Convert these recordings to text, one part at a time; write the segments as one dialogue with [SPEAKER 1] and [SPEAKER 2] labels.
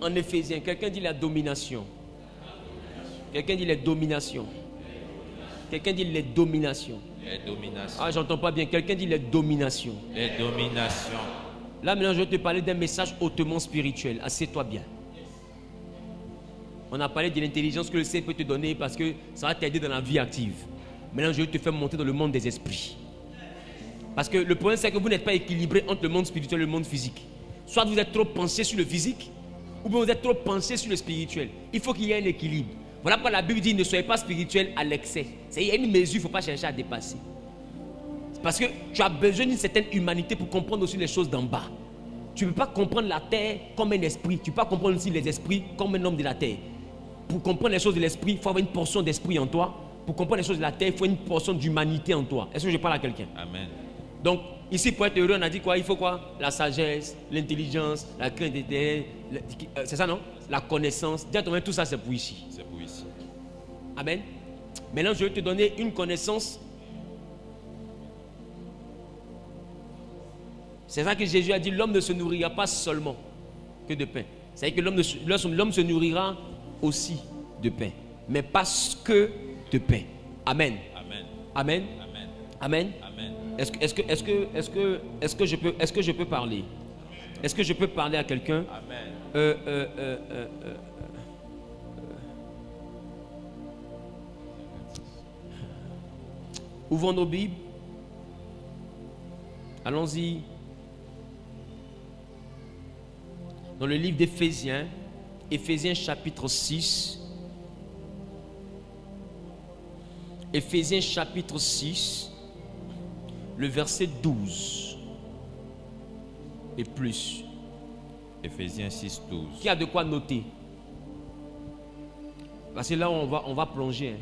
[SPEAKER 1] en Éphésiens. Quelqu'un dit la domination. Quelqu'un dit les dominations. Quelqu'un dit les dominations.
[SPEAKER 2] Les dominations.
[SPEAKER 1] Ah, j'entends pas bien. Quelqu'un dit les dominations.
[SPEAKER 2] Les dominations.
[SPEAKER 1] Là, maintenant, je vais te parler d'un message hautement spirituel. Assieds-toi bien. On a parlé de l'intelligence que le Seigneur peut te donner parce que ça va t'aider dans la vie active. Maintenant, je vais te faire monter dans le monde des esprits. Parce que le problème, c'est que vous n'êtes pas équilibré entre le monde spirituel et le monde physique. Soit vous êtes trop penché sur le physique, ou bien vous êtes trop penché sur le spirituel. Il faut qu'il y ait un équilibre. Voilà pourquoi la Bible dit ne soyez pas spirituel à l'excès. Il y a une mesure, il ne faut pas chercher à dépasser. Parce que tu as besoin d'une certaine humanité pour comprendre aussi les choses d'en bas. Tu ne peux pas comprendre la terre comme un esprit. Tu ne peux pas comprendre aussi les esprits comme un homme de la terre. Pour comprendre les choses de l'esprit, il faut avoir une portion d'esprit en toi. Pour comprendre les choses de la terre, il faut une portion d'humanité en toi. Est-ce que je parle à quelqu'un?
[SPEAKER 2] Amen.
[SPEAKER 1] Donc, ici, pour être heureux, on a dit quoi? Il faut quoi? La sagesse, l'intelligence, la crainte d'éternel. C'est ça, non? La connaissance. Directement, tout ça, c'est pour ici.
[SPEAKER 2] C'est pour ici.
[SPEAKER 1] Amen. Maintenant, je vais te donner une connaissance. C'est ça que Jésus a dit, l'homme ne se nourrira pas seulement que de pain. C'est-à-dire que l'homme se nourrira aussi de pain, mais pas que de pain. Amen.
[SPEAKER 2] Amen.
[SPEAKER 1] Amen.
[SPEAKER 2] Amen.
[SPEAKER 1] Amen.
[SPEAKER 2] Amen.
[SPEAKER 1] Est-ce que je peux parler? Est-ce que je peux parler à quelqu'un?
[SPEAKER 2] Amen.
[SPEAKER 1] Ouvrons nos Bibles. Allons-y. Dans le livre d'Éphésiens, Éphésiens chapitre 6. Éphésiens chapitre 6, le verset 12 et plus.
[SPEAKER 2] Éphésiens 6, 12.
[SPEAKER 1] Qui a de quoi noter? Parce que là, on va plonger. Hein.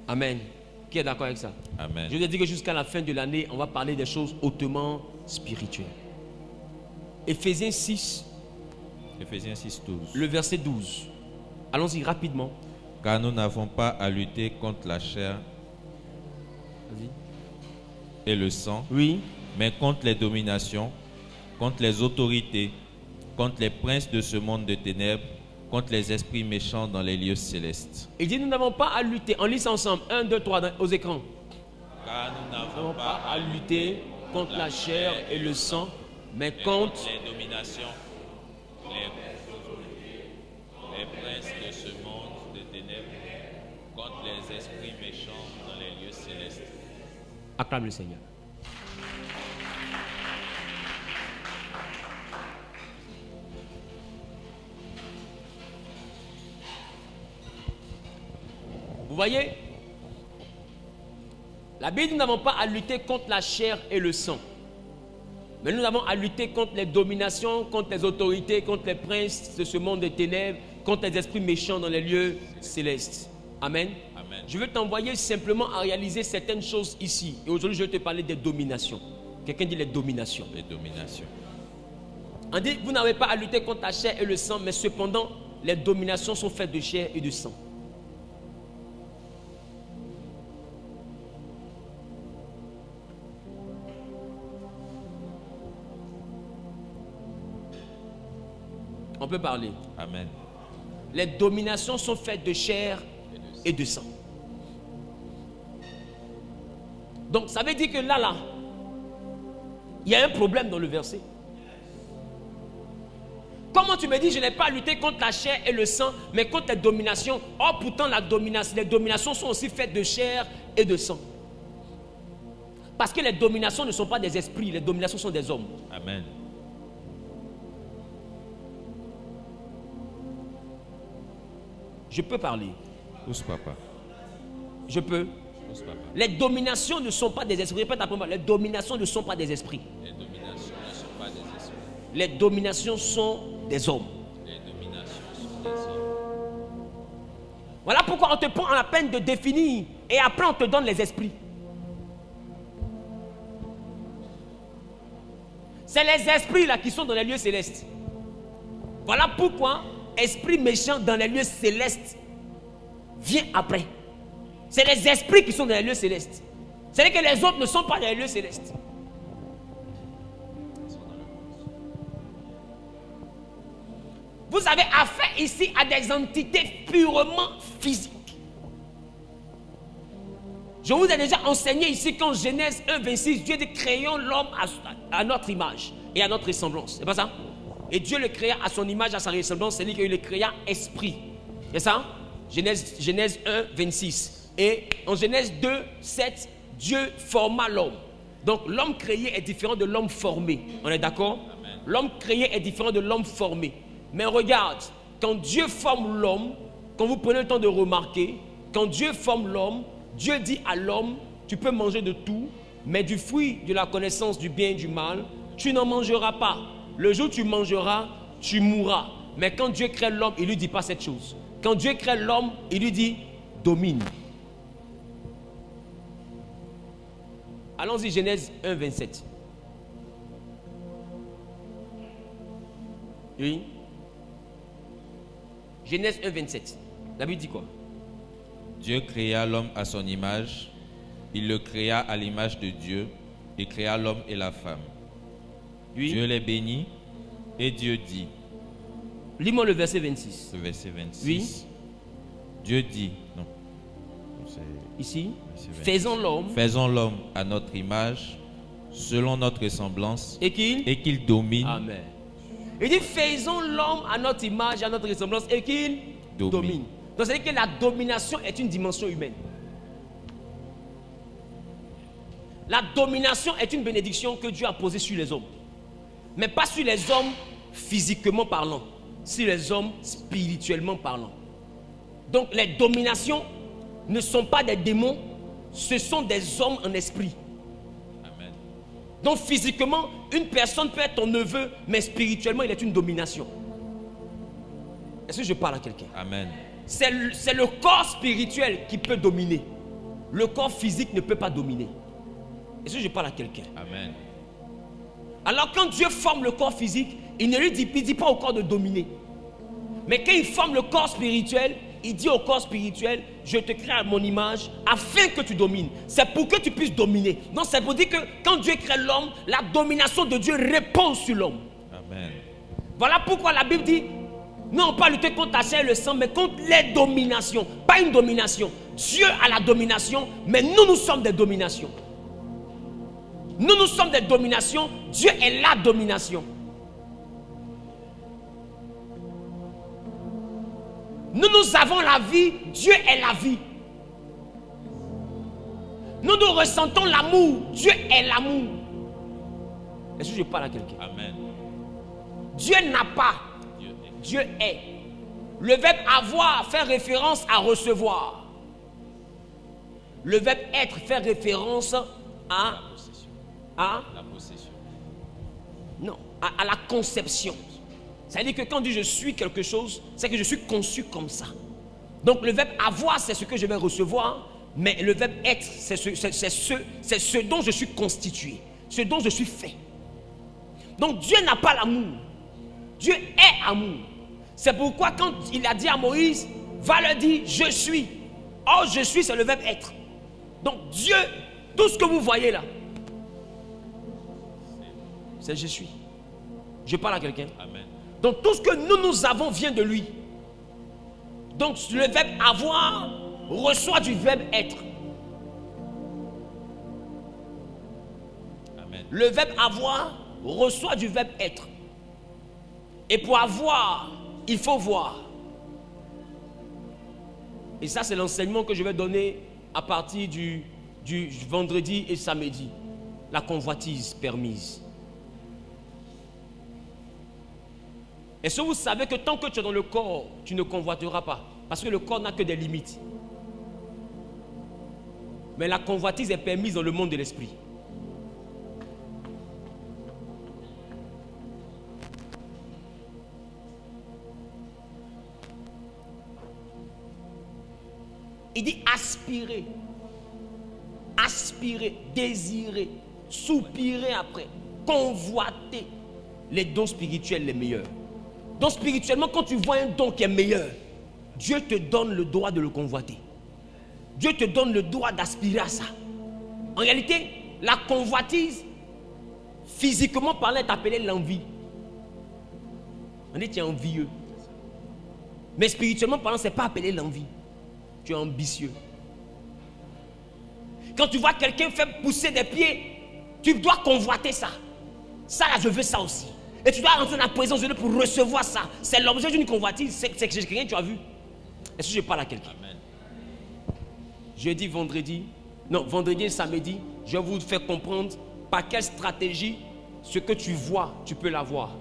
[SPEAKER 1] Amen. Qui est d'accord avec ça?
[SPEAKER 2] Amen.
[SPEAKER 1] Je vous ai dit que jusqu'à la fin de l'année, on va parler des choses hautement spirituelles. Éphésiens 6.
[SPEAKER 2] Éphésiens 6, 12.
[SPEAKER 1] Le verset 12. Allons-y rapidement.
[SPEAKER 2] Car nous n'avons pas à lutter contre la chair et le sang,
[SPEAKER 1] Oui.
[SPEAKER 2] mais contre les dominations, contre les autorités, contre les princes de ce monde de ténèbres, contre les esprits méchants dans les lieux célestes.
[SPEAKER 1] Il dit nous n'avons pas à lutter. On lit ça ensemble. 1, 2, 3 aux écrans.
[SPEAKER 2] Car nous
[SPEAKER 1] Nous
[SPEAKER 2] n'avons
[SPEAKER 1] n'avons
[SPEAKER 2] pas
[SPEAKER 1] pas à lutter contre la chair et le sang, mais contre
[SPEAKER 2] les dominations, les princes de ce monde de ténèbres, contre les esprits méchants dans les lieux célestes.
[SPEAKER 1] Acclame le Seigneur. Vous voyez, la Bible dit nous n'avons pas à lutter contre la chair et le sang. Mais nous avons à lutter contre les dominations, contre les autorités, contre les princes de ce monde de ténèbres, contre les esprits méchants dans les lieux célestes. Amen.
[SPEAKER 2] Amen.
[SPEAKER 1] Je veux t'envoyer simplement à réaliser certaines choses ici. Et aujourd'hui, je vais te parler des dominations. Quelqu'un dit les dominations.
[SPEAKER 2] Les dominations.
[SPEAKER 1] On dit, vous n'avez pas à lutter contre la chair et le sang, mais cependant, les dominations sont faites de chair et de sang. On peut parler.
[SPEAKER 2] Amen.
[SPEAKER 1] Les dominations sont faites de chair et de sang. Donc ça veut dire que là, il y a un problème dans le verset. Comment tu me dis je n'ai pas lutté contre la chair et le sang, mais contre les dominations? Or pourtant les dominations sont aussi faites de chair et de sang. Parce que les dominations ne sont pas des esprits, les dominations sont des hommes.
[SPEAKER 2] Amen.
[SPEAKER 1] Je peux parler.
[SPEAKER 2] Pousse papa.
[SPEAKER 1] Je peux.
[SPEAKER 2] Pousse papa.
[SPEAKER 1] Les dominations ne sont pas des esprits. Répète après moi. Les dominations ne sont pas des esprits.
[SPEAKER 2] Les dominations ne sont pas des esprits.
[SPEAKER 1] Les dominations sont des hommes.
[SPEAKER 2] Les dominations sont des hommes.
[SPEAKER 1] Voilà pourquoi on te prend la peine de définir et après on te donne les esprits. C'est les esprits là qui sont dans les lieux célestes. Voilà pourquoi esprit méchant dans les lieux célestes vient après. C'est les esprits qui sont dans les lieux célestes. C'est-à-dire que les autres ne sont pas dans les lieux célestes. Vous avez affaire ici à des entités purement physiques. Je vous ai déjà enseigné ici qu'en Genèse 1, 26, Dieu dit créons l'homme à notre image et à notre ressemblance. C'est pas ça? Et Dieu le créa à son image, à sa ressemblance, c'est-à-dire qu'il le créa esprit. C'est ça? Genèse 1, 26. Et en Genèse 2, 7, Dieu forma l'homme. Donc l'homme créé est différent de l'homme formé. On est d'accord? L'homme créé est différent de l'homme formé. Mais regarde, quand Dieu forme l'homme, quand vous prenez le temps de remarquer, quand Dieu forme l'homme, Dieu dit à l'homme, tu peux manger de tout, mais du fruit de la connaissance du bien et du mal, tu n'en mangeras pas. Le jour où tu mangeras, tu mourras. Mais quand Dieu crée l'homme, il ne lui dit pas cette chose. Quand Dieu crée l'homme, il lui dit, domine. Allons-y, Genèse 1, 27. Oui. Genèse 1, 27. La Bible dit quoi?
[SPEAKER 2] Dieu créa l'homme à son image. Il le créa à l'image de Dieu et créa l'homme et la femme. Oui. Dieu les bénit et Dieu dit.
[SPEAKER 1] Lis-moi le verset 26.
[SPEAKER 2] Le verset 26.
[SPEAKER 1] Oui.
[SPEAKER 2] Dieu dit. Non.
[SPEAKER 1] Ici. Faisons
[SPEAKER 2] l'homme à notre image, selon notre ressemblance.
[SPEAKER 1] Et qu'il
[SPEAKER 2] domine.
[SPEAKER 1] Amen. Il dit faisons l'homme à notre image, à notre ressemblance et qu'il domine. Donc c'est-à-dire que la domination est une dimension humaine. La domination est une bénédiction que Dieu a posée sur les hommes. Mais pas sur les hommes physiquement parlant, sur les hommes spirituellement parlant. Donc les dominations ne sont pas des démons, ce sont des hommes en esprit.
[SPEAKER 2] Amen.
[SPEAKER 1] Donc physiquement, une personne peut être ton neveu, mais spirituellement, il est une domination. Est-ce que je parle à quelqu'un?
[SPEAKER 2] Amen.
[SPEAKER 1] C'est le corps spirituel qui peut dominer. Le corps physique ne peut pas dominer. Est-ce que je parle à quelqu'un?
[SPEAKER 2] Amen.
[SPEAKER 1] Alors quand Dieu forme le corps physique, il ne lui dit pas au corps de dominer. Mais quand il forme le corps spirituel, il dit au corps spirituel, je te crée à mon image afin que tu domines. C'est pour que tu puisses dominer. Donc c'est pour dire que quand Dieu crée l'homme, la domination de Dieu répond sur l'homme.
[SPEAKER 2] Amen.
[SPEAKER 1] Voilà pourquoi la Bible dit, non pas lutter contre la chair et le sang, mais contre les dominations. Pas une domination. Dieu a la domination, mais nous sommes des dominations. Nous sommes des dominations, Dieu est la domination. Nous avons la vie, Dieu est la vie. Nous ressentons l'amour, Dieu est l'amour. Est-ce que je parle à quelqu'un?
[SPEAKER 2] Amen.
[SPEAKER 1] Dieu n'a pas, Dieu est. Le verbe avoir fait référence à recevoir. Le verbe être fait référence à
[SPEAKER 2] la possession.
[SPEAKER 1] Non, à la conception. C'est-à-dire que quand on dit je suis quelque chose, c'est que je suis conçu comme ça. Donc le verbe avoir, c'est ce que je vais recevoir, mais le verbe être, c'est ce dont je suis constitué, ce dont je suis fait. Donc Dieu n'a pas l'amour. Dieu est amour. C'est pourquoi quand il a dit à Moïse, va leur dire je suis. Or je suis, c'est le verbe être. Donc Dieu, tout ce que vous voyez là, c'est je suis. Je parle à quelqu'un.
[SPEAKER 2] Amen.
[SPEAKER 1] Donc tout ce que nous avons vient de lui. Donc le verbe avoir reçoit du verbe être.
[SPEAKER 2] Amen.
[SPEAKER 1] Le verbe avoir reçoit du verbe être. Et pour avoir, il faut voir. Et ça c'est l'enseignement que je vais donner à partir du vendredi et samedi. La convoitise permise. Est-ce que vous savez que tant que tu es dans le corps, tu ne convoiteras pas? Parce que le corps n'a que des limites. Mais la convoitise est permise dans le monde de l'esprit. Il dit aspirer, aspirer, désirer, soupirer après, convoiter les dons spirituels les meilleurs. Donc spirituellement, quand tu vois un don qui est meilleur, Dieu te donne le droit de le convoiter. Dieu te donne le droit d'aspirer à ça. En réalité, la convoitise, physiquement parlant, est appelée l'envie. On dit tu es envieux. Mais spirituellement parlant, ce n'est pas appelé l'envie. Tu es ambitieux. Quand tu vois quelqu'un faire pousser des pieds, tu dois convoiter ça. Ça là, je veux ça aussi. Et tu dois rentrer dans la présence de Dieu pour recevoir ça. C'est l'objet d'une convoitise. C'est que quelqu'un tu as vu. Est-ce que je parle à quelqu'un? Jeudi, vendredi, non, vendredi et samedi, je vais vous faire comprendre par quelle stratégie ce que tu vois, tu peux l'avoir.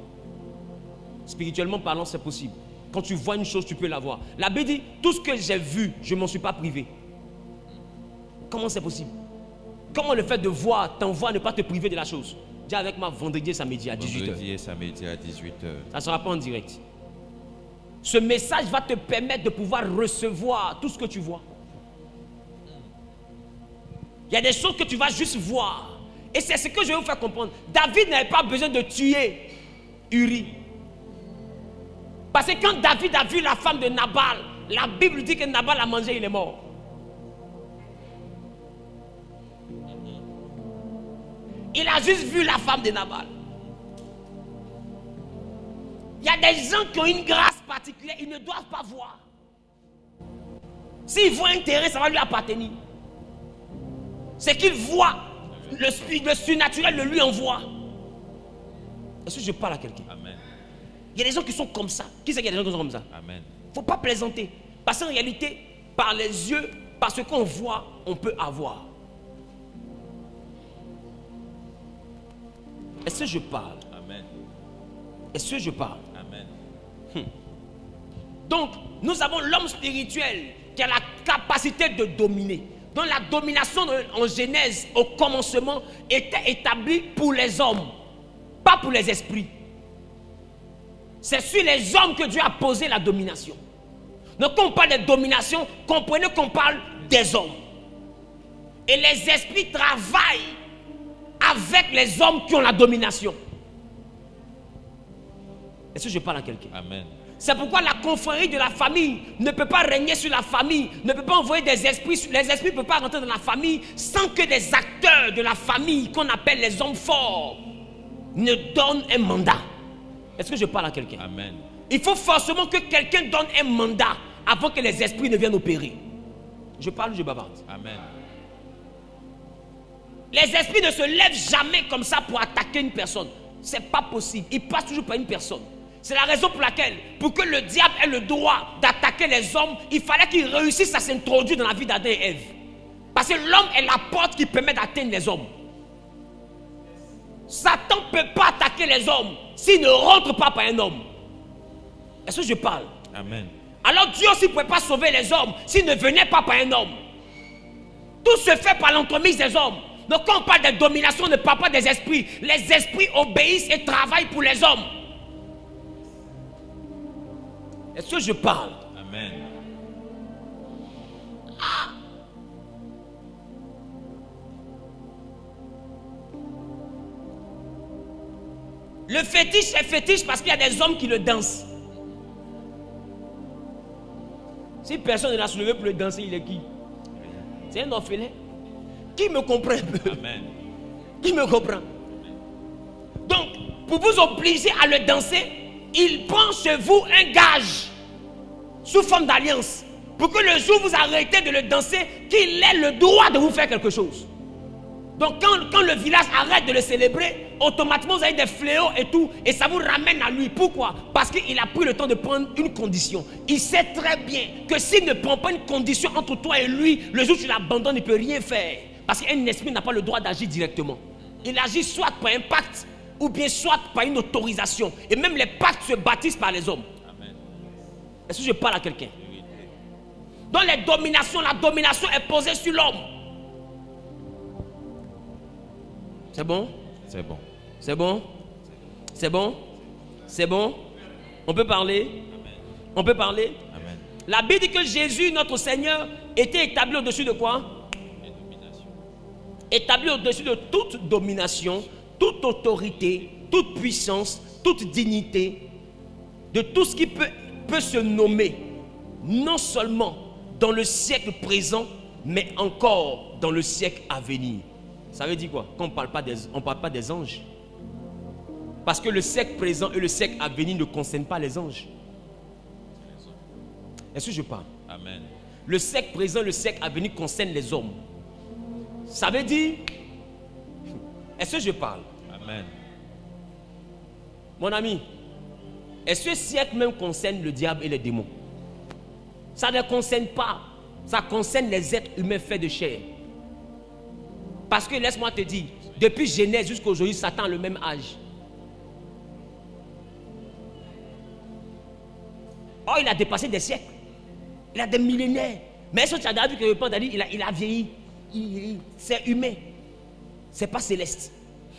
[SPEAKER 1] Spirituellement parlant, c'est possible. Quand tu vois une chose, tu peux l'avoir. La Bible dit, tout ce que j'ai vu, je ne m'en suis pas privé. Comment c'est possible? Comment le fait de voir t'envoie à ne pas te priver de la chose? Dis avec moi vendredi et samedi à 18h.
[SPEAKER 2] Vendredi et samedi à 18h.
[SPEAKER 1] Ça ne sera pas en direct. Ce message va te permettre de pouvoir recevoir tout ce que tu vois. Il y a des choses que tu vas juste voir. Et c'est ce que je vais vous faire comprendre. David n'avait pas besoin de tuer Uri. Parce que quand David a vu la femme de Nabal, la Bible dit que Nabal a mangé, il est mort. Il a juste vu la femme de Nabal. Il y a des gens qui ont une grâce particulière, ils ne doivent pas voir. S'ils voient un terrain, ça va lui appartenir. C'est qu'il voit, le surnaturel le lui envoie. Est-ce que je parle à quelqu'un?
[SPEAKER 2] Amen.
[SPEAKER 1] Il y a des gens qui sont comme ça. Qui c'est qu'il y a des gens qui sont comme ça?
[SPEAKER 2] Amen.
[SPEAKER 1] Il ne faut pas plaisanter. Parce qu'en réalité, par les yeux, par ce qu'on voit, on peut avoir. Est-ce que je parle?
[SPEAKER 2] Amen.
[SPEAKER 1] Est-ce que je parle?
[SPEAKER 2] Amen.
[SPEAKER 1] Donc, nous avons l'homme spirituel qui a la capacité de dominer. Donc, la domination en Genèse, au commencement, était établie pour les hommes, pas pour les esprits. C'est sur les hommes que Dieu a posé la domination. Donc, quand on parle de domination, comprenez qu'on parle des hommes. Et les esprits travaillent avec les hommes qui ont la domination. Est-ce que je parle à quelqu'un?
[SPEAKER 2] Amen.
[SPEAKER 1] C'est pourquoi la confrérie de la famille ne peut pas régner sur la famille, ne peut pas envoyer des esprits. Les esprits ne peuvent pas rentrer dans la famille sans que des acteurs de la famille, qu'on appelle les hommes forts, ne donnent un mandat. Est-ce que je parle à quelqu'un?
[SPEAKER 2] Amen.
[SPEAKER 1] Il faut forcément que quelqu'un donne un mandat avant que les esprits ne viennent opérer. Je parle ou je bavarde?
[SPEAKER 2] Amen.
[SPEAKER 1] Les esprits ne se lèvent jamais comme ça pour attaquer une personne. C'est pas possible. Ils passent toujours par une personne. C'est la raison pour laquelle, pour que le diable ait le droit d'attaquer les hommes, il fallait qu'il réussisse à s'introduire dans la vie d'Adam et Ève. Parce que l'homme est la porte qui permet d'atteindre les hommes. Satan ne peut pas attaquer les hommes s'il ne rentre pas par un homme. Est-ce que je parle?
[SPEAKER 2] Amen.
[SPEAKER 1] Alors Dieu aussi ne pouvait pas sauver les hommes s'il ne venait pas par un homme. Tout se fait par l'entremise des hommes. Donc quand on parle de domination, on ne parle pas des esprits. Les esprits obéissent et travaillent pour les hommes. Est-ce que je parle?
[SPEAKER 2] Amen.
[SPEAKER 1] Ah. Le fétiche est fétiche parce qu'il y a des hommes qui le dansent. Si personne ne l'a soulevé pour le danser, il est qui? C'est un orphelin. Qui me comprend un peu?
[SPEAKER 2] Amen.
[SPEAKER 1] Qui me comprend? Donc, pour vous obliger à le danser, il prend chez vous un gage sous forme d'alliance pour que le jour où vous arrêtez de le danser, qu'il ait le droit de vous faire quelque chose. Donc quand le village arrête de le célébrer, automatiquement vous avez des fléaux et tout, et ça vous ramène à lui. Pourquoi? Parce qu'il a pris le temps de prendre une condition. Il sait très bien que s'il ne prend pas une condition entre toi et lui, le jour où tu l'abandonnes, il ne peut rien faire. Parce qu'un esprit n'a pas le droit d'agir directement. Il agit soit par un pacte, ou bien soit par une autorisation. Et même les pactes se bâtissent par les hommes.
[SPEAKER 2] Amen.
[SPEAKER 1] Est-ce que je parle à quelqu'un? Dans les dominations, la domination est posée sur l'homme. C'est bon?
[SPEAKER 2] C'est bon.
[SPEAKER 1] C'est bon? C'est bon? C'est bon? On peut parler?
[SPEAKER 2] Amen.
[SPEAKER 1] On peut parler?
[SPEAKER 2] Amen.
[SPEAKER 1] La Bible dit que Jésus, notre Seigneur, était établi au-dessus de quoi?
[SPEAKER 2] Les dominations.
[SPEAKER 1] Établi au-dessus de toute domination, toute autorité, toute puissance, toute dignité, de tout ce qui peut se nommer, non seulement dans le siècle présent, mais encore dans le siècle à venir. Ça veut dire quoi? Quand on ne parle pas des anges. Parce que le siècle présent et le siècle à venir ne concernent pas les anges. Est-ce que je parle?
[SPEAKER 2] Amen.
[SPEAKER 1] Le siècle présent, le siècle à venir concerne les hommes. Ça veut dire, est-ce que je parle?
[SPEAKER 2] Amen.
[SPEAKER 1] Mon ami, est-ce que ce siècle même concerne le diable et les démons? Ça ne concerne pas. Ça concerne les êtres humains faits de chair. Parce que laisse-moi te dire, depuis Genèse jusqu'à aujourd'hui, Satan a le même âge. Oh, il a dépassé des siècles. Il a des millénaires. Mais est-ce que tu as vu que le père dit, il a vieilli. C'est humain. C'est pas céleste.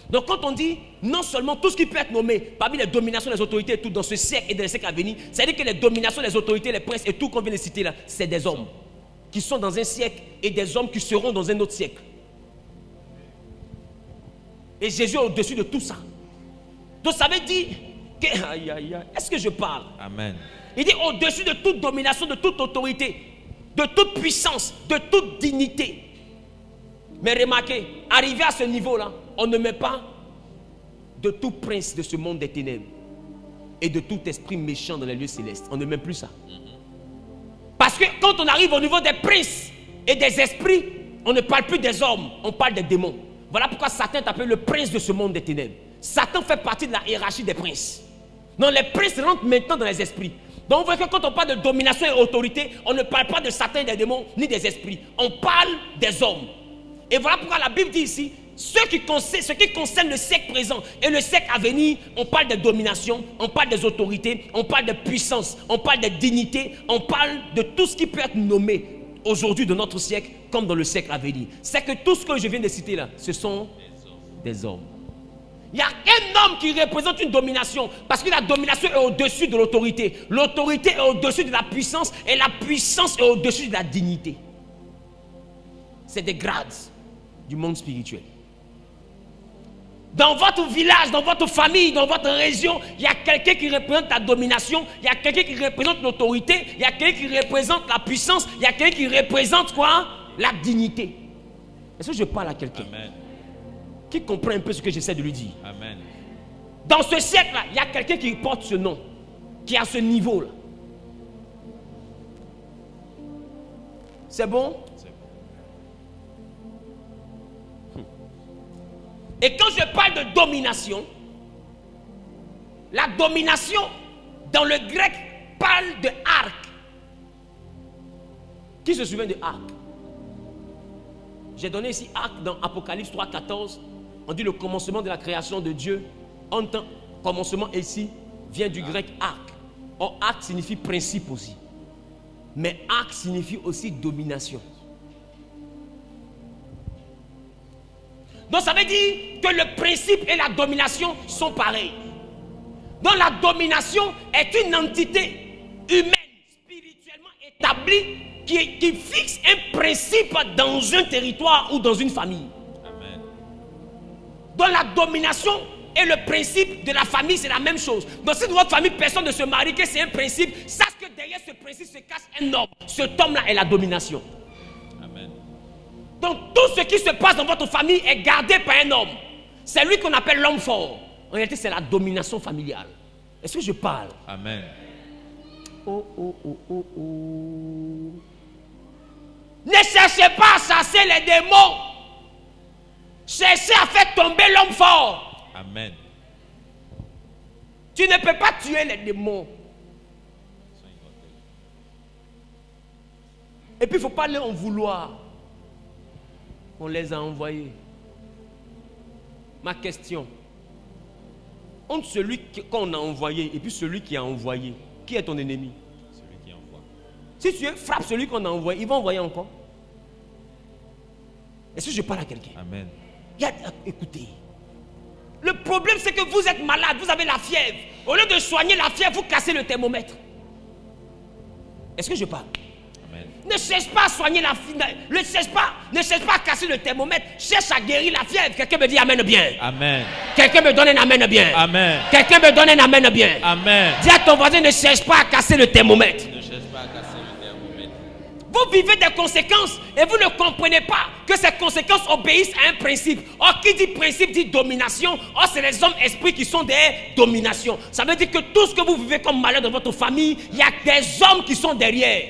[SPEAKER 1] Donc quand on dit, non seulement tout ce qui peut être nommé parmi les dominations, les autorités et tout dans ce siècle et dans les siècles à venir, c'est-à-dire que les dominations, les autorités, les princes et tout qu'on vient de citer là, c'est des hommes qui sont dans un siècle et des hommes qui seront dans un autre siècle. Et Jésus est au-dessus de tout ça. Donc ça veut dire que, aïe, aïe, aïe, est-ce que je parle?
[SPEAKER 2] Amen.
[SPEAKER 1] Il dit au-dessus de toute domination, de toute autorité, de toute puissance, de toute dignité. Mais remarquez, arrivé à ce niveau-là, on ne met pas de tout prince de ce monde des ténèbres et de tout esprit méchant dans les lieux célestes. On ne met plus ça. Parce que quand on arrive au niveau des princes et des esprits, on ne parle plus des hommes, on parle des démons. Voilà pourquoi Satan est appelé le prince de ce monde des ténèbres. Satan fait partie de la hiérarchie des princes. Donc les princes rentrent maintenant dans les esprits. Donc vous voyez que quand on parle de domination et autorité, on ne parle pas de Satan, des démons, ni des esprits. On parle des hommes. Et voilà pourquoi la Bible dit ici, ce qui concerne le siècle présent et le siècle à venir, on parle de domination, on parle des autorités, on parle de puissance, on parle de dignité, on parle de tout ce qui peut être nommé aujourd'hui dans notre siècle comme dans le siècle à venir. C'est que tout ce que je viens de citer là, ce sont des hommes. Il y a un homme qui représente une domination parce que la domination est au-dessus de l'autorité. L'autorité est au-dessus de la puissance et la puissance est au-dessus de la dignité. C'est des grades du monde spirituel. Dans votre village, dans votre famille, dans votre région, il y a quelqu'un qui représente la domination, il y a quelqu'un qui représente l'autorité, il y a quelqu'un qui représente la puissance, il y a quelqu'un qui représente quoi? La dignité. Est-ce que je parle à quelqu'un qui comprend un peu ce que j'essaie de lui dire?
[SPEAKER 2] Amen.
[SPEAKER 1] Dans ce siècle-là, il y a quelqu'un qui porte ce nom, qui est à ce niveau-là. C'est bon? Et quand je parle de domination, la domination dans le grec parle de arc. Qui se souvient de arc? J'ai donné ici arc dans Apocalypse 3,14. On dit le commencement de la création de Dieu. En tant commencement ici vient du grec arc. Or arc signifie principe aussi. Mais arc signifie aussi domination. Donc ça veut dire que le principe et la domination sont pareils. Donc la domination est une entité humaine, spirituellement établie, qui fixe un principe dans un territoire ou dans une famille.
[SPEAKER 2] Amen.
[SPEAKER 1] Donc la domination et le principe de la famille, c'est la même chose. Donc si dans votre famille, personne ne se marie, que c'est un principe, sache que derrière ce principe se cache un homme. Cet homme-là est la domination.
[SPEAKER 2] Amen.
[SPEAKER 1] Donc tout ce qui se passe dans votre famille est gardé par un homme. C'est lui qu'on appelle l'homme fort. En réalité, c'est la domination familiale. Est-ce que je parle?
[SPEAKER 2] Amen.
[SPEAKER 1] Oh, oh, oh, oh, oh. Ne cherchez pas à chasser les démons. Cherchez à faire tomber l'homme fort.
[SPEAKER 2] Amen.
[SPEAKER 1] Tu ne peux pas tuer les démons. Et puis il ne faut pas leur en vouloir. On les a envoyés. Ma question. Entre celui qu'on a envoyé et puis celui qui a envoyé, qui est ton ennemi?
[SPEAKER 2] Celui qui envoie.
[SPEAKER 1] Si tu frappes celui qu'on a envoyé, il va envoyer encore. Est-ce que je parle à quelqu'un?
[SPEAKER 2] Amen.
[SPEAKER 1] Écoutez. Le problème, c'est que vous êtes malade, vous avez la fièvre. Au lieu de soigner la fièvre, vous cassez le thermomètre. Est-ce que je parle?
[SPEAKER 2] Amen.
[SPEAKER 1] Ne cherche pas à soigner la fièvre. Ne cherche pas à casser le thermomètre. Cherche à guérir la fièvre. Quelqu'un me dit amen bien.
[SPEAKER 2] Amen.
[SPEAKER 1] Quelqu'un me donne un amen bien.
[SPEAKER 2] Amen.
[SPEAKER 1] Quelqu'un me donne un amen bien.
[SPEAKER 2] Amen.
[SPEAKER 1] Dis à ton voisin, ne cherche pas à casser le thermomètre.
[SPEAKER 2] Ne cherche pas à casser le thermomètre.
[SPEAKER 1] Vous vivez des conséquences et vous ne comprenez pas que ces conséquences obéissent à un principe. Or, qui dit principe dit domination. Or, c'est les hommes esprits qui sont des dominations. Ça veut dire que tout ce que vous vivez comme malheur dans votre famille, il y a des hommes qui sont derrière.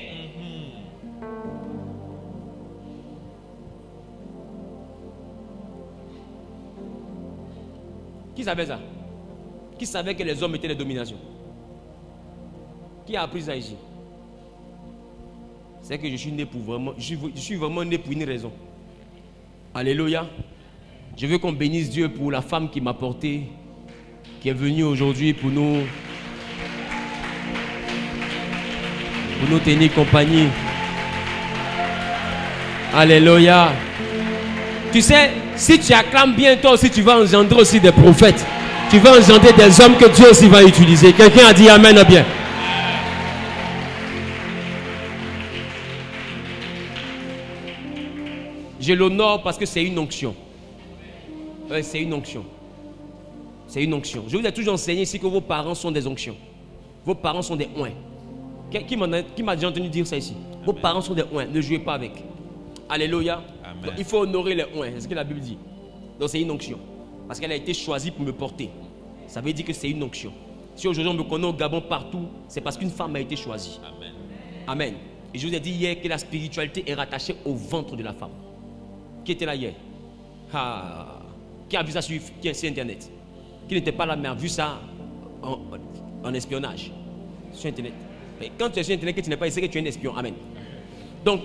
[SPEAKER 1] Qui savait ça? Qui savait que les hommes étaient des dominations? Qui a appris ça ici? C'est que je suis né pour vraiment, je suis vraiment né pour une raison. Alléluia. Je veux qu'on bénisse Dieu pour la femme qui m'a porté, qui est venue aujourd'hui pour nous tenir compagnie. Alléluia. Tu sais, si tu acclames bien, toi aussi tu vas engendrer aussi des prophètes. Tu vas engendrer des hommes que Dieu aussi va utiliser. Quelqu'un a dit amen bien. Je l'honore parce que c'est une onction. Ouais, c'est une onction. C'est une onction. Je vous ai toujours enseigné ici que vos parents sont des onctions. Vos parents sont des oins. Qui m'a déjà entendu dire ça ici? Amen. Vos parents sont des oins. Ne jouez pas avec. Alléluia. Donc, il faut honorer les oins. C'est ce que la Bible dit. Donc c'est une onction. Parce qu'elle a été choisie pour me porter. Ça veut dire que c'est une onction. Si aujourd'hui on me connaît au Gabon partout, c'est parce qu'une femme a été choisie. Amen. Amen. Et je vous ai dit hier que la spiritualité est rattachée au ventre de la femme. Qui était là hier? Qui a vu ça sur Internet? Qui n'était pas là mais a vu ça en espionnage sur Internet. Et quand tu es sur Internet que tu n'es pas ici, c'est que tu es un espion. Amen. Donc,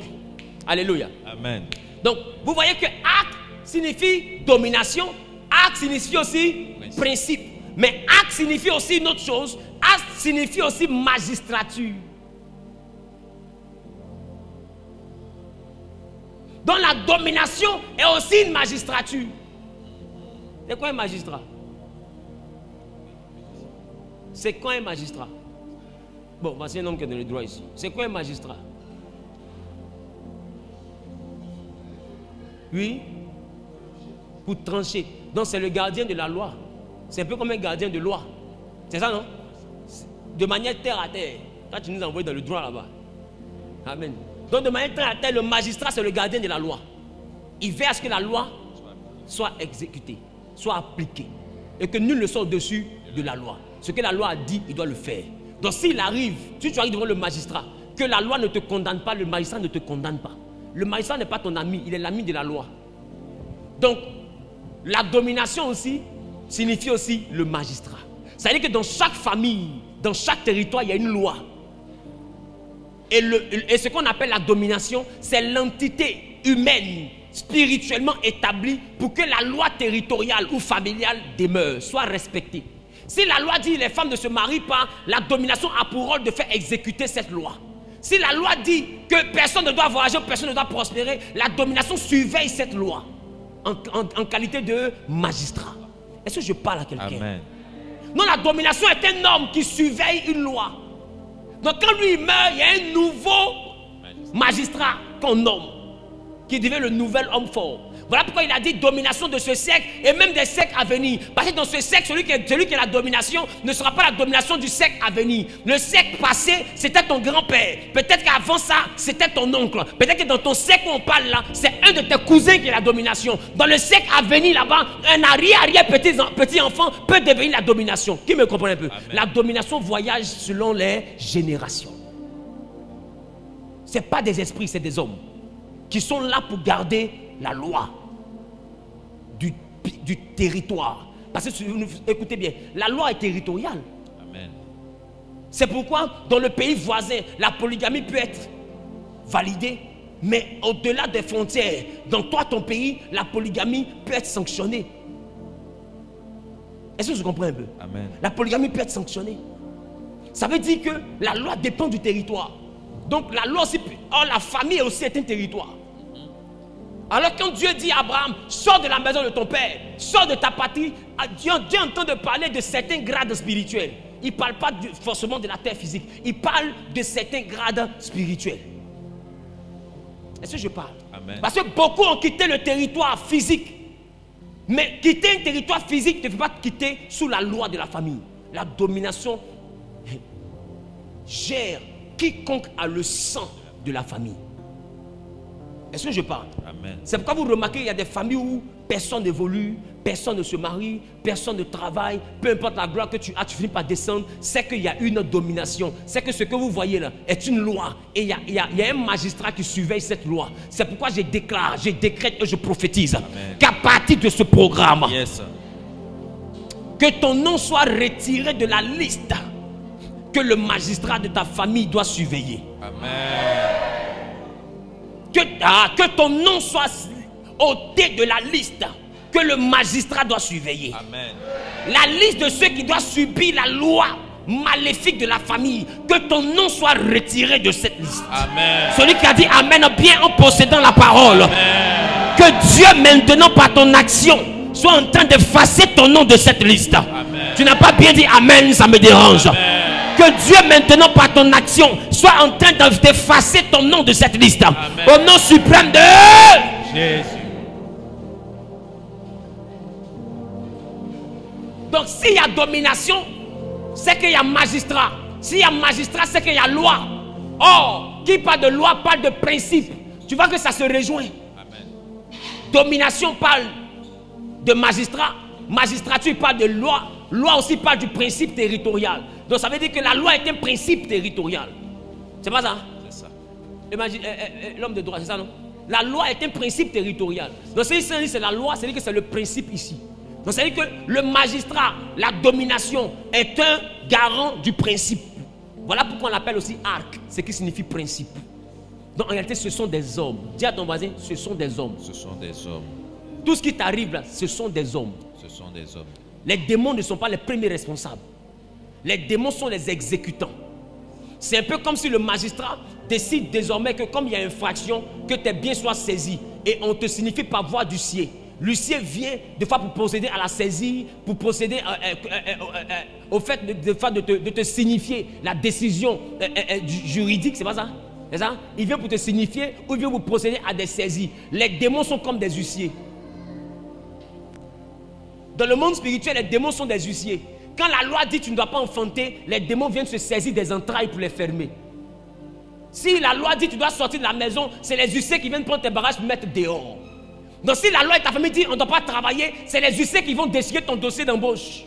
[SPEAKER 1] alléluia. Amen. Donc, vous voyez que acte signifie domination, acte signifie aussi principe. Mais acte signifie aussi une autre chose. Acte signifie aussi magistrature. Donc la domination est aussi une magistrature. C'est quoi un magistrat? C'est quoi un magistrat? Bon, voici un homme qui est dans le droit ici. C'est quoi un magistrat? Oui, pour trancher. Donc c'est le gardien de la loi. C'est un peu comme un gardien de loi. C'est ça, non? De manière terre à terre. Quand tu nous envoies dans le droit là-bas. Amen. Donc de manière terre à terre, le magistrat c'est le gardien de la loi. Il veille à ce que la loi soit exécutée, soit appliquée. Et que nul ne soit au-dessus de la loi. Ce que la loi a dit, il doit le faire. Donc s'il arrive, si tu arrives devant le magistrat, que la loi ne te condamne pas, le magistrat ne te condamne pas. Le magistrat n'est pas ton ami, il est l'ami de la loi. Donc, la domination aussi signifie aussi le magistrat. C'est-à-dire que dans chaque famille, dans chaque territoire, il y a une loi. Et ce qu'on appelle la domination, c'est l'entité humaine, spirituellement établie pour que la loi territoriale ou familiale demeure, soit respectée. Si la loi dit les femmes ne se marient pas, la domination a pour rôle de faire exécuter cette loi. Si la loi dit que personne ne doit voyager, personne ne doit prospérer, la domination surveille cette loi en qualité de magistrat. Est-ce que je parle à quelqu'un? Amen. Non, la domination est un homme qui surveille une loi. Donc quand lui meurt, il y a un nouveau magistrat qu'on nomme, qui devient le nouvel homme fort. Voilà pourquoi il a dit domination de ce siècle et même des siècles à venir. Parce que dans ce siècle, celui qui a la domination ne sera pas la domination du siècle à venir. Le siècle passé, c'était ton grand-père. Peut-être qu'avant ça, c'était ton oncle. Peut-être que dans ton siècle où on parle là, c'est un de tes cousins qui a la domination. Dans le siècle à venir là-bas, un arrière-petit enfant peut devenir la domination. Qui me comprend un peu? Amen. La domination voyage selon les générations. Ce n'est pas des esprits, c'est des hommes qui sont là pour garder la loi du territoire. Parce que, écoutez bien, la loi est territoriale. Amen. C'est pourquoi dans le pays voisin, la polygamie peut être validée, mais au-delà des frontières, dans toi, ton pays, la polygamie peut être sanctionnée. Est-ce que je comprends un peu? Amen. La polygamie peut être sanctionnée. Ça veut dire que la loi dépend du territoire. Donc la loi aussi, la famille aussi est un territoire. Alors quand Dieu dit à Abraham, sors de la maison de ton père, sors de ta patrie, Dieu entend de parler de certains grades spirituels. Il ne parle pas forcément de la terre physique, il parle de certains grades spirituels. Est-ce que je parle? Amen. Parce que beaucoup ont quitté le territoire physique. Mais quitter un territoire physique ne peut pas quitter sous la loi de la famille. La domination gère quiconque a le sang de la famille. Est-ce que je parle?
[SPEAKER 2] Amen.
[SPEAKER 1] C'est pourquoi vous remarquez qu'il y a des familles où personne n'évolue, personne ne se marie, personne ne travaille, peu importe la gloire que tu as, tu finis par descendre. C'est qu'il y a une domination. C'est que ce que vous voyez là est une loi. Et il y a un magistrat qui surveille cette loi. C'est pourquoi je déclare, je décrète et je prophétise qu'à partir de ce programme,
[SPEAKER 2] Yes.
[SPEAKER 1] que ton nom soit retiré de la liste que le magistrat de ta famille doit surveiller.
[SPEAKER 2] Amen.
[SPEAKER 1] Que ton nom soit ôté de la liste que le magistrat doit surveiller.
[SPEAKER 2] Amen.
[SPEAKER 1] La liste de ceux qui doivent subir la loi maléfique de la famille, que ton nom soit retiré de cette liste.
[SPEAKER 2] Amen.
[SPEAKER 1] Celui qui a dit Amen bien en possédant la parole.
[SPEAKER 2] Amen.
[SPEAKER 1] Que Dieu maintenant par ton action soit en train d'effacer ton nom de cette liste.
[SPEAKER 2] Amen.
[SPEAKER 1] Tu n'as pas bien dit Amen, ça me dérange.
[SPEAKER 2] Amen.
[SPEAKER 1] Que Dieu maintenant par ton action soit en train d'effacer ton nom de cette liste.
[SPEAKER 2] Amen.
[SPEAKER 1] Au nom suprême de
[SPEAKER 2] Jésus.
[SPEAKER 1] Donc s'il y a domination, c'est qu'il y a magistrat. S'il y a magistrat, c'est qu'il y a loi. Or, qui parle de loi parle de principe. Tu vois que ça se rejoint.
[SPEAKER 2] Amen.
[SPEAKER 1] Domination parle de magistrat. Magistrature parle de loi. Loi aussi parle du principe territorial. Donc ça veut dire que la loi est un principe territorial. C'est pas ça?
[SPEAKER 2] C'est ça.
[SPEAKER 1] L'homme de droit, c'est ça non? La loi est un principe territorial. Donc c'est la loi, c'est-à-dire que c'est le principe ici. Donc c'est-à-dire que le magistrat, la domination est un garant du principe. Voilà pourquoi on l'appelle aussi arc, ce qui signifie principe. Donc en réalité ce sont des hommes. Dis à ton voisin, ce sont des hommes.
[SPEAKER 2] Ce sont des hommes.
[SPEAKER 1] Tout ce qui t'arrive là, ce sont des hommes.
[SPEAKER 2] Ce sont des hommes.
[SPEAKER 1] Les démons ne sont pas les premiers responsables. Les démons sont les exécutants. C'est un peu comme si le magistrat décide désormais que comme il y a infraction, que tes biens soient saisis. Et on te signifie par voie d'huissier. L'huissier vient des fois pour procéder à la saisie, pour procéder au fait de te signifier la décision juridique, c'est pas ça? C'est ça? Il vient pour te signifier ou il vient pour procéder à des saisies. Les démons sont comme des huissiers. Dans le monde spirituel, les démons sont des huissiers. Quand la loi dit tu ne dois pas enfanter, les démons viennent se saisir des entrailles pour les fermer. Si la loi dit tu dois sortir de la maison, c'est les huissiers qui viennent prendre tes bagages pour mettre dehors. Donc si la loi et ta famille dit on ne doit pas travailler, c'est les huissiers qui vont déchirer ton dossier d'embauche.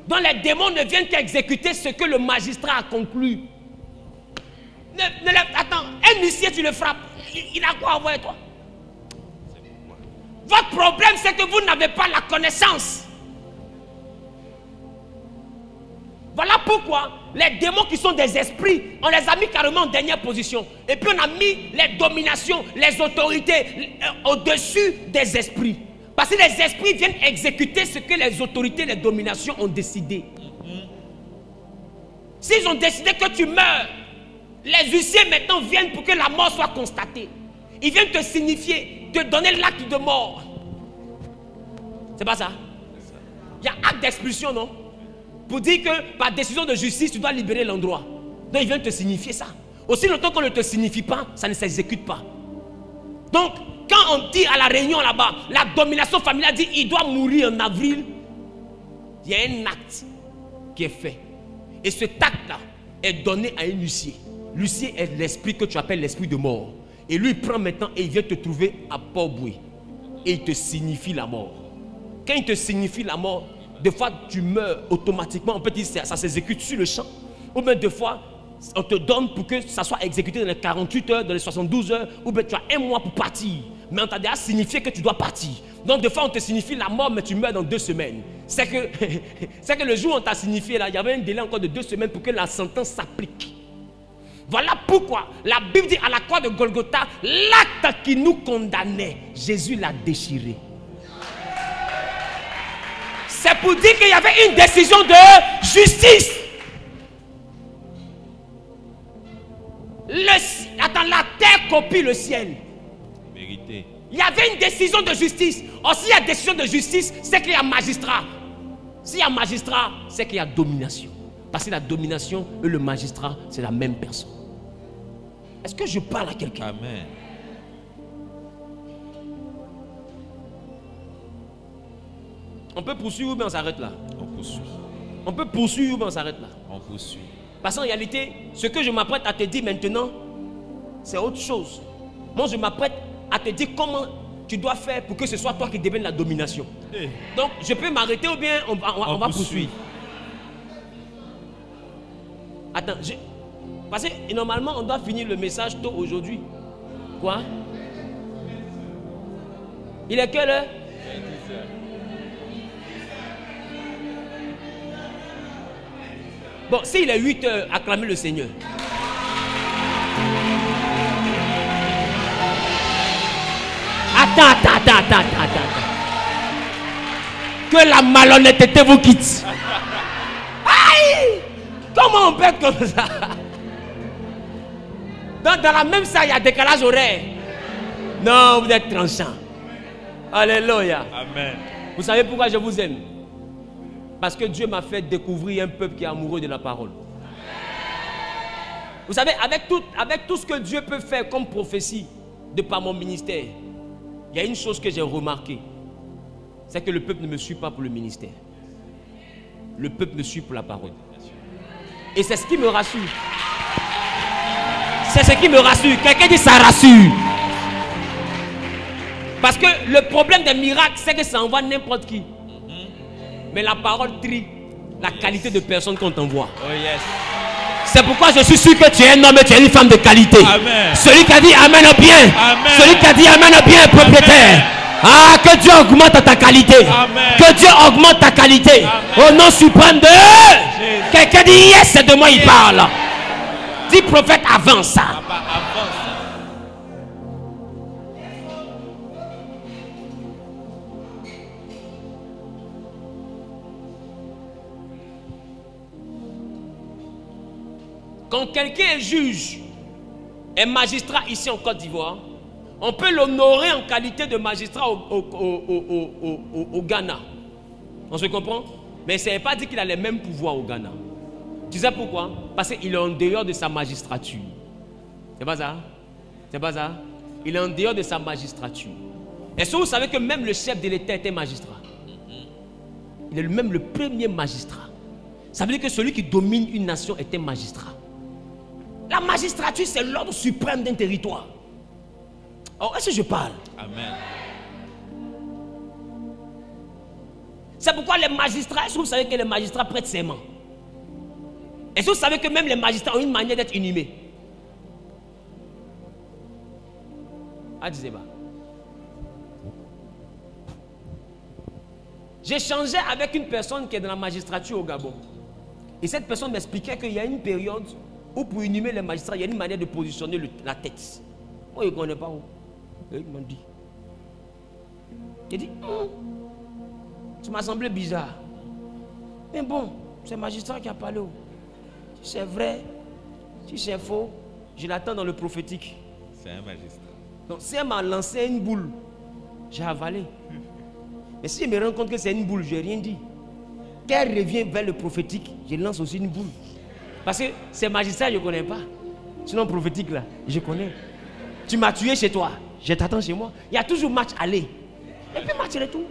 [SPEAKER 1] Donc les démons ne viennent qu'exécuter ce que le magistrat a conclu. Attends, un huissier tu le frappes, il a quoi à voir avec toi? Votre problème c'est que vous n'avez pas la connaissance. Voilà pourquoi les démons qui sont des esprits, on les a mis carrément en dernière position. Et puis on a mis les dominations, les autorités au-dessus des esprits. Parce que les esprits viennent exécuter ce que les autorités, les dominations ont décidé. S'ils ont décidé que tu meurs, les huissiers maintenant viennent pour que la mort soit constatée. Ils viennent te signifier, te donner l'acte de mort. C'est pas ça? Il y a acte d'expulsion, non? Pour dire que par décision de justice, tu dois libérer l'endroit. Donc ils viennent te signifier ça. Aussi longtemps qu'on ne te signifie pas, ça ne s'exécute pas. Donc, quand on dit à la réunion là-bas, la domination familiale dit il doit mourir en avril, il y a un acte qui est fait. Et cet acte-là est donné à un huissier. L'huissier est l'esprit que tu appelles l'esprit de mort. Et lui, il prend maintenant et il vient te trouver à Port-Boué. Et il te signifie la mort. Quand il te signifie la mort, des fois tu meurs automatiquement. On peut dire que ça s'exécute sur le champ. Ou bien des fois, on te donne pour que ça soit exécuté dans les 48 heures, dans les 72 heures. Ou bien tu as un mois pour partir. Mais on t'a déjà signifié que tu dois partir. Donc des fois on te signifie la mort, mais tu meurs dans 2 semaines. C'est que le jour où on t'a signifié, là, il y avait un délai encore de 2 semaines pour que la sentence s'applique. Voilà pourquoi la Bible dit à la croix de Golgotha, l'acte qui nous condamnait, Jésus l'a déchiré. C'est pour dire qu'il y avait une décision de justice. Attends, la terre copie le ciel.
[SPEAKER 2] Vérité.
[SPEAKER 1] Il y avait une décision de justice. Or, s'il y a décision de justice, c'est qu'il y a magistrat. S'il y a magistrat, c'est qu'il y a domination. Parce que la domination et le magistrat, c'est la même personne. Est-ce que je parle à quelqu'un?
[SPEAKER 2] Amen.
[SPEAKER 1] On peut poursuivre ou bien on s'arrête là?
[SPEAKER 2] On poursuit.
[SPEAKER 1] On peut poursuivre ou bien on s'arrête là?
[SPEAKER 2] On poursuit.
[SPEAKER 1] Parce qu'en réalité, ce que je m'apprête à te dire maintenant, c'est autre chose. Moi, je m'apprête à te dire comment tu dois faire pour que ce soit toi qui devienne la domination. Donc, je peux m'arrêter ou bien on va poursuivre. Attends, parce que normalement, on doit finir le message tôt aujourd'hui. Quoi? Il est quelle heure? Bon, s'il est 8 heures, acclamez le Seigneur. Attends. Que la malhonnêteté vous quitte. Aïe! Comment on peut être comme ça? Dans la même salle, il y a décalage horaire. Non, vous êtes tranchant. Alléluia.
[SPEAKER 2] Amen.
[SPEAKER 1] Vous savez pourquoi je vous aime? Parce que Dieu m'a fait découvrir un peuple qui est amoureux de la parole. Vous savez, avec tout ce que Dieu peut faire comme prophétie de par mon ministère, il y a une chose que j'ai remarqué. C'est que le peuple ne me suit pas pour le ministère. Le peuple me suit pour la parole. Et c'est ce qui me rassure. C'est ce qui me rassure. Quelqu'un dit ça rassure. Parce que le problème des miracles, c'est que ça envoie n'importe qui. Mais la parole trie la qualité de personne qu'on t'envoie.
[SPEAKER 2] Oh yes.
[SPEAKER 1] C'est pourquoi je suis sûr que tu es un homme et tu es une femme de qualité.
[SPEAKER 2] Amen.
[SPEAKER 1] Celui qui a dit Amen bien.
[SPEAKER 2] Amen.
[SPEAKER 1] Celui qui a dit Amen bien est propriétaire. Amen. Ah, que Dieu augmente ta qualité.
[SPEAKER 2] Amen.
[SPEAKER 1] Que Dieu augmente ta qualité. Amen. Au nom suprême de Jésus. Quelqu'un dit yes, c'est de moi il parle. Dis prophète, avance. Quand quelqu'un est juge et magistrat ici en Côte d'Ivoire, on peut l'honorer en qualité de magistrat au Ghana. On se comprend? Mais ça ne veut pas dire qu'il a les mêmes pouvoirs au Ghana. Tu sais pourquoi? Parce qu'il est en dehors de sa magistrature. C'est pas ça? C'est pas ça? Il est en dehors de sa magistrature. Est-ce que vous savez que même le chef de l'État était magistrat? Il est même le premier magistrat. Ça veut dire que celui qui domine une nation était magistrat. La magistrature, c'est l'ordre suprême d'un territoire. Alors, est-ce que je parle?
[SPEAKER 2] Amen.
[SPEAKER 1] C'est pourquoi les magistrats, est-ce que vous savez que les magistrats prêtent serment? Est-ce que vous savez que même les magistrats ont une manière d'être inhumés? Ah, disais pas. J'échangeais avec une personne qui est dans la magistrature au Gabon. Et cette personne m'expliquait qu'il y a une période où pour inhumer les magistrats, il y a une manière de positionner la tête. Moi, je ne connais pas où. Il m'a dit. J'ai dit, ça m'a semblé bizarre. Mais bon, c'est le magistrat qui a parlé. Si c'est vrai, si c'est faux, je l'attends dans le prophétique.
[SPEAKER 2] C'est un magistrat.
[SPEAKER 1] Donc si elle m'a lancé une boule, j'ai avalé. Mais si je me rends compte que c'est une boule, je n'ai rien dit. Quand elle revient vers le prophétique, je lance aussi une boule. Parce que ces magistrats, je ne connais pas. Sinon, prophétique là, je connais. Tu m'as tué chez toi, je t'attends chez moi. Il y a toujours match aller. Et puis match retour.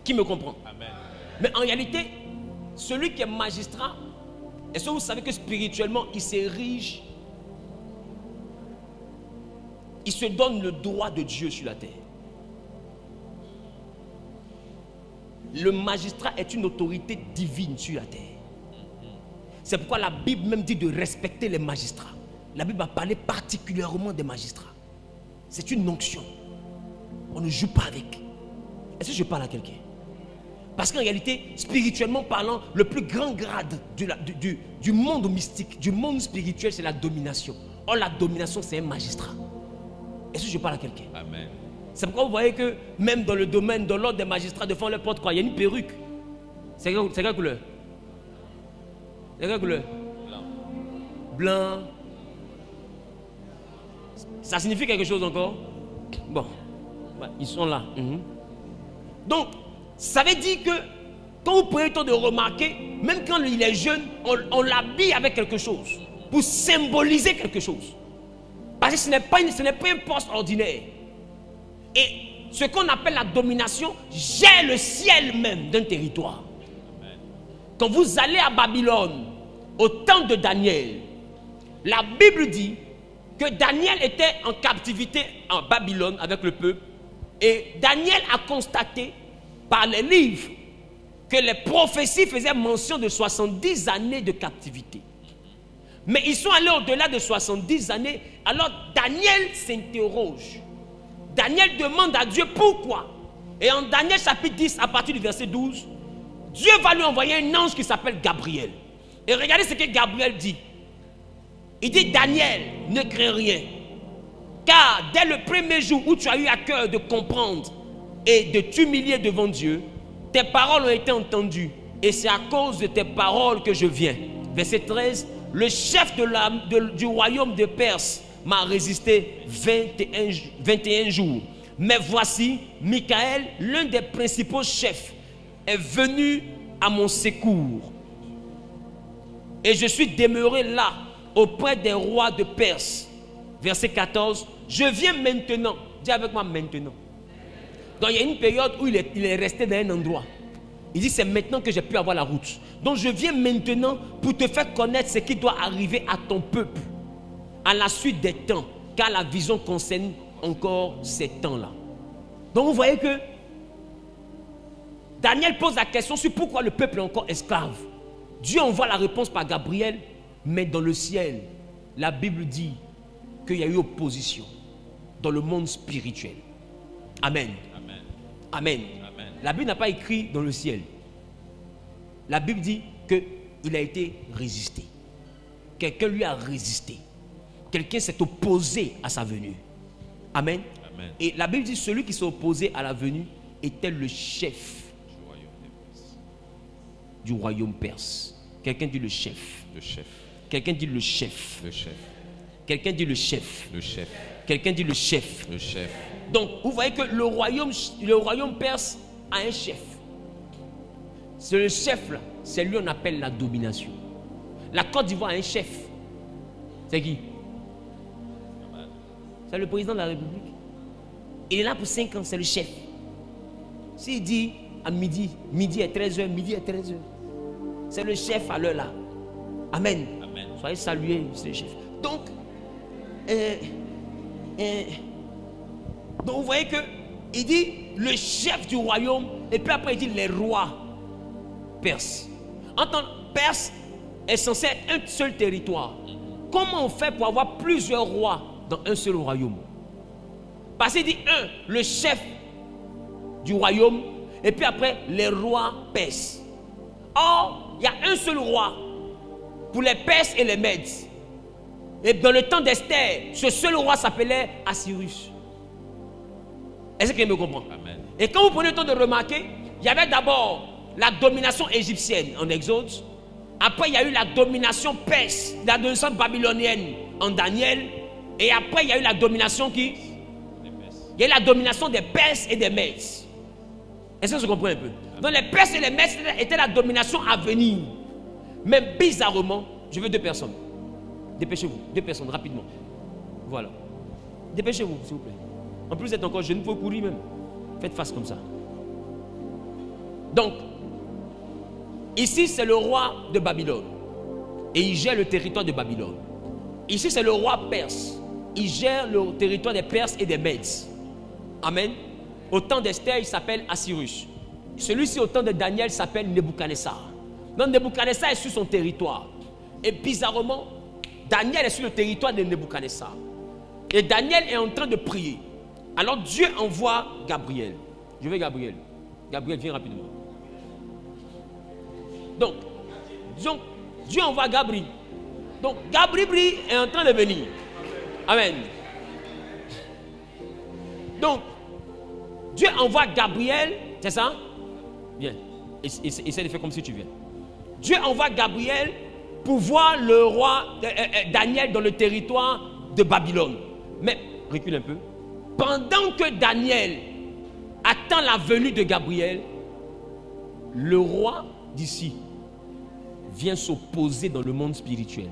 [SPEAKER 1] Qui me comprend?
[SPEAKER 2] Amen.
[SPEAKER 1] Mais en réalité, celui qui est magistrat, est-ce que vous savez que spirituellement, il s'érige, il se donne le droit de Dieu sur la terre. Le magistrat est une autorité divine sur la terre. C'est pourquoi la Bible même dit de respecter les magistrats. La Bible a parlé particulièrement des magistrats. C'est une onction. On ne joue pas avec. Est-ce que je parle à quelqu'un? Parce qu'en réalité, spirituellement parlant, le plus grand grade du monde mystique, du monde spirituel, c'est la domination. Or, la domination, c'est un magistrat. Est-ce que je parle à quelqu'un?
[SPEAKER 2] Amen.
[SPEAKER 1] C'est pourquoi vous voyez que même dans le domaine, dans l'ordre des magistrats, de fond, le porte quoi? Il y a une perruque. C'est quelle couleur? C'est quelle couleur?
[SPEAKER 2] Blanc.
[SPEAKER 1] Blanc. Ça signifie quelque chose encore? Bon. Ils sont là. Donc, ça veut dire que quand vous prenez le temps de remarquer, même quand il est jeune, on l'habille avec quelque chose pour symboliser quelque chose. Parce que ce n'est pas un poste ordinaire. Et ce qu'on appelle la domination gère le ciel même d'un territoire. Amen. Quand vous allez à Babylone, au temps de Daniel, la Bible dit que Daniel était en captivité en Babylone avec le peuple. Et Daniel a constaté par les livres que les prophéties faisaient mention de 70 années de captivité. Mais ils sont allés au-delà de 70 années. Alors Daniel s'interroge. Daniel demande à Dieu pourquoi. Et en Daniel chapitre 10, à partir du verset 12, Dieu va lui envoyer un ange qui s'appelle Gabriel. Et regardez ce que Gabriel dit. Il dit: Daniel, ne crains rien. Car dès le premier jour où tu as eu à cœur de comprendre et de t'humilier devant Dieu, tes paroles ont été entendues. Et c'est à cause de tes paroles que je viens. Verset 13. Le chef du royaume de Perse m'a résisté 21 jours. Mais voici, Michael, l'un des principaux chefs, est venu à mon secours. Et je suis demeuré là, auprès des rois de Perse. Verset 14. Je viens maintenant. Dis avec moi maintenant. Donc il y a une période où il est resté dans un endroit. Il dit: c'est maintenant que j'ai pu avoir la route. Donc je viens maintenant pour te faire connaître ce qui doit arriver à ton peuple à la suite des temps, car la vision concerne encore ces temps-là. Donc vous voyez que Daniel pose la question sur pourquoi le peuple est encore esclave. Dieu envoie la réponse par Gabriel, mais dans le ciel, la Bible dit qu'il y a eu opposition dans le monde spirituel. Amen. Amen. Amen. Amen. La Bible n'a pas écrit dans le ciel. La Bible dit qu'il a été résisté. Quelqu'un lui a résisté. Quelqu'un s'est opposé à sa venue. Amen. Amen. Et la Bible dit: celui qui s'est opposé à la venue était le chef du royaume perse. Quelqu'un dit le chef. Le chef. Quelqu'un dit le chef. Le chef. Quelqu'un dit le chef. Le chef. Quelqu'un dit le chef. Le chef. Donc, vous voyez que le royaume perse a un chef. C'est le chef là. C'est lui qu'on appelle la domination. La Côte d'Ivoire a un chef. C'est qui? C'est le président de la République. Il est là pour 5 ans, c'est le chef. S'il dit à midi est 13h, midi est 13h. C'est le chef à l'heure là. Amen. Amen. Soyez salués, c'est le chef. Donc, vous voyez que il dit le chef du royaume, et puis après il dit les rois perses. En tant que Perse est censé être un seul territoire. Comment on fait pour avoir plusieurs rois dans un seul royaume? Parce qu'il dit le chef du royaume, et puis après les rois perses. Or, il y a un seul roi pour les Perses et les Mèdes. Et dans le temps d'Esther, ce seul roi s'appelait Assyrus. Est-ce que vous me comprenez? Amen. Et quand vous prenez le temps de remarquer, il y avait d'abord la domination égyptienne en Exode. Après, il y a eu la domination perse, la domination babylonienne en Daniel. Et après, il y a eu la domination qui? Il y a eu la domination des Perses et des Mèdes. Est-ce que vous comprenez un peu? Donc les Perses et les Mèdes étaient la domination à venir. Mais bizarrement, je veux 2 personnes. Dépêchez-vous, 2 personnes, rapidement. Voilà. Dépêchez-vous, s'il vous plaît. En plus, vous êtes encore jeune, vous pouvez courir même. Faites face comme ça. Donc, ici, c'est le roi de Babylone. Et il gère le territoire de Babylone. Ici, c'est le roi perse. Il gère le territoire des Perses et des Mèdes. Amen. Au temps d'Esther, il s'appelle Assyrus. Celui-ci, au temps de Daniel, s'appelle Nebuchadnezzar. Donc, Nebuchadnezzar est sur son territoire. Et bizarrement, Daniel est sur le territoire de Nebuchadnezzar. Et Daniel est en train de prier. Alors Dieu envoie Gabriel. Je veux Gabriel. Gabriel, viens rapidement. Donc Dieu envoie Gabriel. Donc Gabriel est en train de venir. Amen. Donc Dieu envoie Gabriel. C'est ça? Viens. Essaie de faire comme si tu viens. Dieu envoie Gabriel pour voir le roi Daniel dans le territoire de Babylone. Mais recule un peu. Pendant que Daniel attend la venue de Gabriel, le roi d'ici vient s'opposer dans le monde spirituel.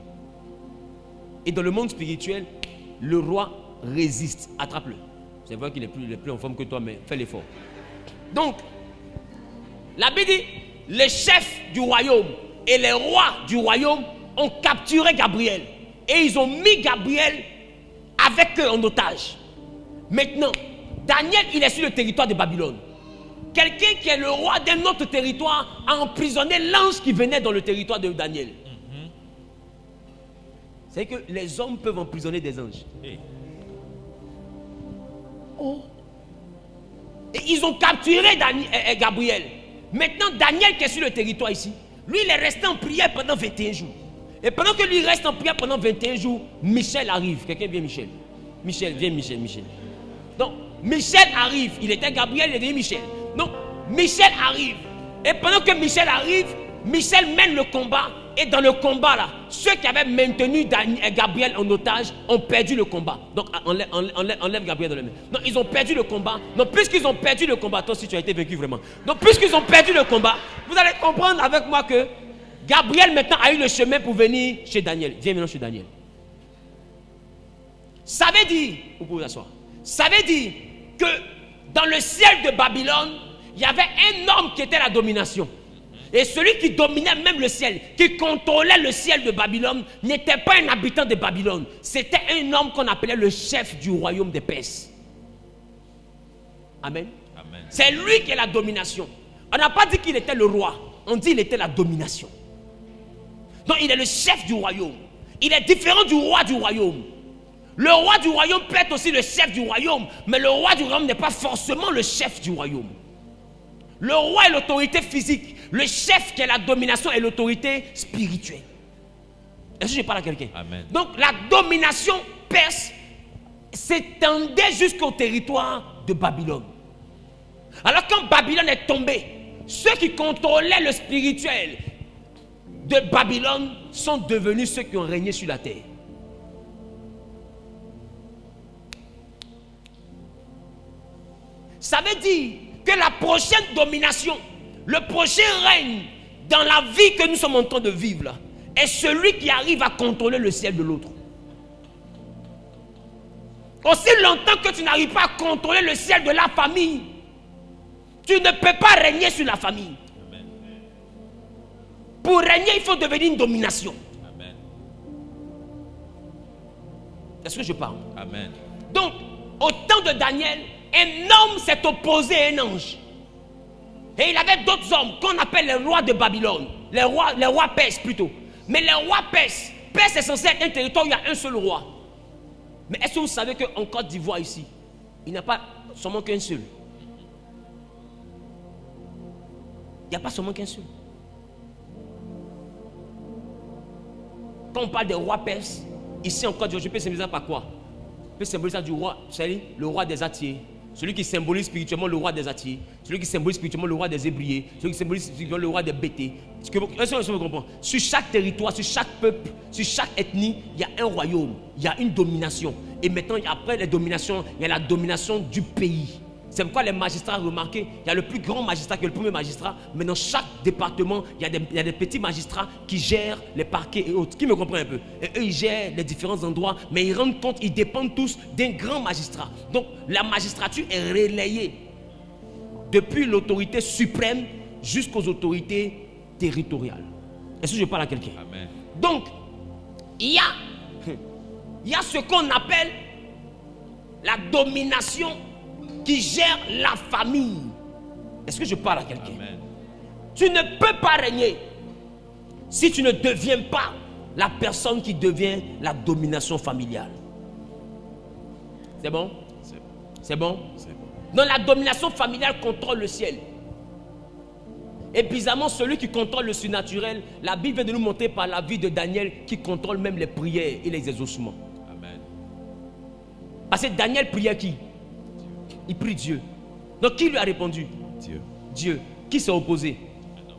[SPEAKER 1] Et dans le monde spirituel, le roi résiste. Attrape-le. C'est vrai qu'il est plus en forme que toi, mais fais l'effort. Donc, la Bible dit, les chefs du royaume et les rois du royaume ont capturé Gabriel. Et ils ont mis Gabriel avec eux en otage. Maintenant, Daniel, il est sur le territoire de Babylone. Quelqu'un qui est le roi d'un autre territoire a emprisonné l'ange qui venait dans le territoire de Daniel. C'est que les hommes peuvent emprisonner des anges. Oh. Et ils ont capturé Gabriel. Maintenant, Daniel qui est sur le territoire ici, lui, il est resté en prière pendant 21 jours. Et pendant que lui reste en prière pendant 21 jours, Michel arrive. Quelqu'un vient, Michel. Michel, viens, Michel. Donc, Michel arrive. Il était Gabriel, il est devenu Michel. Donc, Michel arrive. Et pendant que Michel arrive, Michel mène le combat. Et dans le combat là, ceux qui avaient maintenu Gabriel en otage ont perdu le combat. Donc enlève Gabriel de la main. Donc ils ont perdu le combat. Donc puisqu'ils ont perdu le combat, toi si tu as été vaincu vraiment. Donc puisqu'ils ont perdu le combat, vous allez comprendre avec moi que Gabriel maintenant a eu le chemin pour venir chez Daniel. Viens maintenant chez Daniel. Ça veut dire, vous pouvez vous asseoir. Ça veut dire que dans le ciel de Babylone, il y avait un homme qui était la domination. Et celui qui dominait même le ciel, qui contrôlait le ciel de Babylone, n'était pas un habitant de Babylone. C'était un homme qu'on appelait le chef du royaume des Perses. Amen. Amen. C'est lui qui est la domination. On n'a pas dit qu'il était le roi. On dit qu'il était la domination. Donc il est le chef du royaume. Il est différent du roi du royaume. Le roi du royaume peut être aussi le chef du royaume. Mais le roi du royaume n'est pas forcément le chef du royaume. Le roi est l'autorité physique. Le chef qui est la domination est l'autorité spirituelle. Est-ce que je parle à quelqu'un? Donc la domination perse s'étendait jusqu'au territoire de Babylone. Alors quand Babylone est tombée, ceux qui contrôlaient le spirituel de Babylone sont devenus ceux qui ont régné sur la terre. Ça veut dire que la prochaine domination, le prochain règne dans la vie que nous sommes en train de vivre là, est celui qui arrive à contrôler le ciel de l'autre. Aussi longtemps que tu n'arrives pas à contrôler le ciel de la famille, tu ne peux pas régner sur la famille. Amen. Pour régner, il faut devenir une domination. Amen. Est-ce que je parle? Amen. Donc, au temps de Daniel, un homme s'est opposé à un ange. Et il avait d'autres hommes qu'on appelle les rois de Babylone. Les rois perses plutôt. Mais les rois perses, Perse est censé être un territoire où il y a un seul roi. Mais est-ce que vous savez qu'en Côte d'Ivoire ici, il n'y a pas seulement qu'un seul? Il n'y a pas seulement qu'un seul. Quand on parle des rois perses, ici en Côte d'Ivoire, je peux symboliser ça par quoi? Je peux symboliser ça du roi, vous savez, le roi des Attiers. Celui qui symbolise spirituellement le roi des Attiers, celui qui symbolise spirituellement le roi des Hébriers, celui qui symbolise spirituellement le roi des Bétés. Est-ce que vous comprenez? Sur chaque territoire, sur chaque peuple, sur chaque ethnie, il y a un royaume, il y a une domination. Et maintenant, après les dominations, il y a la domination du pays. C'est pourquoi les magistrats, remarquez, il y a le plus grand magistrat qui est le premier magistrat, mais dans chaque département, il y a des petits magistrats qui gèrent les parquets et autres. Qui me comprend un peu? Et eux, ils gèrent les différents endroits, mais ils rendent compte, ils dépendent tous d'un grand magistrat. Donc, la magistrature est relayée depuis l'autorité suprême jusqu'aux autorités territoriales. Est-ce que je parle à quelqu'un? Amen. Donc, il y a ce qu'on appelle la domination qui gère la famille. Est-ce que je parle à quelqu'un? Tu ne peux pas régner si tu ne deviens pas la personne qui devient la domination familiale. C'est bon? C'est bon? Donc la domination familiale contrôle le ciel. Et bizarrement, celui qui contrôle le surnaturel, la Bible vient de nous montrer par la vie de Daniel qui contrôle même les prières et les exaucements. Amen. Parce que Daniel priait qui? Il prie Dieu. Donc qui lui a répondu? Dieu. Dieu. Qui s'est opposé?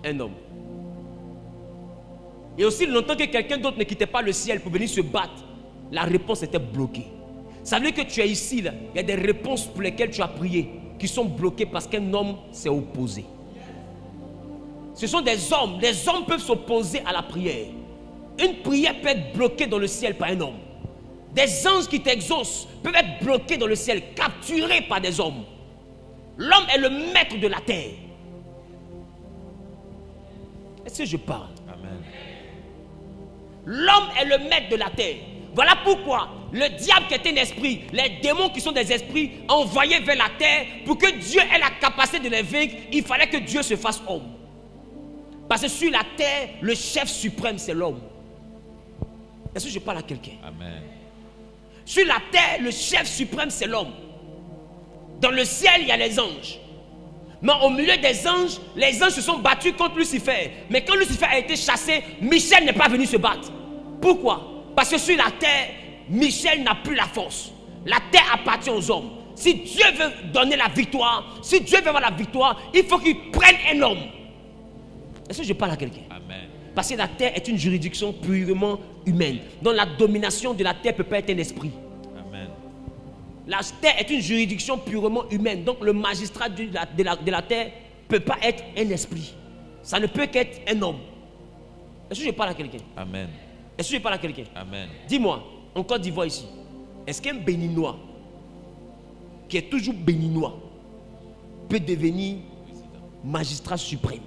[SPEAKER 1] Un homme. Et aussi longtemps que quelqu'un d'autre ne quittait pas le ciel pour venir se battre, la réponse était bloquée. Ça veut dire que tu es ici là, il y a des réponses pour lesquelles tu as prié qui sont bloquées parce qu'un homme s'est opposé. Ce sont des hommes. Les hommes peuvent s'opposer à la prière. Une prière peut être bloquée dans le ciel par un homme. Des anges qui t'exaucent peuvent être bloqués dans le ciel, capturés par des hommes. L'homme est le maître de la terre. Est-ce que je parle? Amen. L'homme est le maître de la terre. Voilà pourquoi Le diable qui est un esprit, les démons qui sont des esprits envoyés vers la terre pour que Dieu ait la capacité de les vaincre, il fallait que Dieu se fasse homme. Parce que sur la terre, le chef suprême, c'est l'homme. Est-ce que je parle à quelqu'un?
[SPEAKER 2] Amen.
[SPEAKER 1] Sur la terre, le chef suprême, c'est l'homme. Dans le ciel, il y a les anges. Mais au milieu des anges, les anges se sont battus contre Lucifer. Mais quand Lucifer a été chassé, Michel n'est pas venu se battre. Pourquoi? Parce que sur la terre, Michel n'a plus la force. La terre appartient aux hommes. Si Dieu veut donner la victoire, si Dieu veut avoir la victoire, il faut qu'il prenne un homme. Est-ce que je parle à quelqu'un?
[SPEAKER 2] Amen.
[SPEAKER 1] Parce que la terre est une juridiction purement humaine. Donc la domination de la terre peut pas être un esprit.
[SPEAKER 2] Amen.
[SPEAKER 1] La terre est une juridiction purement humaine. Donc le magistrat de la terre ne peut pas être un esprit. Ça ne peut qu'être un homme. Est-ce que je parle à quelqu'un?
[SPEAKER 2] Amen.
[SPEAKER 1] Est-ce que je parle à quelqu'un?
[SPEAKER 2] Amen.
[SPEAKER 1] Dis-moi, en Côte d'Ivoire ici, est-ce qu'un béninois qui est toujours béninois peut devenir magistrat suprême?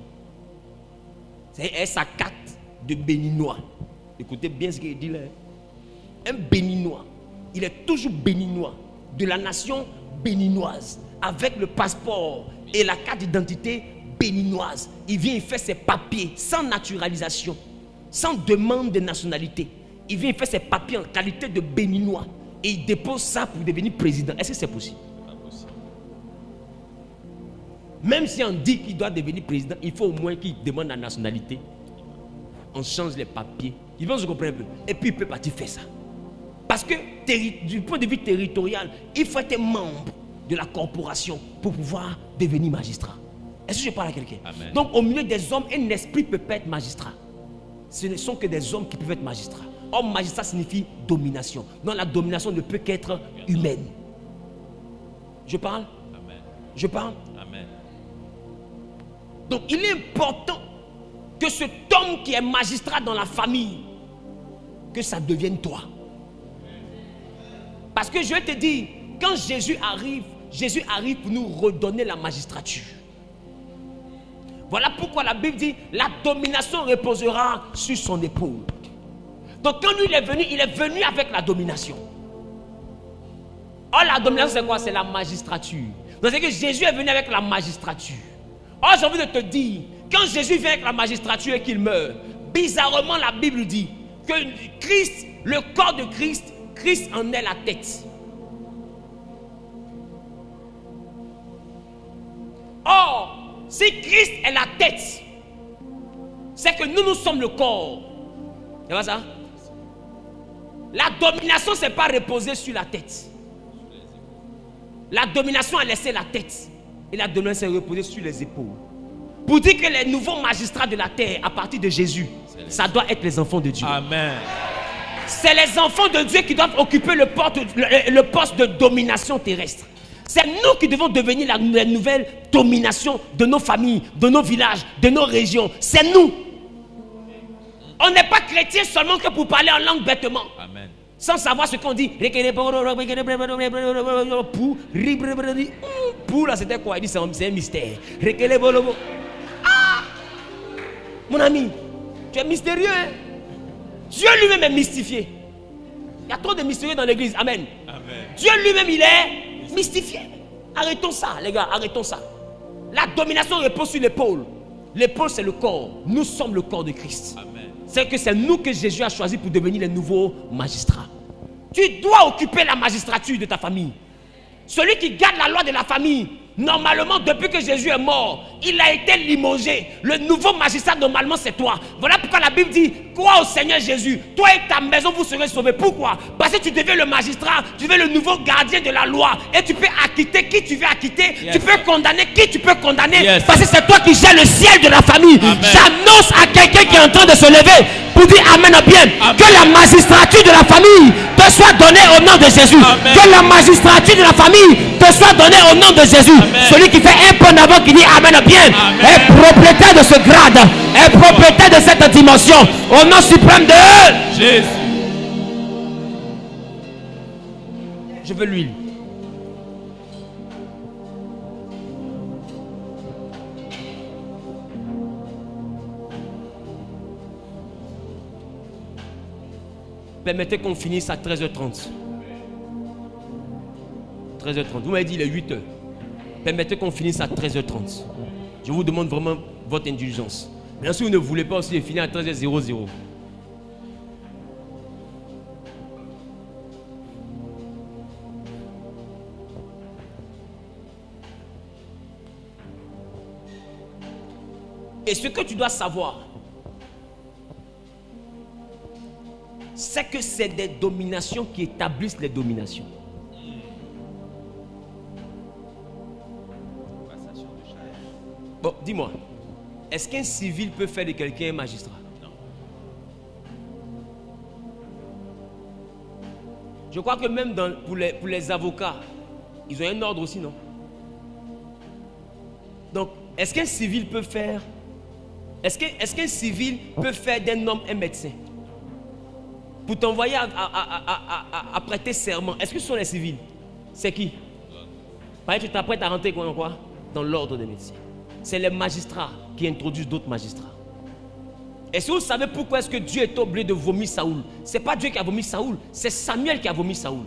[SPEAKER 1] C'est sa carte de béninois. Écoutez bien ce qu'il dit là. Un béninois, il est toujours béninois, de la nation béninoise, avec le passeport et la carte d'identité béninoise. Il vient, il fait ses papiers sans naturalisation, sans demande de nationalité. Il vient, il fait ses papiers en qualité de béninois et il dépose ça pour devenir président. Est-ce que c'est possible?
[SPEAKER 2] Pas possible.
[SPEAKER 1] Même si on dit qu'il doit devenir président, il faut au moins qu'il demande la nationalité. On change les papiers. Il va se comprendre un peu. Et puis il peut partir faire ça. Parce que du point de vue territorial, il faut être membre de la corporation pour pouvoir devenir magistrat. Est-ce que je parle à quelqu'un?
[SPEAKER 2] Amen.
[SPEAKER 1] Donc au milieu des hommes, un esprit peut pas être magistrat. Ce ne sont que des hommes qui peuvent être magistrats. Homme magistrat signifie domination. Donc la domination ne peut qu'être humaine. Je parle?
[SPEAKER 2] Amen.
[SPEAKER 1] Je parle?
[SPEAKER 2] Amen.
[SPEAKER 1] Donc il est important que cet homme qui est magistrat dans la famille, que ça devienne toi. Parce que je vais te dire, quand Jésus arrive pour nous redonner la magistrature. Voilà pourquoi la Bible dit, la domination reposera sur son épaule. Donc quand lui il est venu avec la domination. Or la domination c'est quoi? C'est la magistrature. Donc c'est que Jésus est venu avec la magistrature. Or j'ai envie de te dire, quand Jésus vient avec la magistrature et qu'il meurt, bizarrement la Bible dit que Christ, le corps de Christ, Christ en est la tête. Or, si Christ est la tête, c'est que nous sommes le corps. C'est pas ça? La domination, c'est pas reposer sur la tête. La domination a laissé la tête. Et la domination s'est reposée sur les épaules. Pour dire que les nouveaux magistrats de la terre, à partir de Jésus, ça doit être les enfants de Dieu.
[SPEAKER 2] Amen.
[SPEAKER 1] C'est les enfants de Dieu qui doivent occuper le poste de domination terrestre. C'est nous qui devons devenir la nouvelle domination de nos familles, de nos villages, de nos régions. C'est nous. On n'est pas chrétien seulement que pour parler en langue bêtement. Amen. Sans savoir ce qu'on dit. Pour là, c'était quoi? Il dit c'est un mystère. Ah! Mon ami, tu es mystérieux, hein? Dieu lui-même est mystifié. Il y a trop de mystérieux dans l'église. Amen. Amen. Dieu lui-même, il est mystifié. Arrêtons ça, les gars, arrêtons ça. La domination repose sur l'épaule. L'épaule, c'est le corps. Nous sommes le corps de Christ. C'est que c'est nous que Jésus a choisi pour devenir les nouveaux magistrats. Tu dois occuper la magistrature de ta famille. Celui qui garde la loi de la famille, normalement, depuis que Jésus est mort, il a été limogé. Le nouveau magistrat, normalement, c'est toi. Voilà pourquoi la Bible dit, crois au Seigneur Jésus. Toi et ta maison, vous serez sauvés. Pourquoi? Parce que tu deviens le magistrat, tu deviens le nouveau gardien de la loi. Et tu peux acquitter qui tu veux acquitter. Yes. Tu peux condamner qui tu peux condamner. Yes. Parce que c'est toi qui gères le ciel de la famille. J'annonce à quelqu'un qui est en train de se lever pour dire Amen bien. Amen. Que la magistrature de la famille te soit donnée au nom de Jésus. Amen. Que la magistrature de la famille te soit donnée au nom de Jésus. Amen. Celui qui fait un pas en avant qui dit Amen bien. Amen. Est propriétaire de ce grade, est propriétaire de cette dimension. Au nom suprême de Jésus. Je veux l'huile. Permettez qu'on finisse à 13h30. 13h30. Vous m'avez dit il est 8h. Permettez qu'on finisse à 13h30. Je vous demande vraiment votre indulgence. Bien sûr, vous ne voulez pas aussi finir à 13h00. Et ce que tu dois savoir, c'est que c'est des dominations qui établissent les dominations. Bon, dis-moi, est-ce qu'un civil peut faire de quelqu'un un magistrat? Non. Je crois que même pour les avocats, ils ont un ordre aussi, non? Donc, est-ce qu'un civil peut faire... Est-ce qu'un civil peut faire d'un homme un médecin? Pour t'envoyer à prêter serment, est-ce que ce sont les civils? C'est qui? Pareil, tu t'apprêtes à rentrer quoi? Dans l'ordre des médecins. C'est les magistrats qui introduisent d'autres magistrats. Est-ce que vous savez pourquoi est-ce que Dieu est obligé de vomir Saoul? Ce n'est pas Dieu qui a vomi Saoul, c'est Samuel qui a vomi Saoul.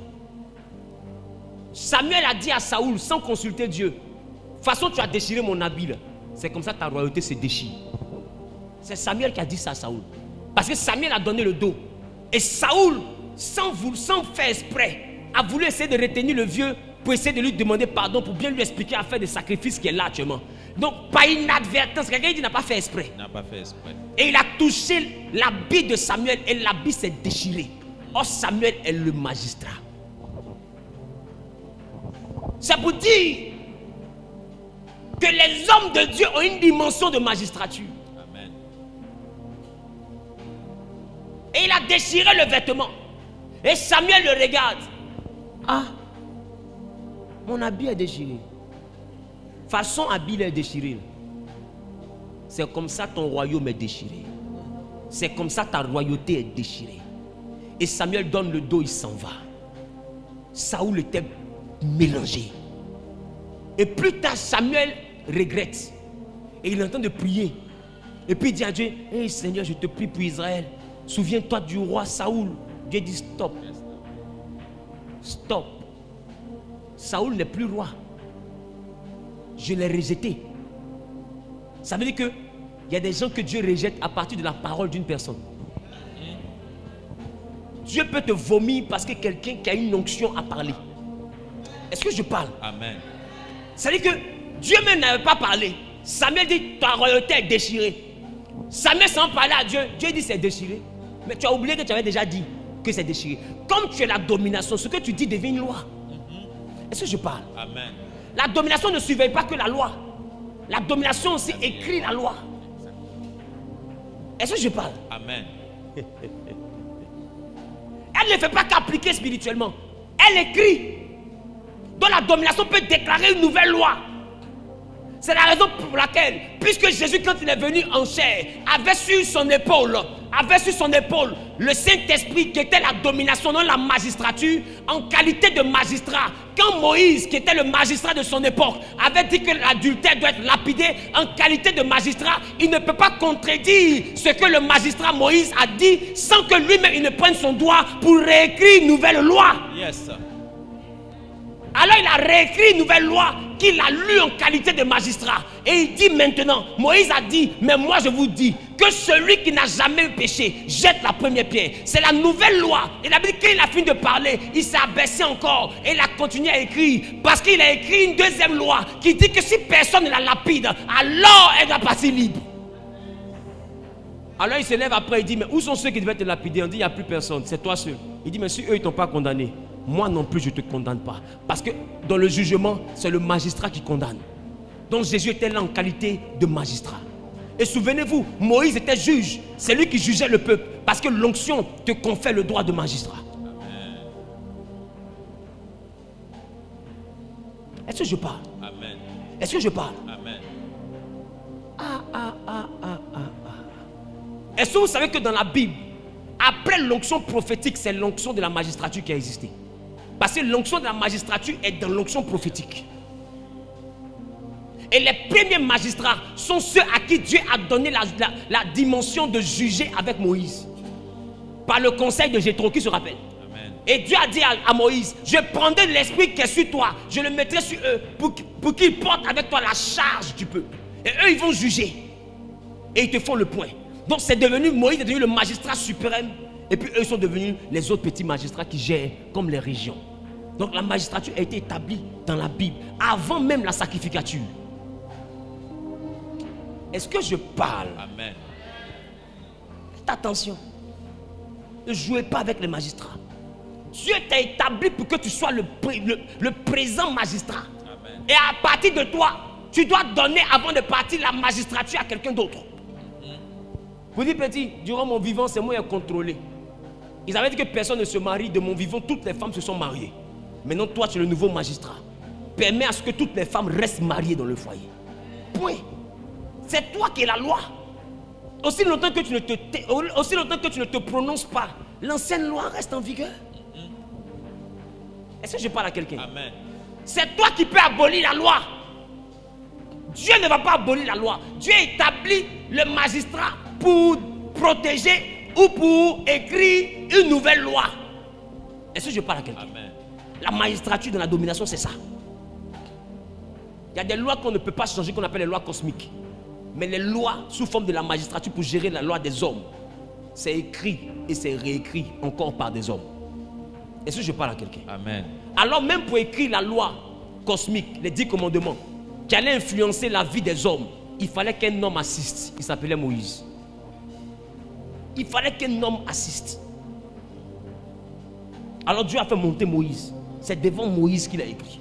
[SPEAKER 1] Samuel a dit à Saoul, sans consulter Dieu, de toute façon tu as déchiré mon habit là. C'est comme ça que ta royauté se déchire. C'est Samuel qui a dit ça à Saoul. Parce que Samuel a donné le dos. Et Saoul, sans faire exprès, a voulu essayer de retenir le vieux pour essayer de lui demander pardon, pour bien lui expliquer à faire des sacrifices qui est là actuellement. Donc, par inadvertance, quelqu'un dit qu'il n'a pas fait exprès.
[SPEAKER 2] N'a pas fait exprès.
[SPEAKER 1] Et il a touché l'habit de Samuel et l'habit s'est déchiré. Or, Samuel est le magistrat. C'est pour dire que les hommes de Dieu ont une dimension de magistrature.
[SPEAKER 2] Amen.
[SPEAKER 1] Et il a déchiré le vêtement. Et Samuel le regarde. Ah, mon habit est déchiré. Façon habit est déchiré. C'est comme ça ton royaume est déchiré. C'est comme ça ta royauté est déchirée. Et Samuel donne le dos, il s'en va. Saoul était mélangé. Et plus tard, Samuel regrette. Et il est en train de prier. Et puis il dit à Dieu, hey Seigneur, je te prie pour Israël. Souviens-toi du roi Saoul. Dieu dit stop. Stop. Saoul n'est plus roi. Je l'ai rejeté. Ça veut dire que il y a des gens que Dieu rejette à partir de la parole d'une personne. Dieu peut te vomir parce que quelqu'un qui a une onction a parlé. Est-ce que je parle?
[SPEAKER 2] Amen.
[SPEAKER 1] Ça veut dire que Dieu même n'avait pas parlé. Samuel dit ta royauté est déchirée. Samuel sans parler à Dieu, Dieu dit c'est déchiré. Mais tu as oublié que tu avais déjà dit que c'est déchiré. Comme tu es la domination, ce que tu dis devient une loi. Est-ce que je parle?
[SPEAKER 2] Amen.
[SPEAKER 1] La domination ne surveille pas que la loi. La domination aussi écrit la loi. Est-ce que je parle?
[SPEAKER 2] Amen.
[SPEAKER 1] Elle ne fait pas qu'appliquer spirituellement. Elle écrit. Donc la domination peut déclarer une nouvelle loi. C'est la raison pour laquelle, puisque Jésus, quand il est venu en chair, avait sur son épaule le Saint-Esprit qui était la domination, non la magistrature, en qualité de magistrat. Quand Moïse, qui était le magistrat de son époque, avait dit que l'adultère doit être lapidé en qualité de magistrat, il ne peut pas contredire ce que le magistrat Moïse a dit sans que lui-même il ne prenne son doigt pour réécrire une nouvelle loi.
[SPEAKER 2] Yes.
[SPEAKER 1] Alors il a réécrit une nouvelle loi qu'il a lue en qualité de magistrat. Et il dit maintenant, Moïse a dit, mais moi je vous dis que celui qui n'a jamais péché jette la première pierre. C'est la nouvelle loi. Et la Bible, quand il a fini de parler, il s'est abaissé encore et il a continué à écrire. Parce qu'il a écrit une deuxième loi qui dit que si personne ne la lapide, alors elle va passer libre. Alors il se lève après, il dit, mais où sont ceux qui devaient te lapider? On dit, il n'y a plus personne, c'est toi seul. Il dit, mais si eux ils t'ont pas condamné, moi non plus je ne te condamne pas. Parce que dans le jugement, c'est le magistrat qui condamne. Donc Jésus était là en qualité de magistrat. Et souvenez-vous, Moïse était juge. C'est lui qui jugeait le peuple. Parce que l'onction te confère le droit de magistrat. Est-ce que je parle?
[SPEAKER 2] Amen.
[SPEAKER 1] Est-ce que je parle?
[SPEAKER 2] Amen.
[SPEAKER 1] Est-ce que vous savez que dans la Bible, après l'onction prophétique, c'est l'onction de la magistrature qui a existé? Parce que l'onction de la magistrature est dans l'onction prophétique. Et les premiers magistrats sont ceux à qui Dieu a donné la dimension de juger avec Moïse. Par le conseil de Jéthro, qui se rappelle?
[SPEAKER 2] Amen.
[SPEAKER 1] Et Dieu a dit à Moïse, je prendrai l'esprit qui est sur toi, je le mettrai sur eux pour qu'ils portent avec toi la charge du peuple. Et eux, ils vont juger. Et ils te font le point. Donc c'est devenu, Moïse est devenu le magistrat suprême. Et puis eux sont devenus les autres petits magistrats qui gèrent comme les régions. Donc la magistrature a été établie dans la Bible, avant même la sacrificature. Est-ce que je parle?
[SPEAKER 2] Amen.
[SPEAKER 1] Faites attention. Ne jouez pas avec les magistrats. Dieu t'a établi pour que tu sois le présent magistrat. Amen. Et à partir de toi, tu dois donner avant de partir la magistrature à quelqu'un d'autre. Vous dites, petit, durant mon vivant, c'est moi qui ai contrôlé. Ils avaient dit que personne ne se marie. De mon vivant, toutes les femmes se sont mariées. Maintenant, toi, tu es le nouveau magistrat. Permets à ce que toutes les femmes restent mariées dans le foyer. Point. C'est toi qui es la loi. Aussi longtemps que tu ne te prononces pas, l'ancienne loi reste en vigueur. Est-ce que je parle à quelqu'un?
[SPEAKER 2] Amen.
[SPEAKER 1] C'est toi qui peux abolir la loi. Dieu ne va pas abolir la loi. Dieu établit le magistrat pour protéger ou pour écrire une nouvelle loi. Est-ce que je parle à quelqu'un?
[SPEAKER 2] Amen.
[SPEAKER 1] La magistrature dans la domination, c'est ça. Il y a des lois qu'on ne peut pas changer, qu'on appelle les lois cosmiques. Mais les lois sous forme de la magistrature pour gérer la loi des hommes, c'est écrit et c'est réécrit encore par des hommes. Est-ce que je parle à quelqu'un?
[SPEAKER 2] Amen.
[SPEAKER 1] Alors même pour écrire la loi cosmique, les 10 commandements, qui allaient influencer la vie des hommes, il fallait qu'un homme assiste. Il s'appelait Moïse. Il fallait qu'un homme assiste. Alors Dieu a fait monter Moïse. C'est devant Moïse qu'il a écrit.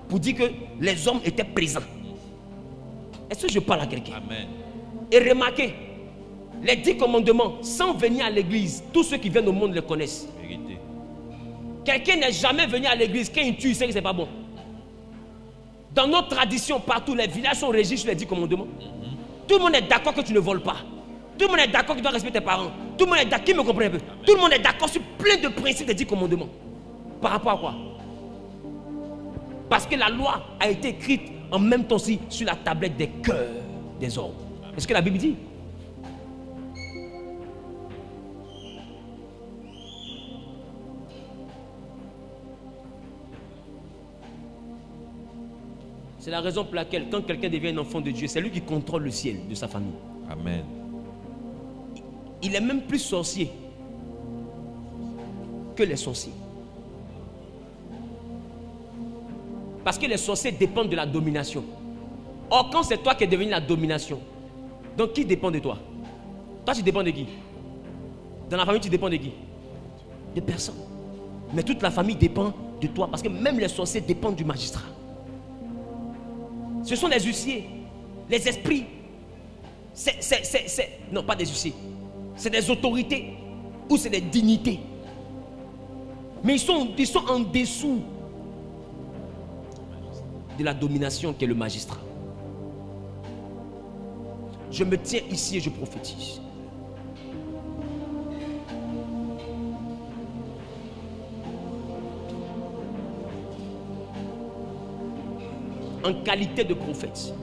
[SPEAKER 1] Pour dire que les hommes étaient présents. Est-ce que je parle à quelqu'un?
[SPEAKER 2] Amen.
[SPEAKER 1] Et remarquez, les 10 commandements, sans venir à l'église, tous ceux qui viennent au monde les connaissent.
[SPEAKER 2] Vérité.
[SPEAKER 1] Quelqu'un n'est jamais venu à l'église, quand il tue, il sait que c'est pas bon. Dans nos traditions, partout, les villages sont régis sur les 10 commandements. Tout le monde est d'accord que tu ne voles pas. Tout le monde est d'accord que tu dois respecter tes parents. Tout le monde est d'accord, qui me comprend un peu? Amen. Tout le monde est d'accord sur plein de principes des 10 commandements. Par rapport à quoi? Parce que la loi a été écrite en même temps aussi sur la tablette des cœurs des hommes. Est-ce que la Bible dit? C'est la raison pour laquelle quand quelqu'un devient un enfant de Dieu, c'est lui qui contrôle le ciel de sa famille.
[SPEAKER 2] Amen.
[SPEAKER 1] Il est même plus sorcier que les sorciers. Parce que les sorciers dépendent de la domination. Or, quand c'est toi qui es devenu la domination, donc qui dépend de toi? Toi, tu dépends de qui? Dans la famille, tu dépends de qui? De personne. Mais toute la famille dépend de toi. Parce que même les sorciers dépendent du magistrat. Ce sont les huissiers, les esprits. Non, pas des huissiers. C'est des autorités ou c'est des dignités. Mais ils sont en dessous de la domination qui est le magistrat. Je me tiens ici et je prophétise. En qualité de prophète,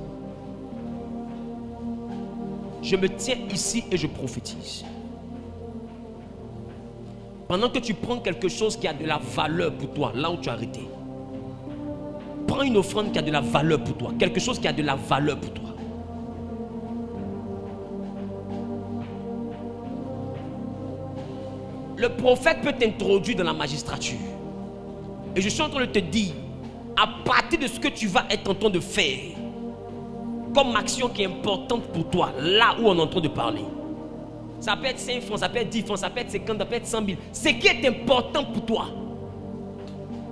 [SPEAKER 1] je me tiens ici et je prophétise. Pendant que tu prends quelque chose qui a de la valeur pour toi, là où tu as arrêté, prends une offrande qui a de la valeur pour toi, quelque chose qui a de la valeur pour toi. Le prophète peut t'introduire dans la magistrature. Et je suis en train de te dire, à partir de ce que tu vas être en train de faire, comme action qui est importante pour toi, là où on est en train de parler. Ça peut être 5 francs, ça peut être 10 francs, ça peut être 50, ça peut être 100 000. Ce qui est important pour toi.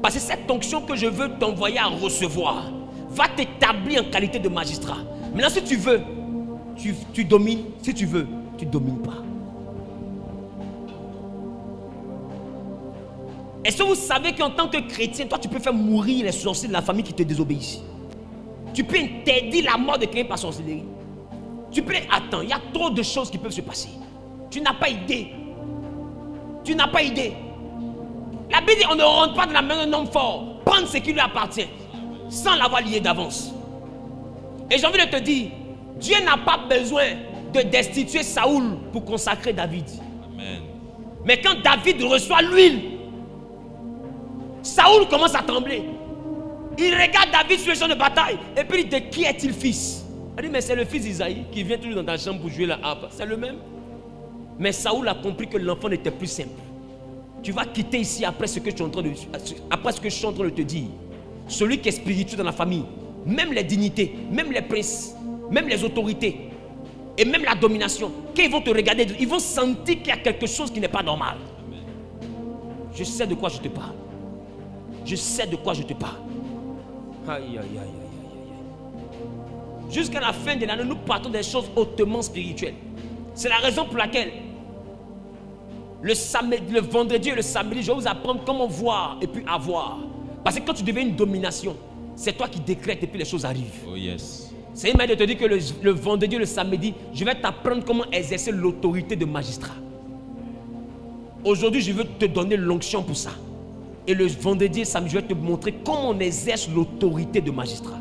[SPEAKER 1] Parce que cette onction que je veux t'envoyer à recevoir va t'établir en qualité de magistrat. Maintenant, si tu veux, tu domines. Si tu veux, tu ne domines pas. Est-ce que vous savez qu'en tant que chrétien, toi, tu peux faire mourir les sorciers de la famille qui te désobéissent? Tu peux interdire la mort de quelqu'un par sorcellerie. Tu peux... Attends, il y a trop de choses qui peuvent se passer. Tu n'as pas idée. Tu n'as pas idée. La Bible dit on ne rentre pas dans la main d'un homme fort. Prendre ce qui lui appartient sans l'avoir lié d'avance. Et j'ai envie de te dire, Dieu n'a pas besoin de destituer Saoul pour consacrer David.
[SPEAKER 2] Amen.
[SPEAKER 1] Mais quand David reçoit l'huile Saoul commence à trembler. Il regarde David sur le champ de bataille. Et puis il dit, de qui est-il fils? Il dit, mais c'est le fils d'Isaïe qui vient toujours dans ta chambre pour jouer la harpe. C'est le même. Mais Saoul a compris que l'enfant n'était plus simple. Tu vas quitter ici après ce que je suis en train de, après ce que je suis en train de te dire. Celui qui est spirituel dans la famille, même les dignités, même les princes, même les autorités, et même la domination, quand ils vont te regarder, ils vont sentir qu'il y a quelque chose qui n'est pas normal. Je sais de quoi je te parle. Je sais de quoi je te parle. Aïe, aïe, aïe, aïe, aïe. Jusqu'à la fin de l'année, nous partons des choses hautement spirituelles. C'est la raison pour laquelle le samedi, le vendredi et le samedi, je vais vous apprendre comment voir et puis avoir. Parce que quand tu deviens une domination, c'est toi qui décrètes et puis les choses arrivent.
[SPEAKER 2] Oh yes.
[SPEAKER 1] C'est une manière de te dire que le vendredi et le samedi, je vais t'apprendre comment exercer l'autorité de magistrat. Aujourd'hui, je veux te donner l'onction pour ça. Et le vendredi et samedi, je vais te montrer comment on exerce l'autorité de magistrat.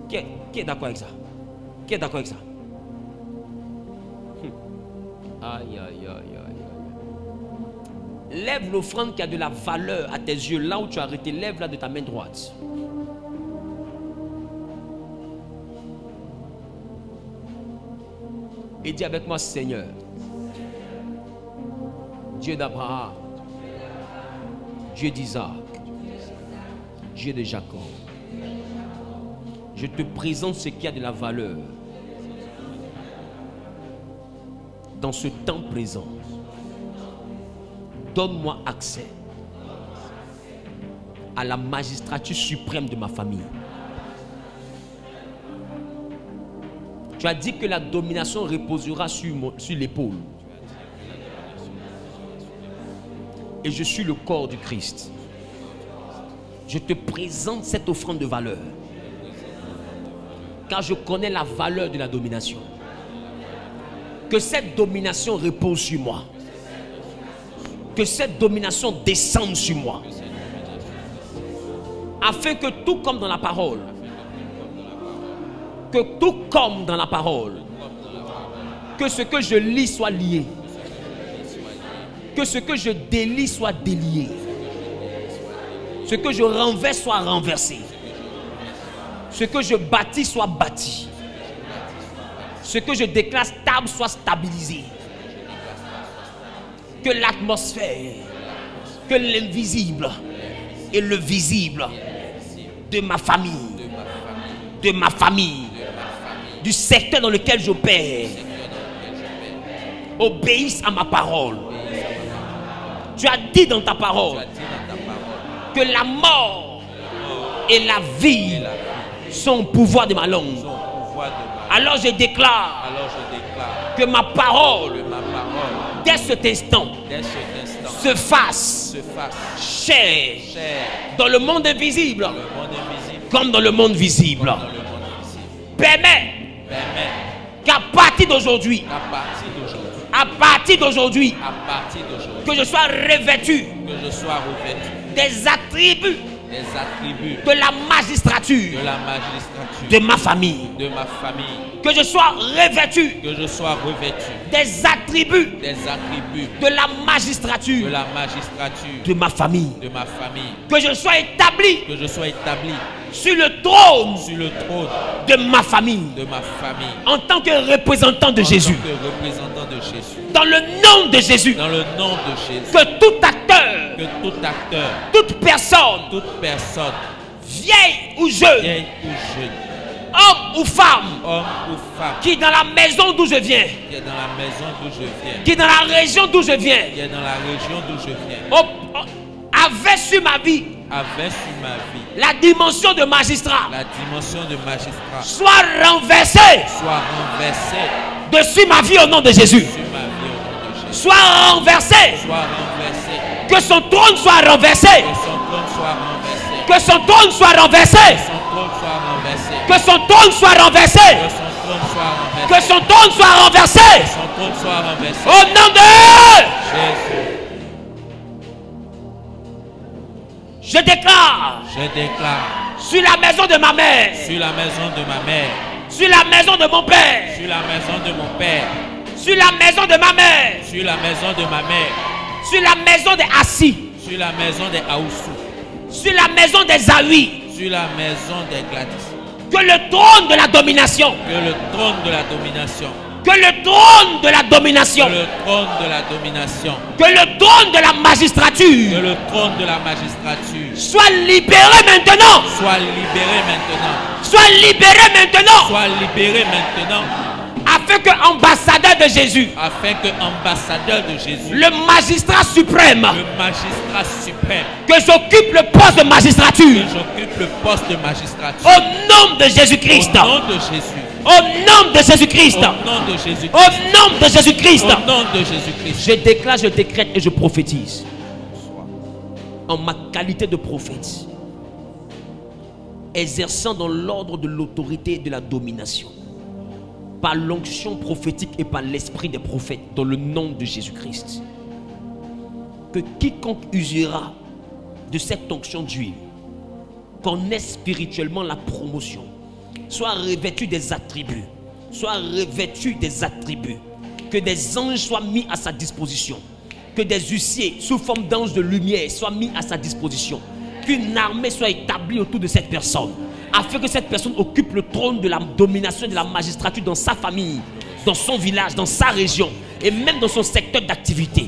[SPEAKER 1] Qui est d'accord avec ça? Qui est d'accord avec ça? Aïe, aïe, aïe, aïe, aïe. Lève l'offrande qui a de la valeur à tes yeux. Là où tu as arrêté, lève-la de ta main droite. Et dis avec moi, Seigneur, Dieu d'Abraham, Dieu d'Isaac, Dieu de Jacob, je te présente ce qui a de la valeur dans ce temps présent. Donne-moi accès à la magistrature suprême de ma famille. Tu as dit que la domination reposera sur l'épaule. Et je suis le corps du Christ. Je te présente cette offrande de valeur. Car je connais la valeur de la domination. Que cette domination repose sur moi. Que cette domination descende sur moi. Afin que tout comme dans la parole, que tout comme dans la parole, que ce que je lis soit lié, que ce que je délie soit délié, ce que je renverse soit renversé, ce que je bâtis soit bâti, ce que je déclare stable soit stabilisé. Que l'atmosphère, que l'invisible et le visible de ma famille, du secteur dans lequel j'opère, obéissent à ma parole. Tu as dit dans ta parole que la mort et la vie sont au pouvoir de ma langue. Alors je déclare que ma parole, dès cet instant, se fasse chair dans le monde invisible comme dans le monde visible. Permets qu'à partir d'aujourd'hui, que je sois revêtu des attributs de la magistrature de ma famille. Que je sois revêtu des attributs de la magistrature de ma famille. Que je sois établi sur le trône de ma famille. En tant que représentant de Jésus. Dans le nom de Jésus. Que tout acteur, toute personne, vieille ou jeune, homme ou femme, qui est dans la maison d'où je viens, qui est dans la région d'où je viens, avait sur ma vie la dimension de magistrat, soit renversée dessus ma vie au nom de Jésus. Soit renversé. Que son trône soit renversé. Que son trône soit renversé. Que son trône soit renversé. Que son trône soit renversé. Au nom de Jésus. Je déclare sur la maison de ma mère, sur la maison de mon père, sur la maison de ma mère, sur la maison des assis, sur la maison d'Ésaü,
[SPEAKER 2] sur la maison des Gladys.
[SPEAKER 1] que le trône de la domination,
[SPEAKER 2] Que le trône de la domination,
[SPEAKER 1] que le trône de la domination,
[SPEAKER 2] que le trône de la domination,
[SPEAKER 1] que le trône de la
[SPEAKER 2] que
[SPEAKER 1] magistrature
[SPEAKER 2] le trône de la magistrature
[SPEAKER 1] soit libéré maintenant,
[SPEAKER 2] soit libéré maintenant,
[SPEAKER 1] soit libéré maintenant,
[SPEAKER 2] soit libéré maintenant,
[SPEAKER 1] afin que ambassadeur de Jésus,
[SPEAKER 2] afin que ambassadeur de Jésus,
[SPEAKER 1] le magistrat suprême,
[SPEAKER 2] le magistrat suprême,
[SPEAKER 1] que j'occupe le poste de
[SPEAKER 2] que
[SPEAKER 1] magistrature,
[SPEAKER 2] j'occupe le poste de magistrature,
[SPEAKER 1] au nom de Jésus-Christ,
[SPEAKER 2] au nom de Jésus,
[SPEAKER 1] au nom de Jésus-Christ,
[SPEAKER 2] au nom de Jésus,
[SPEAKER 1] au nom de Jésus-Christ,
[SPEAKER 2] au nom de Jésus-Christ,
[SPEAKER 1] je déclare, je décrète et je prophétise en ma qualité de prophète, exerçant dans l'ordre de l'autorité et de la domination, par l'onction prophétique et par l'esprit des prophètes, dans le nom de Jésus-Christ, que quiconque usera de cette onction d'huile connaisse spirituellement la promotion, soit revêtu des attributs, que des anges soient mis à sa disposition, que des huissiers sous forme d'anges de lumière soient mis à sa disposition, qu'une armée soit établie autour de cette personne, afin que cette personne occupe le trône de la domination, de la magistrature dans sa famille, dans son village, dans sa région et même dans son secteur d'activité.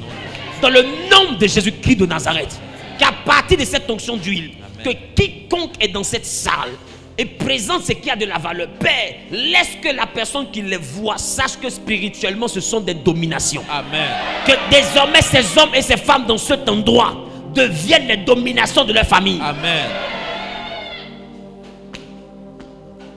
[SPEAKER 1] Dans le nom de Jésus-Christ de Nazareth, qu'à partir de cette onction d'huile, que quiconque est dans cette salle et présente ce qui a de la valeur, Père, laisse que la personne qui les voit sache que spirituellement ce sont des dominations.
[SPEAKER 2] Amen.
[SPEAKER 1] Que désormais ces hommes et ces femmes dans cet endroit deviennent les dominations de leur famille.
[SPEAKER 2] Amen.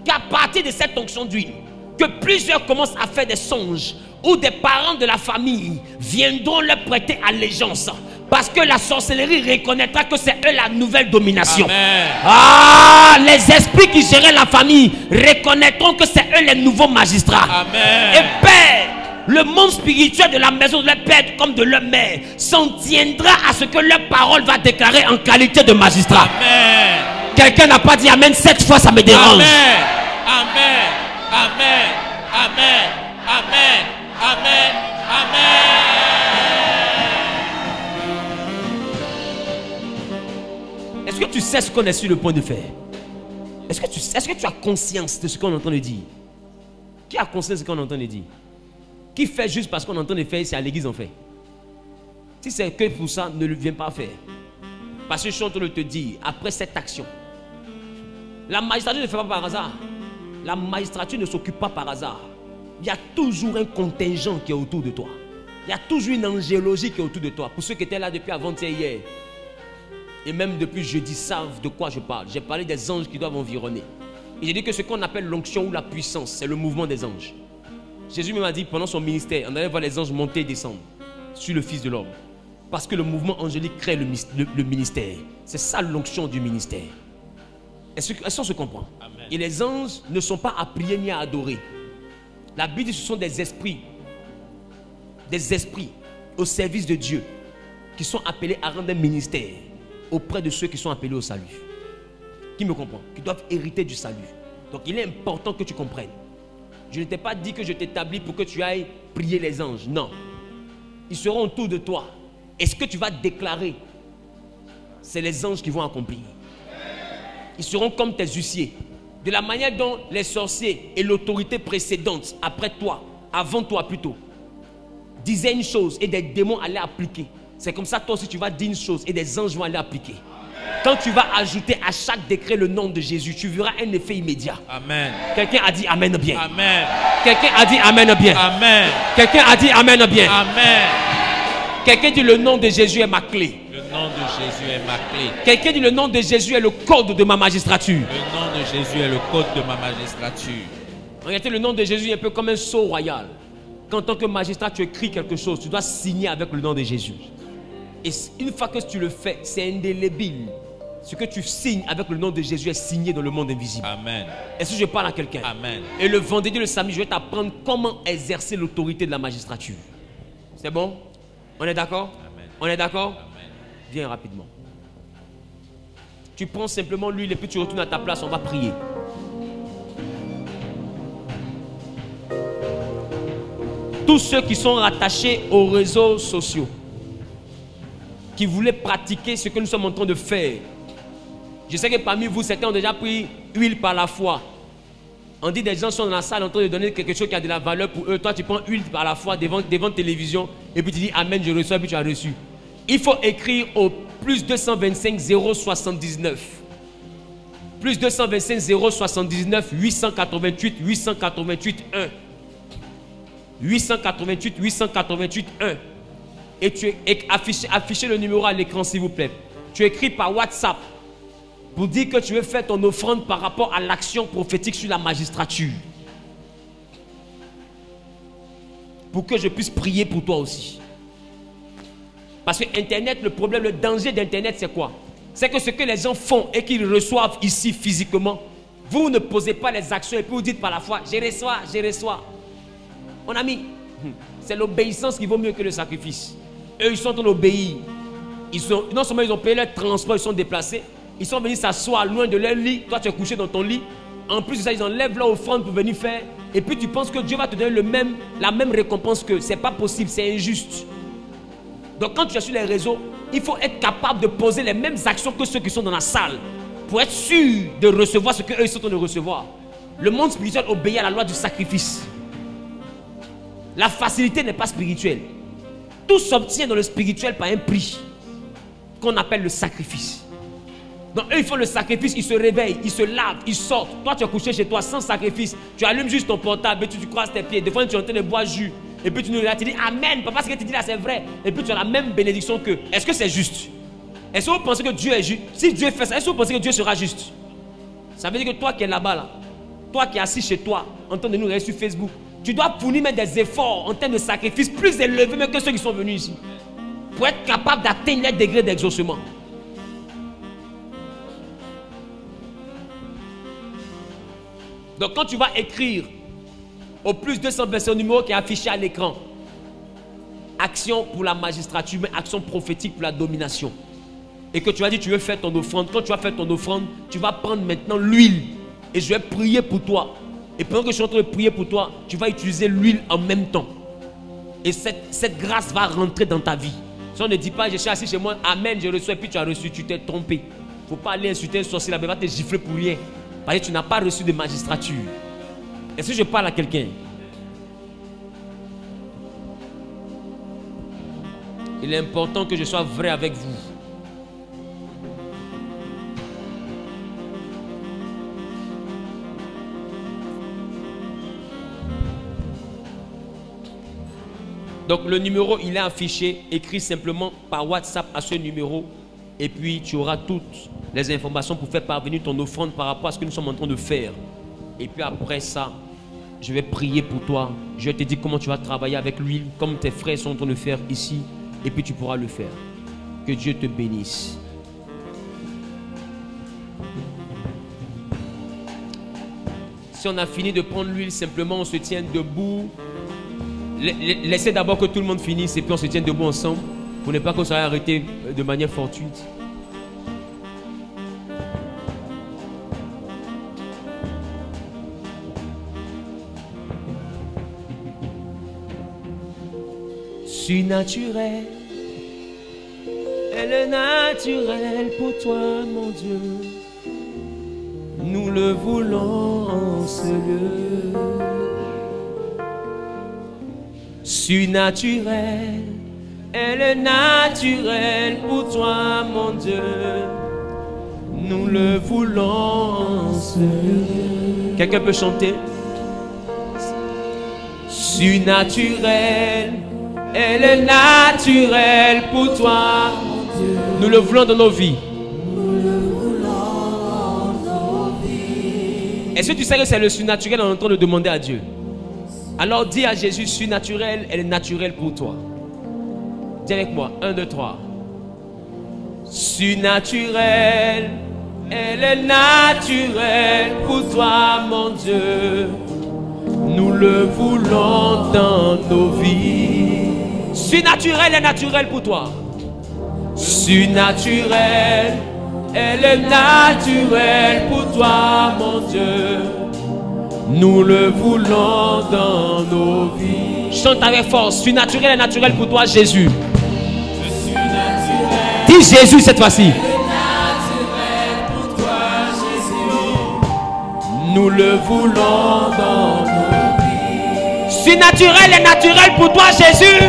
[SPEAKER 1] Qu'à partir de cette onction d'huile, que plusieurs commencent à faire des songes où des parents de la famille viendront leur prêter allégeance, parce que la sorcellerie reconnaîtra que c'est eux la nouvelle domination.
[SPEAKER 2] Amen.
[SPEAKER 1] Ah, les esprits qui géraient la famille reconnaîtront que c'est eux les nouveaux magistrats.
[SPEAKER 2] Amen.
[SPEAKER 1] Et Père, le monde spirituel de la maison de leur père comme de leur mère s'en tiendra à ce que leur parole va déclarer en qualité de magistrat.
[SPEAKER 2] Amen.
[SPEAKER 1] Quelqu'un n'a pas dit amen, cette fois ça me dérange.
[SPEAKER 2] Amen. Amen. Amen. Amen. Amen. Amen. Amen.
[SPEAKER 1] Est-ce que tu sais ce qu'on est sur le point de faire? Est-ce que tu as conscience de ce qu'on entend de dire? Qui a conscience de ce qu'on entend de dire? Qui fait juste parce qu'on entend de faire, c'est à l'église en fait. Si c'est que pour ça, ne le viens pas faire. Parce que je suis en train de te dire, après cette action, la magistrature ne fait pas par hasard. La magistrature ne s'occupe pas par hasard. Il y a toujours un contingent qui est autour de toi. Il y a toujours une angélogie qui est autour de toi. Pour ceux qui étaient là depuis avant-hier, hier, et même depuis jeudi, savent de quoi je parle. J'ai parlé des anges qui doivent environner. Et j'ai dit que ce qu'on appelle l'onction ou la puissance, c'est le mouvement des anges. Jésus m'a dit pendant son ministère, on allait voir les anges monter et descendre sur le Fils de l'homme. Parce que le mouvement angélique crée le ministère. C'est ça l'onction du ministère. Est-ce qu'on se comprend? Amen. Et les anges ne sont pas à prier ni à adorer. La Bible dit que ce sont des esprits au service de Dieu qui sont appelés à rendre un ministère auprès de ceux qui sont appelés au salut. Qui me comprend? Qui doivent hériter du salut. Donc il est important que tu comprennes. Je ne t'ai pas dit que je t'établis pour que tu ailles prier les anges. Non. Ils seront autour de toi. Et ce que tu vas déclarer, c'est les anges qui vont accomplir. Ils seront comme tes huissiers. De la manière dont les sorciers et l'autorité précédente, après toi, avant toi plutôt, disaient une chose et des démons allaient appliquer. C'est comme ça, toi aussi, tu vas dire une chose et des anges vont aller appliquer. Quand tu vas ajouter à chaque décret le nom de Jésus, tu verras un effet immédiat.
[SPEAKER 2] Amen.
[SPEAKER 1] Quelqu'un a dit Amen bien.
[SPEAKER 2] Amen.
[SPEAKER 1] Quelqu'un a dit Amen bien.
[SPEAKER 2] Amen.
[SPEAKER 1] Quelqu'un a dit Amen bien.
[SPEAKER 2] Amen.
[SPEAKER 1] Quelqu'un dit le nom de Jésus est ma clé.
[SPEAKER 2] Le nom de Jésus est ma clé.
[SPEAKER 1] Quelqu'un dit le nom de Jésus est le code de ma magistrature.
[SPEAKER 2] Le nom de Jésus est le code de ma magistrature.
[SPEAKER 1] En réalité, le nom de Jésus est un peu comme un sceau royal. Quand en tant que magistrat, tu écris quelque chose, tu dois signer avec le nom de Jésus. Et une fois que tu le fais, c'est indélébile. Ce que tu signes avec le nom de Jésus est signé dans le monde invisible. Amen. Est-ce que je parle à quelqu'un? Amen. Et le vendredi, le samedi, je vais t'apprendre comment exercer l'autorité de la magistrature. C'est bon? On est d'accord? On est d'accord? Viens rapidement. Tu prends simplement l'huile et puis tu retournes à ta place, on va prier. Tous ceux qui sont rattachés aux réseaux sociaux, qui voulaient pratiquer ce que nous sommes en train de faire, Je sais que parmi vous, certains ont déjà pris huile par la foi. On dit des gens sont dans la salle en train de donner quelque chose qui a de la valeur pour eux. Toi, tu prends huile par la foi devant télévision et puis tu dis Amen, je reçois, et puis tu as reçu. Il faut écrire au plus 225 079. Plus 225 079 888 888 1. 888 888 1. Et tu affichez le numéro à l'écran s'il vous plaît. Tu écris par WhatsApp pour dire que tu veux faire ton offrande par rapport à l'action prophétique sur la magistrature. Pour que je puisse prier pour toi aussi. Parce que Internet, le problème, le danger d'Internet, c'est quoi? C'est que ce que les gens font et qu'ils reçoivent ici physiquement, vous ne posez pas les actions et puis vous dites par la foi, je reçois. Mon ami, c'est l'obéissance qui vaut mieux que le sacrifice. Eux, ils sont en train d'obéir. Non seulement ils ont payé leur transport, ils sont déplacés, ils sont venus s'asseoir loin de leur lit. Toi, tu es couché dans ton lit. En plus de ça, ils enlèvent leur offrande pour venir faire. Et puis tu penses que Dieu va te donner la même récompense que c'est pas possible, c'est injuste. Donc quand tu es sur les réseaux, il faut être capable de poser les mêmes actions que ceux qui sont dans la salle pour être sûr de recevoir ce qu'eux ils sont en train de recevoir. Le monde spirituel obéit à la loi du sacrifice. La facilité n'est pas spirituelle. Tout s'obtient dans le spirituel par un prix qu'on appelle le sacrifice. Donc eux ils font le sacrifice, ils se réveillent, ils se lavent, ils sortent. Toi tu es couché chez toi sans sacrifice. Tu allumes juste ton portable et tu croises tes pieds. Des fois tu es en train de boire jus. Et puis tu nous regardes, tu dis Amen, papa, ce que tu dis là c'est vrai. Et puis tu as la même bénédiction que. Est-ce que c'est juste? Est-ce que vous pensez que Dieu est juste? Si Dieu fait ça, est-ce que vous pensez que Dieu sera juste? Ça veut dire que toi qui es là-bas, là, toi qui es assis chez toi, en train de nous regarder sur Facebook, tu dois fournir même des efforts en termes de sacrifice plus élevés même que ceux qui sont venus ici. Pour être capable d'atteindre les degrés d'exaucement. Donc quand tu vas écrire au plus 225 numéro qui est affiché à l'écran, action pour la magistrature, mais action prophétique pour la domination. Et que tu vas dire tu veux faire ton offrande. Quand tu vas faire ton offrande, tu vas prendre maintenant l'huile. Et je vais prier pour toi. Et pendant que je suis en train de prier pour toi, tu vas utiliser l'huile en même temps. Et cette grâce va rentrer dans ta vie. Si on ne dit pas je suis assis chez moi, Amen, je reçois, et puis tu as reçu, tu t'es trompé. Il ne faut pas aller insulter un sorcier là-bas, il va te gifler pour rien. Parce que tu n'as pas reçu de magistrature. Est-ce que je parle à quelqu'un? Il est important que je sois vrai avec vous. Donc le numéro, il est affiché, écrit simplement par WhatsApp à ce numéro. Et puis tu auras toutes les informations pour faire parvenir ton offrande par rapport à ce que nous sommes en train de faire. Et puis après ça, je vais prier pour toi. Je vais te dire comment tu vas travailler avec l'huile, comme tes frères sont en train de faire ici. Et puis tu pourras le faire. Que Dieu te bénisse. Si on a fini de prendre l'huile, simplement on se tient debout. Laissez d'abord que tout le monde finisse et puis on se tient debout ensemble. Pour ne pas qu'on soit arrêté de manière fortuite. Surnaturel, et le naturel pour toi, mon Dieu. Nous le voulons en ce lieu. Surnaturel, et le naturel pour toi, mon Dieu. Nous le voulons en ce lieu. Quelqu'un peut chanter? Surnaturel, et le naturel pour toi, mon Dieu. Nous le voulons dans nos vies. Est-ce que tu sais que c'est le surnaturel qu'on est en train de demander à Dieu? Alors dis à Jésus, surnaturel, elle est naturelle pour toi. Dis avec moi, 1, 2, 3. Surnaturel, elle est naturelle pour toi, mon Dieu. Nous le voulons dans nos vies. Surnaturel est naturel pour toi. Surnaturel, elle est naturelle pour toi, mon Dieu. Nous le voulons dans nos vies. Chante avec force. Surnaturel est naturel pour toi, Jésus. Dis Jésus cette fois-ci. Nous le voulons dans nos vies. Surnaturel et naturel pour toi, Jésus.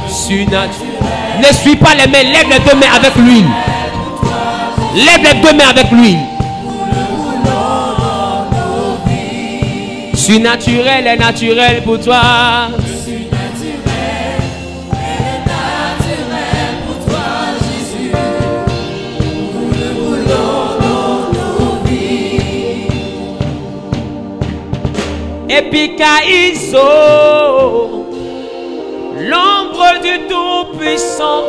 [SPEAKER 1] Surnaturel. Ne suis pas les mains, lève les deux mains avec l'huile. Lève les deux mains avec l'huile. Surnaturel et naturel pour toi. Epikaïso, l'ombre du Tout-Puissant,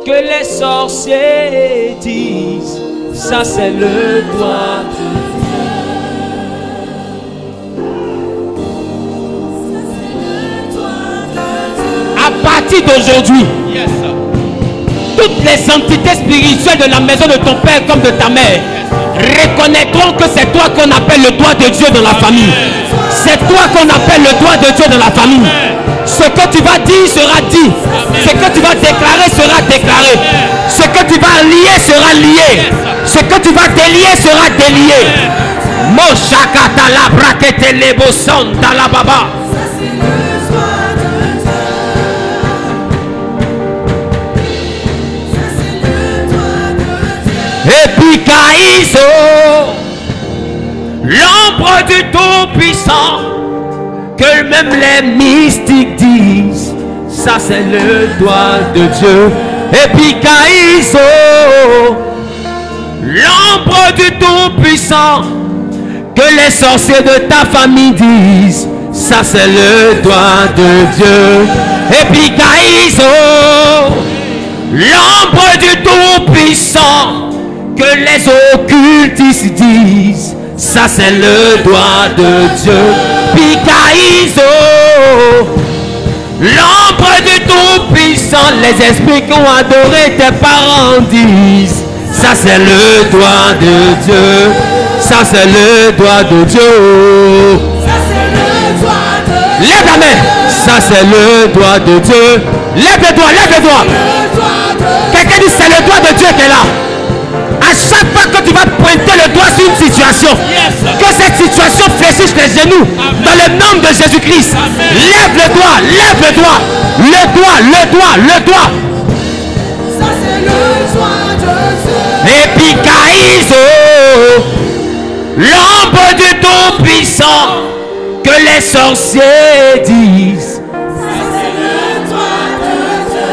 [SPEAKER 1] que les sorciers disent, ça c'est le doigt de Dieu. À partir d'aujourd'hui, toutes les entités spirituelles de la maison de ton père comme de ta mère reconnaîtront que c'est toi qu'on appelle le doigt de Dieu dans la famille. C'est toi qu'on appelle le doigt de Dieu dans la famille. Ce que tu vas dire sera dit. Ce que tu vas déclarer sera déclaré. Ce que tu vas lier sera lié. Ce que tu vas délier sera délié. Moshakata la brakete lebo santa la baba. Epikaïso, l'ombre du Tout-Puissant, que même les mystiques disent, ça c'est le doigt de Dieu. Epikaïso, l'ombre du Tout-Puissant, que les sorciers de ta famille disent, ça c'est le doigt de Dieu. Epikaïso, l'ombre du Tout-Puissant, que les occultistes disent, ça c'est le doigt de Dieu. Pikaïso, l'ombre du Tout-Puissant, les esprits qui ont adoré tes parents disent, ça c'est le doigt de Dieu. Ça c'est le doigt de Dieu.
[SPEAKER 3] Ça c'est le doigt de Dieu.
[SPEAKER 1] Lève la main. Ça c'est le doigt de Dieu. Lève les doigts, lève les doigts. Quelqu'un dit c'est le doigt de Dieu qui est là. À chaque fois que tu vas pointer le doigt sur une situation, que cette situation fléchisse les genoux. Dans le nom de Jésus-Christ, lève le doigt, lève le doigt. Le doigt, le doigt, le doigt.
[SPEAKER 3] Ça c'est le doigt de Dieu.
[SPEAKER 1] Epikaïso, l'ombre du Tout-Puissant, que les sorciers disent.
[SPEAKER 3] Ça c'est le doigt de Dieu.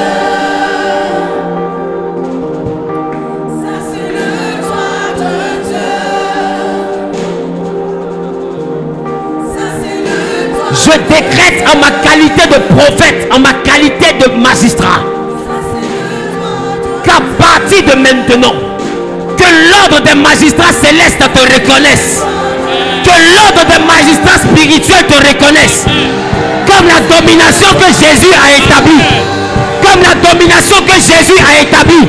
[SPEAKER 3] Ça c'est le doigt de Dieu. Ça c'est le doigt.
[SPEAKER 1] Je décrète en ma qualité de prophète, en ma qualité de magistrat, qu'à partir de maintenant, que l'ordre des magistrats célestes te reconnaisse, que l'ordre des magistrats spirituels te reconnaisse, comme la domination que Jésus a établie, comme la domination que Jésus a établie,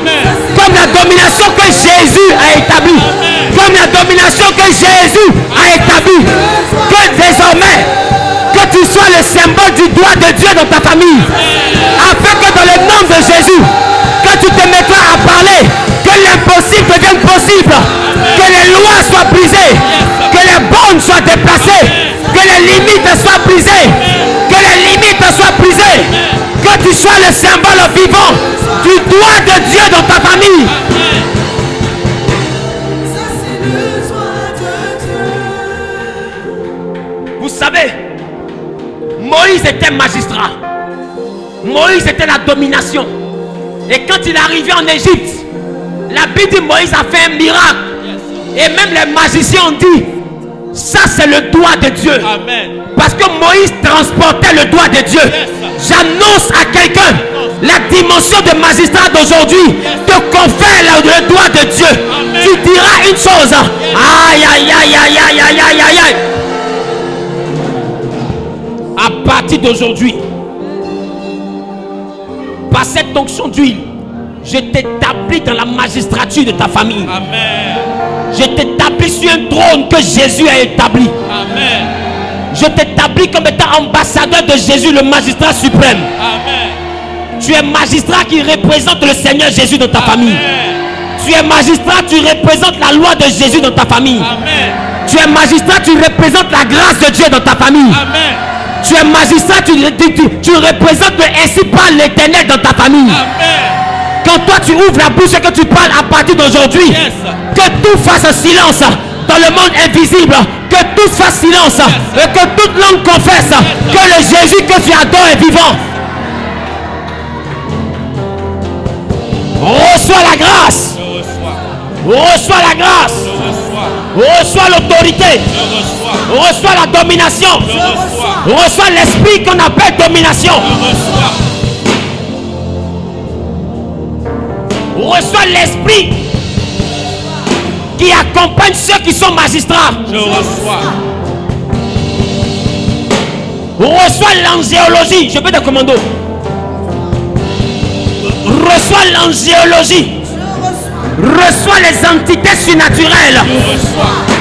[SPEAKER 1] comme la domination que Jésus a établie, comme la domination que Jésus a établie, que désormais, que tu sois le symbole du doigt de Dieu dans ta famille, afin que dans le nom de Jésus, que tu te mettras à parler, que l'impossible devienne possible, que les lois soient brisées, que les bornes soient déplacées, que les limites soient brisées, que les limites soient brisées, que tu sois le symbole vivant du doigt de Dieu dans ta famille.
[SPEAKER 3] Ça c'est le doigt de Dieu.
[SPEAKER 1] Vous savez, Moïse était magistrat. Moïse était la domination. Et quand il est arrivé en Égypte, la Bible dit Moïse a fait un miracle. Et même les magiciens ont dit, ça c'est le doigt de Dieu.
[SPEAKER 2] Amen.
[SPEAKER 1] Parce que Moïse transportait le doigt de Dieu. J'annonce à quelqu'un, la dimension de magistrat d'aujourd'hui te confère le doigt de Dieu.
[SPEAKER 2] Amen.
[SPEAKER 1] Tu diras une chose. Aïe, aïe, aïe, aïe, aïe, aïe, aïe, aïe, aïe. À partir d'aujourd'hui, par cette onction d'huile, je t'établis dans la magistrature de ta famille.
[SPEAKER 2] Amen.
[SPEAKER 1] Je t'établis sur un trône que Jésus a établi.
[SPEAKER 2] Amen.
[SPEAKER 1] Je t'établis comme étant ambassadeur de Jésus, le magistrat suprême.
[SPEAKER 2] Amen.
[SPEAKER 1] Tu es magistrat qui représente le Seigneur Jésus dans ta famille.
[SPEAKER 2] Amen.
[SPEAKER 1] Tu es magistrat, tu représentes la loi de Jésus dans ta famille.
[SPEAKER 2] Amen.
[SPEAKER 1] Tu es magistrat, tu représentes la grâce de Dieu dans ta famille.
[SPEAKER 2] Amen.
[SPEAKER 1] Tu es magistrat, tu représentes ainsi par l'Éternel dans ta famille.
[SPEAKER 2] Amen.
[SPEAKER 1] Quand toi tu ouvres la bouche et que tu parles à partir d'aujourd'hui,
[SPEAKER 2] Yes.
[SPEAKER 1] que tout fasse silence dans le monde invisible, que tout fasse silence et que toute langue confesse que le Jésus que tu adores est vivant. Reçois la grâce.
[SPEAKER 2] Je reçois.
[SPEAKER 1] Reçois la grâce.
[SPEAKER 2] Je reçois.
[SPEAKER 1] Reçois l'autorité.
[SPEAKER 2] Je reçois.
[SPEAKER 1] Reçois la domination.
[SPEAKER 2] Je reçois.
[SPEAKER 1] Reçois l'esprit qu'on appelle domination.
[SPEAKER 2] Je reçois.
[SPEAKER 1] Reçois l'esprit qui accompagne ceux qui sont magistrats.
[SPEAKER 2] Je reçois.
[SPEAKER 1] Reçois l'angéologie. Je peux te commander. Reçois l'angéologie. Reçois les entités surnaturelles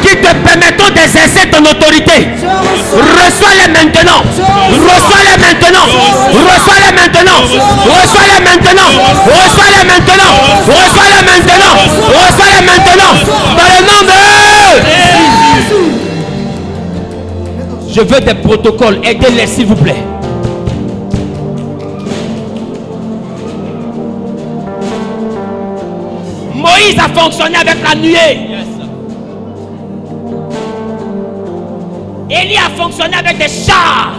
[SPEAKER 1] qui te permettront d'exercer ton autorité. Reçois-les maintenant. Reçois-les maintenant. Reçois-les maintenant. Reçois-les maintenant. Reçois-les maintenant. Reçois-les maintenant. Reçois-les maintenant. Dans le nom de... Je veux des protocoles. Aidez-les s'il vous plaît. Moïse a fonctionné avec la nuée. Élie a fonctionné avec des chars.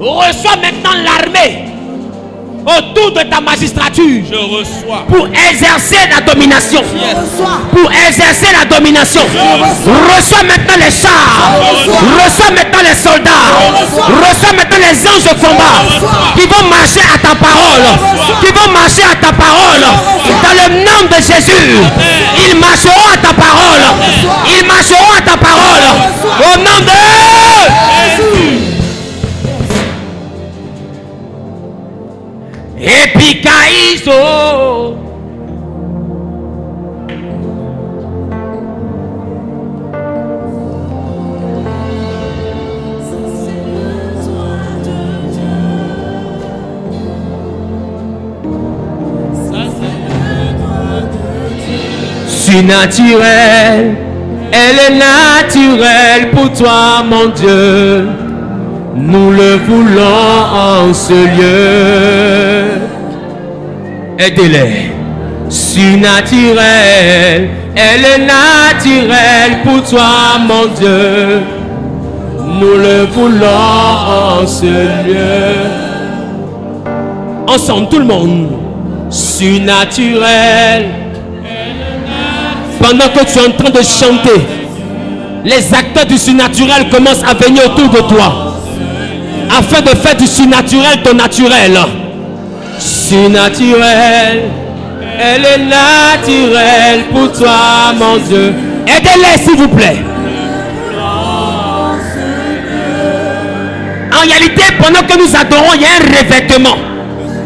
[SPEAKER 1] Reçois maintenant l'armée autour de ta magistrature.
[SPEAKER 2] Je reçois.
[SPEAKER 1] Pour exercer la domination. Pour exercer la domination. Reçois maintenant les chars. Reçois maintenant les soldats. Reçois maintenant les anges de combat qui vont marcher à ta parole. Qui vont marcher à ta parole. Dans le nom de Jésus. Ils marcheront à ta parole. Ils marcheront à ta parole. Au nom de Jésus. Epikaizo. Surnaturel, elle est naturelle pour toi, mon Dieu. Nous le voulons en ce lieu. Aidez-les. Surnaturel, elle est naturelle pour toi, mon Dieu. Nous le voulons en ce lieu. Ensemble, tout le monde. Surnaturel. Pendant que tu es en train de chanter, les acteurs du surnaturel commencent à venir autour de toi, afin de faire du surnaturel ton naturel. Surnaturel, elle est naturelle pour toi, mon Dieu. Aidez-les, s'il vous plaît. En réalité, pendant que nous adorons, il y a un revêtement.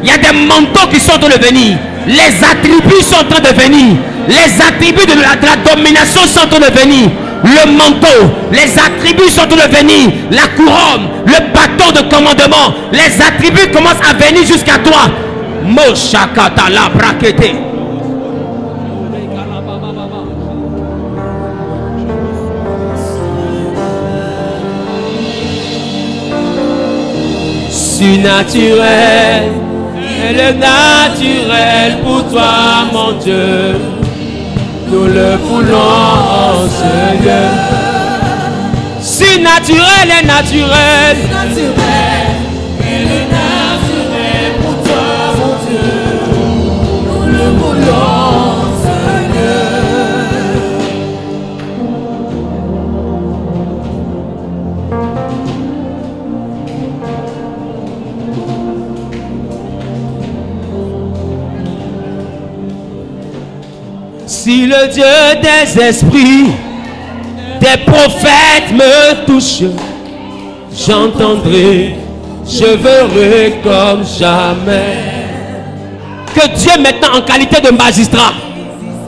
[SPEAKER 1] Il y a des manteaux qui sont en train de venir. Les attributs sont en train de venir. Les attributs de la domination sont en train de venir. Le manteau, les attributs sont en train de venir. La couronne, le bâton de commandement. Les attributs commencent à venir jusqu'à toi. Moshakata la braquette. Surnaturel, elle est naturelle pour toi, mon Dieu. Nous le voulons en ce lieu. Surnaturel et naturel. Elle est naturelle pour toi, mon Dieu. Nous le voulons en ce lieu. Si le Dieu des esprits, des prophètes me touche, j'entendrai, je verrai comme jamais. Que Dieu maintenant en qualité de magistrat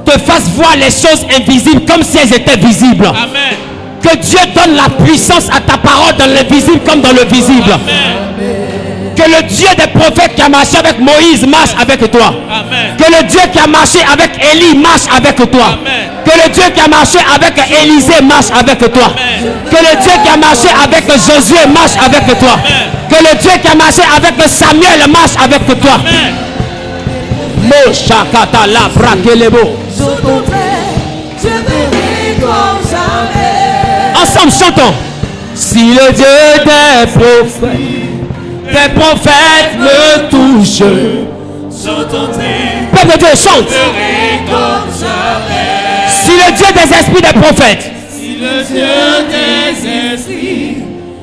[SPEAKER 1] te fasse voir les choses invisibles comme si elles étaient visibles.
[SPEAKER 2] Amen.
[SPEAKER 1] Que Dieu donne la puissance à ta parole dans l'invisible comme dans le visible.
[SPEAKER 2] Amen.
[SPEAKER 1] Que le Dieu des prophètes qui a marché avec Moïse marche avec toi.
[SPEAKER 2] Amen.
[SPEAKER 1] Que le Dieu qui a marché avec Élie marche avec toi.
[SPEAKER 2] Amen.
[SPEAKER 1] Que le Dieu qui a marché avec Élisée marche avec toi. Que le Dieu qui a marché avec Josué marche avec toi. Que le Dieu qui a marché avec Samuel marche avec toi. Moshakata la brakelebo.
[SPEAKER 3] Sous ton trait, je verrai comme jamais.
[SPEAKER 1] Ensemble chantons. Si le Dieu des prophètes me touche.
[SPEAKER 3] Sous ton trait,
[SPEAKER 1] Peuple de Dieu chante.
[SPEAKER 3] je verrai comme jamais.
[SPEAKER 1] Si le Dieu des esprits des prophètes.
[SPEAKER 3] Si le Dieu des esprits,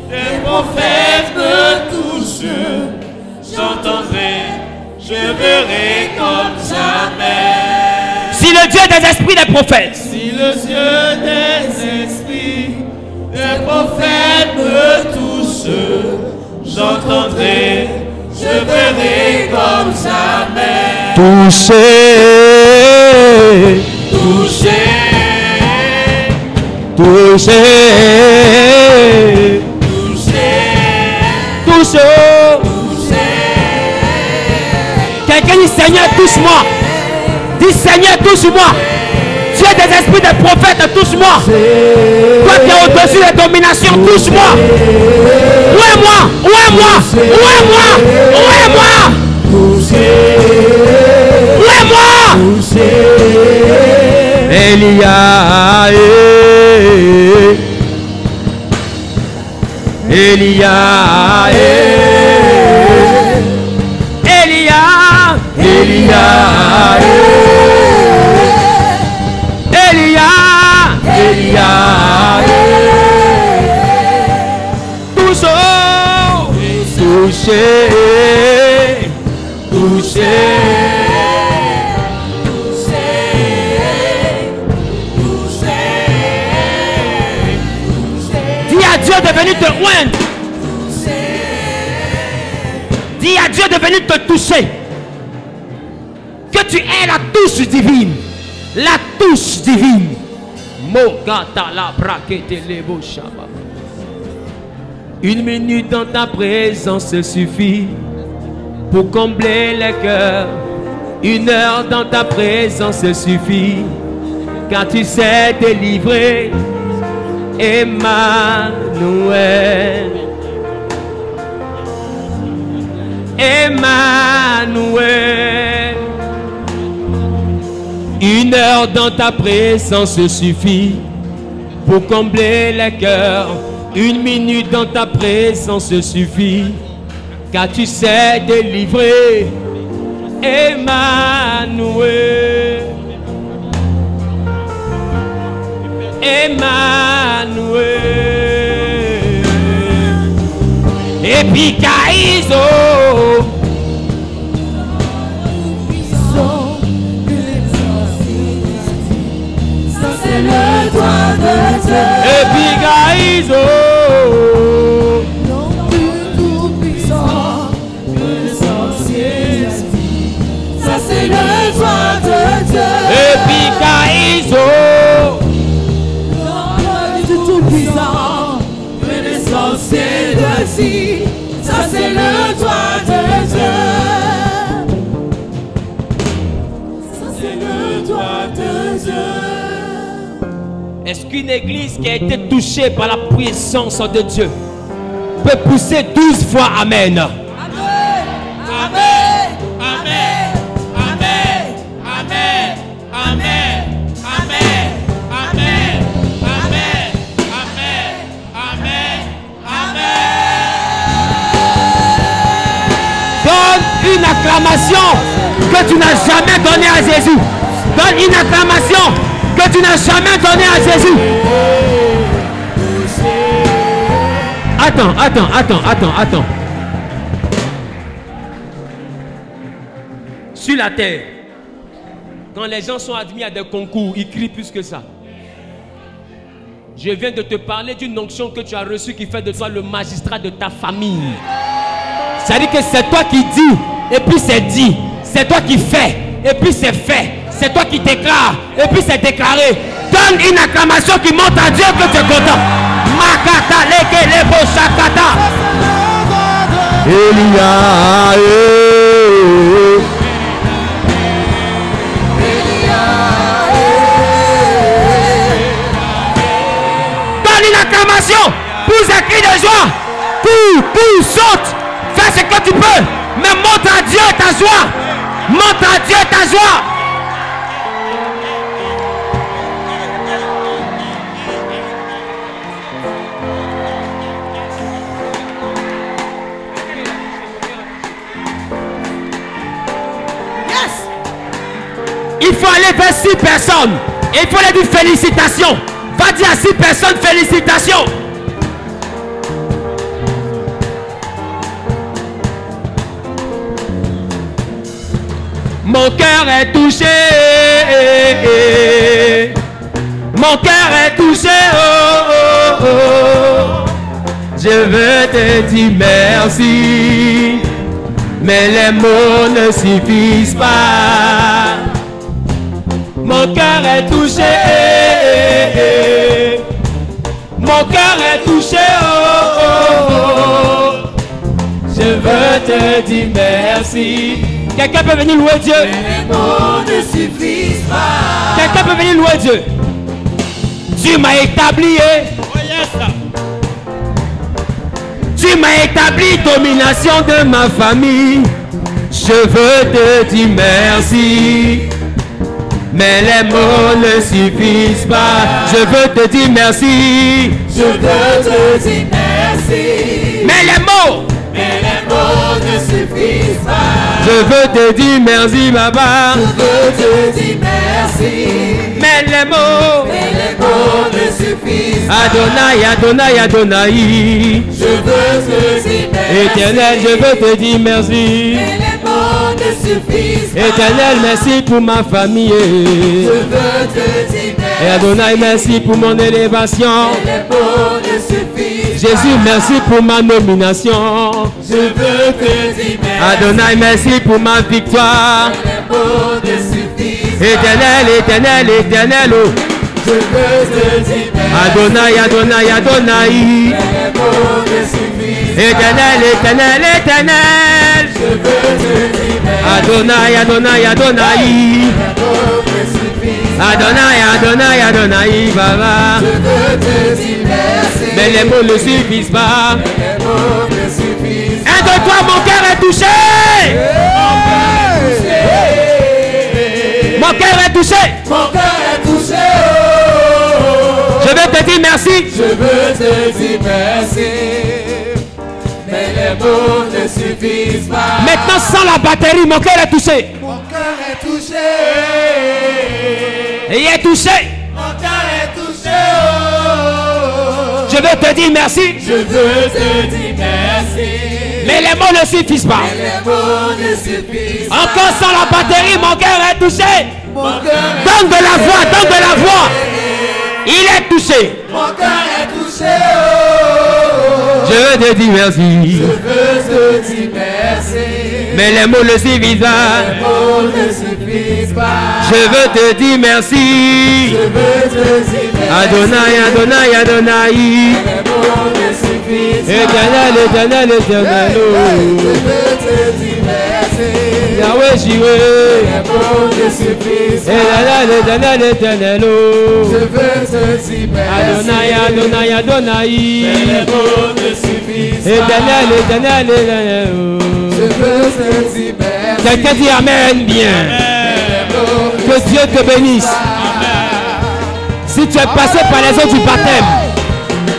[SPEAKER 3] des prophètes me touche, j'entendrai, je verrai comme jamais.
[SPEAKER 1] Si le Dieu des esprits des prophètes.
[SPEAKER 3] Si le Dieu des esprits, des prophètes me touche, j'entendrai, je verrai comme jamais.
[SPEAKER 1] Toucher.
[SPEAKER 3] Toucher,
[SPEAKER 1] Toucher.
[SPEAKER 3] toucher,
[SPEAKER 1] Touche. Quelqu'un dit Seigneur, touche-moi. Dis Seigneur, touche-moi. Dieu des esprits des prophètes, touche-moi. Toi qui es au-dessus des dominations, touche-moi. Où est moi? Où est moi? Où est moi? Où est moi? Où est moi? Elia, Elia, Elia, Elia, Elia, Elia, toucher, toucher. Dieu de venir te oindre. Dis à Dieu de venir te toucher. Que tu aies la touche divine. La touche divine. Une minute dans ta présence suffit pour combler les cœurs. Une heure dans ta présence suffit, car tu sais délivrer. Emmanuel, Emmanuel. Une heure dans ta présence suffit pour combler les cœurs. Une minute dans ta présence suffit, car tu sais délivrer. Emmanuel, Emmanuel. Epikaïso.
[SPEAKER 3] Ça c'est le droit de Dieu.
[SPEAKER 1] Epikaïso.
[SPEAKER 3] Non plus tout puissant que les sorciers. Ça c'est le droit de Dieu.
[SPEAKER 1] Epikaïso.
[SPEAKER 3] Tout puissant que les sorciers doivent. Ça c'est le droit de Dieu. Ça c'est le droit de Dieu.
[SPEAKER 1] Est-ce qu'une église qui a été touchée par la puissance de Dieu peut pousser 12 fois Amen?
[SPEAKER 3] Amen. Amen. Amen. Amen. Amen. Amen. Amen. Amen. Amen. Amen. Amen. Amen.
[SPEAKER 1] Donne une acclamation que tu n'as jamais donnée à Jésus. Donne une acclamation que tu n'as jamais donnée à Jésus. Attends. Sur la terre, quand les gens sont admis à des concours, ils crient plus que ça. Je viens de te parler d'une onction que tu as reçue qui fait de toi le magistrat de ta famille. C'est-à-dire que c'est toi qui dis, et puis c'est dit. C'est toi qui fais, et puis c'est fait. C'est toi qui déclares, et puis c'est déclaré. Donne une acclamation qui montre à Dieu que tu es content. Makata leke lebo shakata. Elia, cours, saute. Fais ce que tu peux. Mais montre à Dieu ta joie. Montre à Dieu ta joie. Il faut aller vers 6 personnes. Et il faut leur dire félicitations. Va dire à 6 personnes félicitations. Mon cœur est touché. Mon cœur est touché. Oh, oh, oh. Je veux te dire merci. Mais les mots ne suffisent pas. Mon cœur est touché. Mon cœur est touché. Oh, oh, oh. Je veux te dire merci. Quelqu'un peut venir louer Dieu.
[SPEAKER 3] Mais les mots ne suffisent pas.
[SPEAKER 1] Quelqu'un peut venir louer Dieu. Tu m'as établi.
[SPEAKER 2] Oh yes.
[SPEAKER 1] Tu m'as établi domination de ma famille. Je veux te dire merci. Mais les mots ne suffisent pas. Je veux te dire merci.
[SPEAKER 3] Je veux te dire merci.
[SPEAKER 1] Mais les mots
[SPEAKER 3] ne suffisent pas.
[SPEAKER 1] Je veux te dire merci, Baba.
[SPEAKER 3] Je veux te dire merci.
[SPEAKER 1] Mais les mots
[SPEAKER 3] ne suffisent pas.
[SPEAKER 1] Adonai, Adonai, Adonai.
[SPEAKER 3] Je veux te dire merci.
[SPEAKER 1] Éternel, je veux te dire merci.
[SPEAKER 3] Mais les mots ne suffisent pas.
[SPEAKER 1] Éternel, merci pour ma famille.
[SPEAKER 3] Je veux te dire merci.
[SPEAKER 1] Et Adonai, merci pour mon élévation.
[SPEAKER 3] Mais les mots ne suffisent pas.
[SPEAKER 1] Jésus, merci pour ma nomination.
[SPEAKER 3] Je veux te dire merci.
[SPEAKER 1] Adonai, merci pour ma victoire.
[SPEAKER 3] Mais les mots ne suffisent pas.
[SPEAKER 1] Éternel, éternel, éternel. Oh.
[SPEAKER 3] Je veux te dire merci.
[SPEAKER 1] Adonai, Adonai, Adonai.
[SPEAKER 3] Mais les mots ne suffisent pas.
[SPEAKER 1] Éternel, éternel, éternel.
[SPEAKER 3] Je veux te dire merci.
[SPEAKER 1] Adonai, Adonai, Adonai.
[SPEAKER 3] Les mots ne suffisent pas.
[SPEAKER 1] Adonai, Adonai, Adonai, Baba.
[SPEAKER 3] Je veux te dire merci.
[SPEAKER 1] Mais les mots ne suffisent pas.
[SPEAKER 3] Les mots ne suffisent pas.
[SPEAKER 1] Un de toi, mon cœur est touché. Mon cœur est touché.
[SPEAKER 3] Mon cœur est touché.
[SPEAKER 1] Je vais te dire merci.
[SPEAKER 3] Je veux te dire merci. Mais les mots ne suffisent pas.
[SPEAKER 1] Maintenant, sans la batterie, mon cœur est touché.
[SPEAKER 3] Mon cœur est touché.
[SPEAKER 1] Et il est touché.
[SPEAKER 3] Mon cœur est touché.
[SPEAKER 1] Je vais te dire merci.
[SPEAKER 3] Je veux te dire merci.
[SPEAKER 1] Mais les mots ne suffisent pas.
[SPEAKER 3] Mais les mots ne suffisent pas.
[SPEAKER 1] Encore sans la batterie, mon cœur est touché.
[SPEAKER 3] Mon cœur est
[SPEAKER 1] Donne de la voix, donne de la voix. Il est touché.
[SPEAKER 3] Mon cœur est touché.
[SPEAKER 1] Je veux te dire merci.
[SPEAKER 3] Je veux te dire merci.
[SPEAKER 1] Mais les mots ne suffisent pas.
[SPEAKER 3] Les mots ne suffisent pas.
[SPEAKER 1] Je veux te dire merci.
[SPEAKER 3] Je veux te dire merci.
[SPEAKER 1] Adonai, Adonai, Adonai.
[SPEAKER 3] Les mots ne suffisent pas.
[SPEAKER 1] Éternel, éternel, éternel.
[SPEAKER 3] Je veux te dire merci.
[SPEAKER 1] Yahweh, Jireh.
[SPEAKER 3] Les mots ne suffisent pas.
[SPEAKER 1] Éternel, éternel, éternel.
[SPEAKER 3] Je veux te dire merci.
[SPEAKER 1] Adonai, Adonai,
[SPEAKER 3] Les
[SPEAKER 1] Adonai.
[SPEAKER 3] mots ne suffisent pas.
[SPEAKER 1] Éternel, éternel, éternel.
[SPEAKER 3] Je veux te dire merci.
[SPEAKER 1] Quelqu'un dit Amen bien.
[SPEAKER 3] Les mots ne
[SPEAKER 1] Que Dieu te bénisse. Si tu es passé par les eaux du baptême,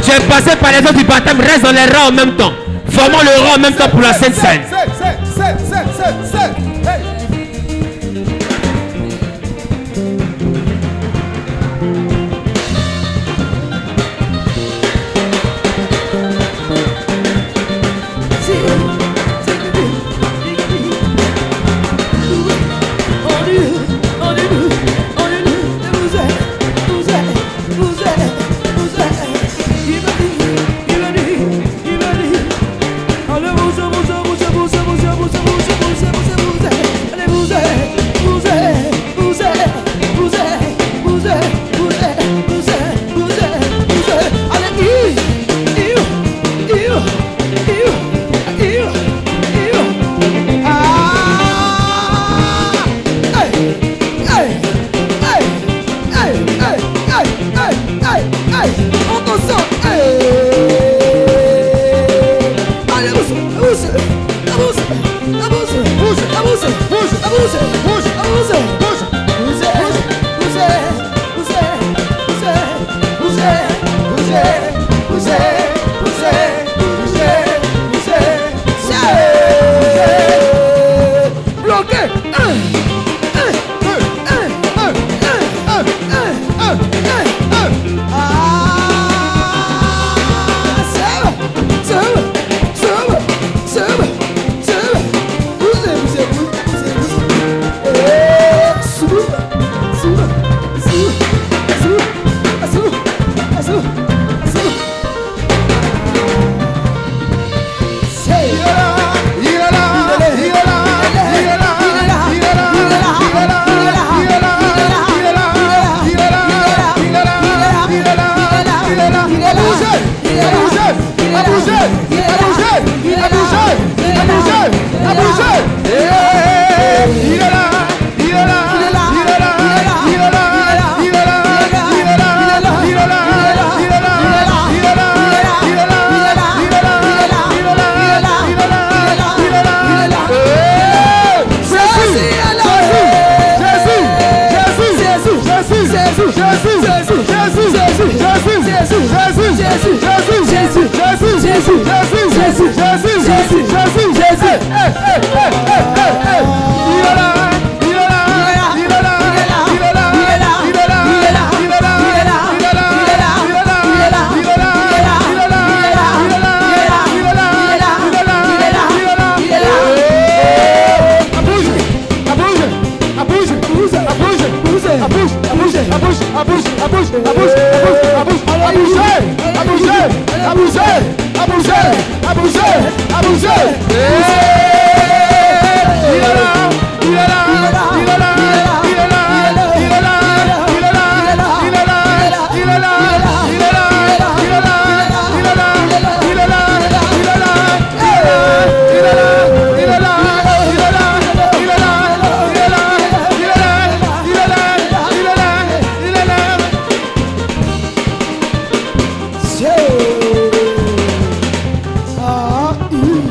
[SPEAKER 1] tu es passé par les eaux du baptême, reste dans les rangs en même temps. Formons le rang en même temps pour la Sainte Seine.
[SPEAKER 3] Allez, bouge, bouge, bouge, bouge, bouge, bouge, bouge, bouge, bouge, bouge.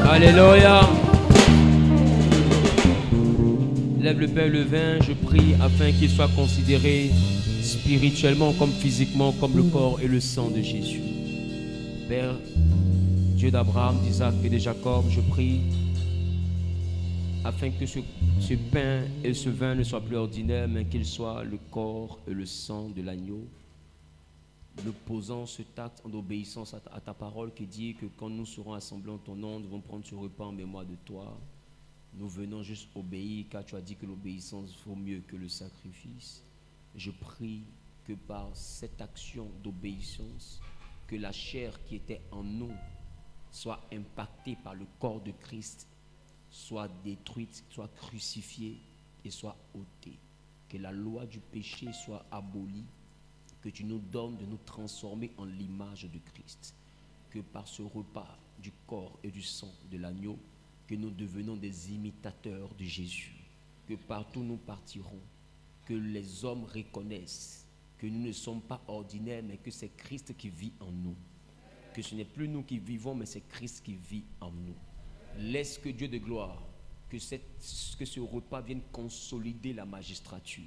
[SPEAKER 1] Alléluia. Lève le pain et le vin, je prie afin qu'il soit considéré spirituellement comme physiquement comme le corps et le sang de Jésus. Père, Dieu d'Abraham, d'Isaac et de Jacob, je prie afin que ce pain et ce vin ne soient plus ordinaires, mais qu'ils soient le corps et le sang de l'agneau. Nous posons cet acte en obéissance à ta parole qui dit que quand nous serons assemblés en ton nom, nous devons prendre ce repas en mémoire de toi. Nous venons juste obéir car tu as dit que l'obéissance vaut mieux que le sacrifice. Je prie que par cette action d'obéissance, que la chair qui était en nous soit impactée par le corps de Christ, soit détruite, soit crucifiée et soit ôtée. Que la loi du péché soit abolie. Que tu nous donnes de nous transformer en l'image de Christ. Que par ce repas du corps et du sang de l'agneau, que nous devenons des imitateurs de Jésus. Que partout nous partirons, que les hommes reconnaissent que nous ne sommes pas ordinaires, mais que c'est Christ qui vit en nous. Que ce n'est plus nous qui vivons, mais c'est Christ qui vit en nous. Laisse que Dieu de gloire, que ce repas vienne consolider la magistrature,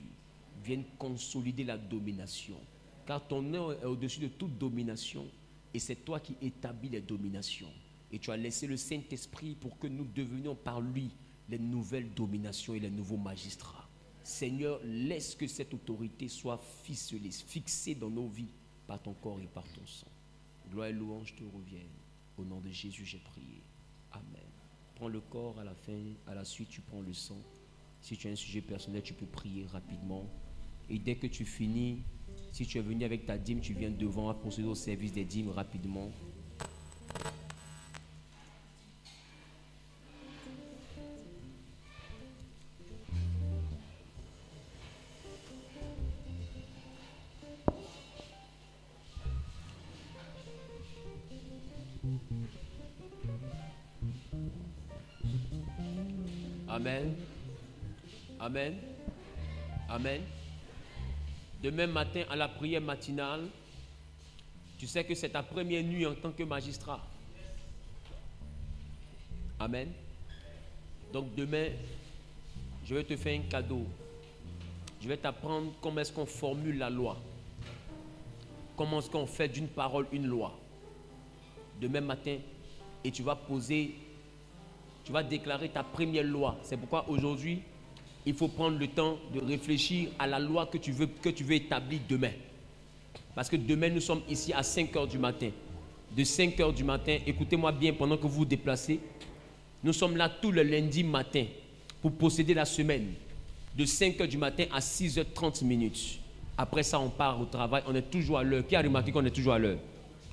[SPEAKER 1] vienne consolider la domination. Car ton nom est au-dessus de toute domination et c'est toi qui établis les dominations. Et tu as laissé le Saint-Esprit pour que nous devenions par lui les nouvelles dominations et les nouveaux magistrats. Seigneur, laisse que cette autorité soit ficelée, fixée dans nos vies par ton corps et par ton sang. Gloire et louange te reviennent. Au nom de Jésus, j'ai prié. Amen. Prends le corps à la fin, à la suite, tu prends le sang. Si tu as un sujet personnel, tu peux prier rapidement. Et dès que tu finis, si tu es venu avec ta dîme, tu viens devant à procéder au service des dîmes rapidement. Amen. Amen. Amen. Demain matin, à la prière matinale, tu sais que c'est ta première nuit en tant que magistrat. Amen. Donc demain, je vais te faire un cadeau. Je vais t'apprendre comment est-ce qu'on formule la loi. Comment est-ce qu'on fait d'une parole une loi. Demain matin, et tu vas déclarer ta première loi. C'est pourquoi aujourd'hui, il faut prendre le temps de réfléchir à la loi que tu veux établir demain. Parce que demain, nous sommes ici à 5 h du matin. De 5 h du matin, écoutez-moi bien pendant que vous vous déplacez. Nous sommes là tout le lundi matin pour posséder la semaine. De 5 h du matin à 6 h 30 minutes. Après ça, on part au travail. On est toujours à l'heure. Qui a remarqué qu'on est toujours à l'heure?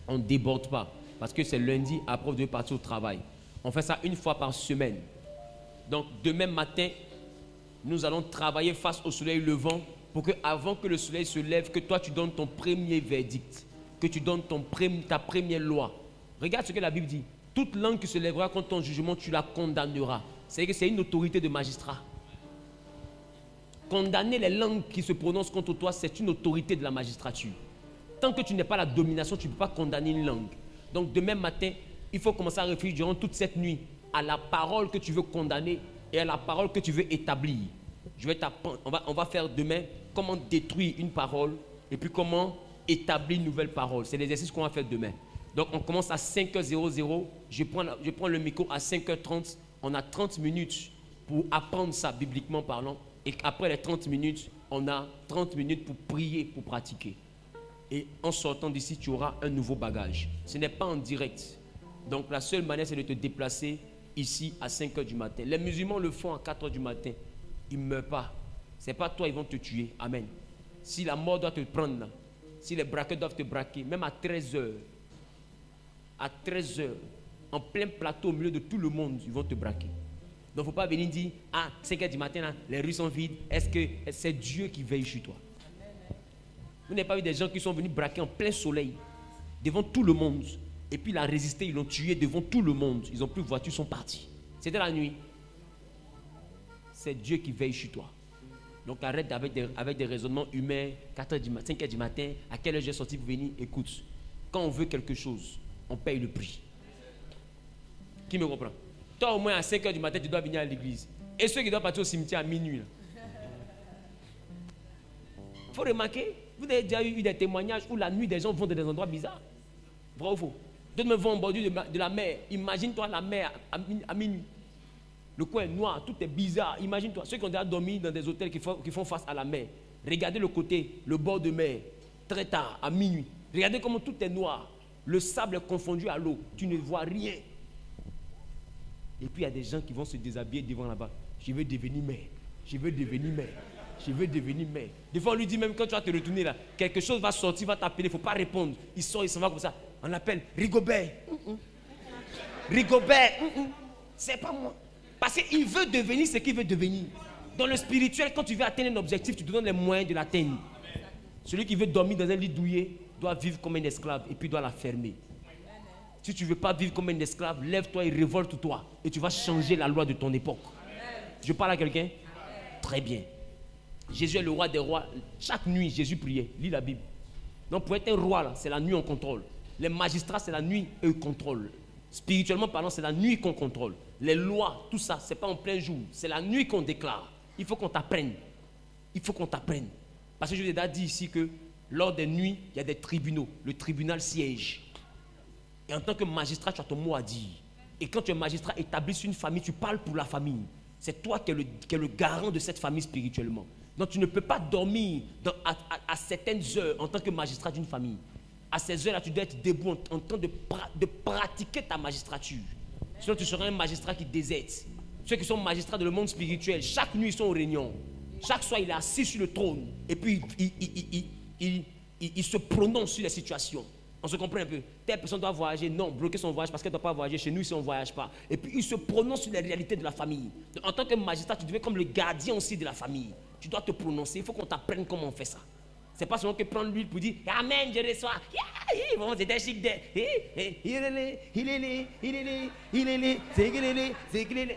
[SPEAKER 1] On ne déborde pas. Parce que c'est lundi, après on doit partir au travail. On fait ça une fois par semaine. Donc demain matin, nous allons travailler face au soleil levant pour que avant que le soleil se lève, que toi tu donnes ton premier verdict, que tu donnes ta première loi Regarde ce que la Bible dit. Toute langue qui se lèvera contre ton jugement, tu la condamneras. C'est-à-dire que c'est une autorité de magistrat. Condamner les langues qui se prononcent contre toi, c'est une autorité de la magistrature. Tant que tu n'es pas la domination, tu ne peux pas condamner une langue. Donc demain matin, il faut commencer à réfléchir durant toute cette nuit à la parole que tu veux condamner et à la parole que tu veux établir. Je vais t'apprendre, on va faire demain comment détruire une parole et puis comment établir une nouvelle parole. C'est l'exercice qu'on va faire demain. Donc on commence à 5h00, je prends le micro à 5h30, on a 30 minutes pour apprendre ça bibliquement parlant. Et après les 30 minutes, on a 30 minutes pour prier, pour pratiquer. Et en sortant d'ici, tu auras un nouveau bagage. Ce n'est pas en direct. Donc la seule manière, c'est de te déplacer ici à 5 h du matin. Les musulmans le font à 4 h du matin. Ils ne meurent pas. Ce n'est pas toi, ils vont te tuer. Amen. Si la mort doit te prendre, là, si les braqueurs doivent te braquer, même à 13 h, à 13 h, en plein plateau, au milieu de tout le monde, ils vont te braquer. Donc il ne faut pas venir dire, ah, 5 h du matin, là, les rues sont vides. Est-ce que c'est Dieu qui veille sur toi? Vous n'avez pas vu des gens qui sont venus braquer en plein soleil, devant tout le monde. Et puis il a résisté, ils l'ont tué devant tout le monde. Ils n'ont plus de voiture, ils sont partis. C'était la nuit. C'est Dieu qui veille sur toi. Donc arrête avec des raisonnements humains, 4 h du matin, 5 h du matin, à quelle heure j'ai sorti pour venir? Écoute, quand on veut quelque chose, on paye le prix. Qui me comprend? Toi, au moins à 5 h du matin, tu dois venir à l'église. Et ceux qui doivent partir au cimetière à minuit. Il faut remarquer, vous avez déjà eu des témoignages où la nuit, des gens vont dans des endroits bizarres. Vrai ou faux? D'autres me vont au bord de la mer. Imagine-toi la mer à minuit. Le coin est noir, tout est bizarre. Imagine-toi, ceux qui ont déjà dormi dans des hôtels qui font face à la mer. Regardez le côté, le bord de mer, très tard, à minuit. Regardez comment tout est noir. Le sable est confondu à l'eau. Tu ne vois rien. Et puis il y a des gens qui vont se déshabiller devant là-bas. Je veux devenir maire. Je veux devenir maire. Je veux devenir maire. Des fois, on lui dit même quand tu vas te retourner là, quelque chose va sortir, va t'appeler, il ne faut pas répondre. Il sort, il s'en va comme ça. On l'appelle Rigobert. Rigobert. C'est pas moi. Parce qu'il veut devenir ce qu'il veut devenir. Dans le spirituel, quand tu veux atteindre un objectif, tu te donnes les moyens de l'atteindre. Celui qui veut dormir dans un lit douillet doit vivre comme un esclave et puis doit la fermer. Si tu ne veux pas vivre comme un esclave, lève-toi et révolte-toi. Et tu vas changer la loi de ton époque. Je parle à quelqu'un? Très bien. Jésus est le roi des rois. Chaque nuit, Jésus priait. Lis la Bible. Donc pour être un roi, là, c'est la nuit on contrôle. Les magistrats, c'est la nuit, eux contrôlent. Spirituellement parlant, c'est la nuit qu'on contrôle. Les lois, tout ça, c'est pas en plein jour. C'est la nuit qu'on déclare. Il faut qu'on t'apprenne. Il faut qu'on t'apprenne. Parce que je vous ai déjà dit ici que lors des nuits, il y a des tribunaux. Le tribunal siège. Et en tant que magistrat, tu as ton mot à dire. Et quand tu es magistrat, établi sur une famille, tu parles pour la famille. C'est toi qui es le garant de cette famille spirituellement. Donc tu ne peux pas dormir à certaines heures en tant que magistrat d'une famille. À ces heures-là, tu dois être debout en train de pratiquer ta magistrature. Sinon, tu seras un magistrat qui déserte. Ceux qui sont magistrats dans le monde spirituel, chaque nuit, ils sont en réunion. Chaque soir, il est assis sur le trône. Et puis, il se prononce sur les situations. On se comprend un peu. Telle personne doit voyager. Non, bloquer son voyage parce qu'elle ne doit pas voyager. Chez nous, ici, on ne voyage pas. Et puis, il se prononce sur les réalités de la famille. Donc, en tant que magistrat, tu deviens comme le gardien aussi de la famille. Tu dois te prononcer. Il faut qu'on t'apprenne comment on fait ça. C'est pas seulement que prendre l'huile pour dire Amen, je reçois. Bon, c'était chic de.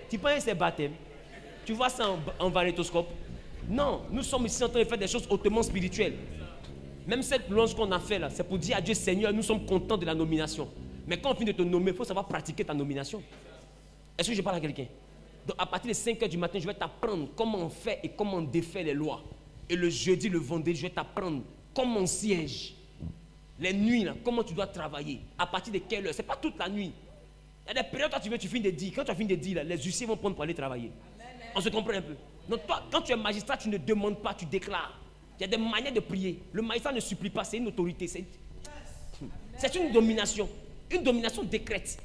[SPEAKER 1] Tu penses que c'est baptême? Tu vois ça en magnétoscope? Non, nous sommes ici en train de faire des choses hautement spirituelles. Même cette louange qu'on a fait là, c'est pour dire à Dieu Seigneur, nous sommes contents de la nomination. Mais quand on finit de te nommer, il faut savoir pratiquer ta nomination. Est-ce que je parle à quelqu'un? Donc à partir de 5 h du matin, je vais t'apprendre comment on fait et comment on défait les lois. Et le jeudi, le vendredi, je vais t'apprendre comment on siège. Les nuits, là, comment tu dois travailler. À partir de quelle heure? Ce n'est pas toute la nuit. Il y a des périodes où tu finis de dire. Quand tu as fini de dire, là, les huissiers vont prendre pour aller travailler. On se comprend un peu. Donc toi, quand tu es magistrat, tu ne demandes pas, tu déclares. Il y a des manières de prier. Le magistrat ne supplie pas, c'est une autorité. C'est une domination. Une domination décrète.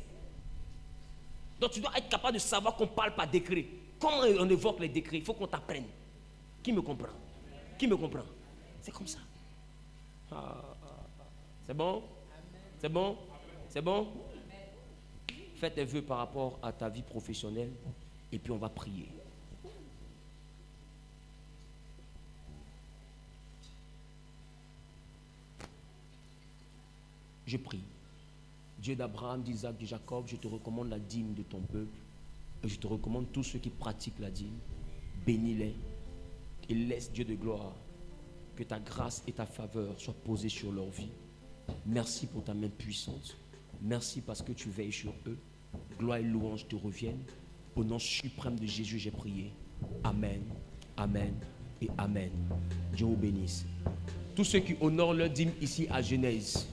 [SPEAKER 1] Donc tu dois être capable de savoir qu'on parle par décret. Comment on évoque les décrets? Il faut qu'on t'apprenne. Qui me comprend? Qui me comprend? C'est comme ça. C'est bon? C'est bon? C'est bon? Fais tes vœux par rapport à ta vie professionnelle et puis on va prier. Je prie. Dieu d'Abraham, d'Isaac, de Jacob, je te recommande la dîme de ton peuple. Et je te recommande tous ceux qui pratiquent la dîme. Bénis-les et laisse, Dieu de gloire, que ta grâce et ta faveur soient posées sur leur vie. Merci pour ta main puissante. Merci parce que tu veilles sur eux. Gloire et louange te reviennent. Au nom suprême de Jésus, j'ai prié. Amen, amen et amen. Dieu vous bénisse. Tous ceux qui honorent leur dîme ici à Genèse,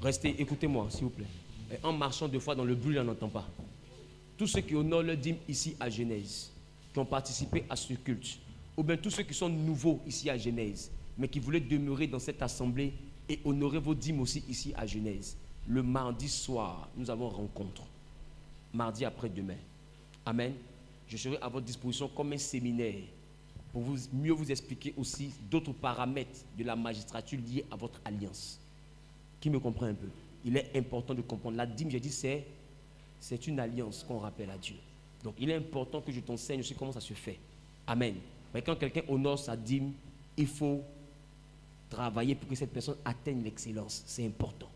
[SPEAKER 1] restez, écoutez-moi s'il vous plaît. Et en marchant deux fois dans le bruit, on n'entend pas. Tous ceux qui honorent leur dîme ici à Genèse, qui ont participé à ce culte, ou bien tous ceux qui sont nouveaux ici à Genèse, mais qui voulaient demeurer dans cette assemblée et honorer vos dîmes aussi ici à Genèse. Le mardi soir, nous avons rencontre. Mardi après-demain. Amen. Je serai à votre disposition comme un séminaire pour mieux vous expliquer aussi d'autres paramètres de la magistrature liés à votre alliance. Qui me comprend un peu? Il est important de comprendre. La dîme, j'ai dit, c'est une alliance qu'on rappelle à Dieu. Donc, il est important que je t'enseigne aussi comment ça se fait. Amen. Mais quand quelqu'un honore sa dîme, il faut travailler pour que cette personne atteigne l'excellence. C'est important.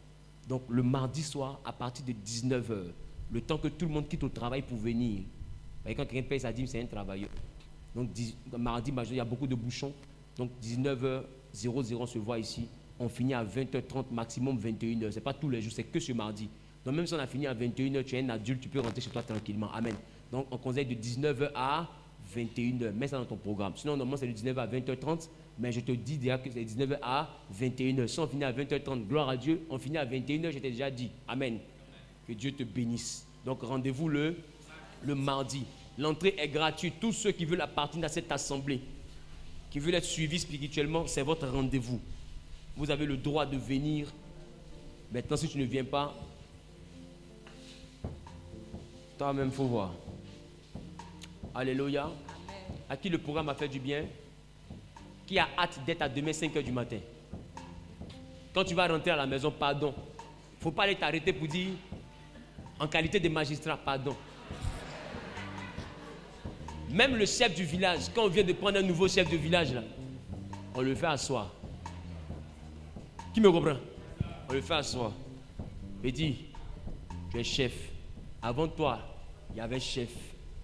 [SPEAKER 1] Donc, le mardi soir, à partir de 19h, le temps que tout le monde quitte au travail pour venir. Et quand quelqu'un paye sa dîme, c'est un travailleur. Donc, mardi, il y a beaucoup de bouchons. Donc, 19h00, on se voit ici. On finit à 20h30, maximum 21h. Ce n'est pas tous les jours, c'est que ce mardi. Donc, même si on a fini à 21h, tu es un adulte, tu peux rentrer chez toi tranquillement. Amen. Donc, on conseille de 19h à 21h. Mets ça dans ton programme. Sinon, normalement, c'est de 19h à 20h30. Mais je te dis déjà que c'est 19h à 21h. Si on finit à 20h30, gloire à Dieu, on finit à 21h, je t'ai déjà dit. Amen. Que Dieu te bénisse. Donc, rendez-vous le mardi. L'entrée est gratuite. Tous ceux qui veulent appartenir à cette assemblée, qui veulent être suivis spirituellement, c'est votre rendez-vous. Vous avez le droit de venir. Maintenant, si tu ne viens pas, toi-même, il faut voir. Alléluia. Amen. À qui le programme a fait du bien? Qui a hâte d'être à demain 5h du matin? Quand tu vas rentrer à la maison, pardon. Il ne faut pas aller t'arrêter pour dire, en qualité de magistrat, pardon. Même le chef du village, quand on vient de prendre un nouveau chef de village, là, on le fait asseoir. Qui me comprend? On le fait asseoir. Et dit, tu es chef. Avant toi, il y avait chef.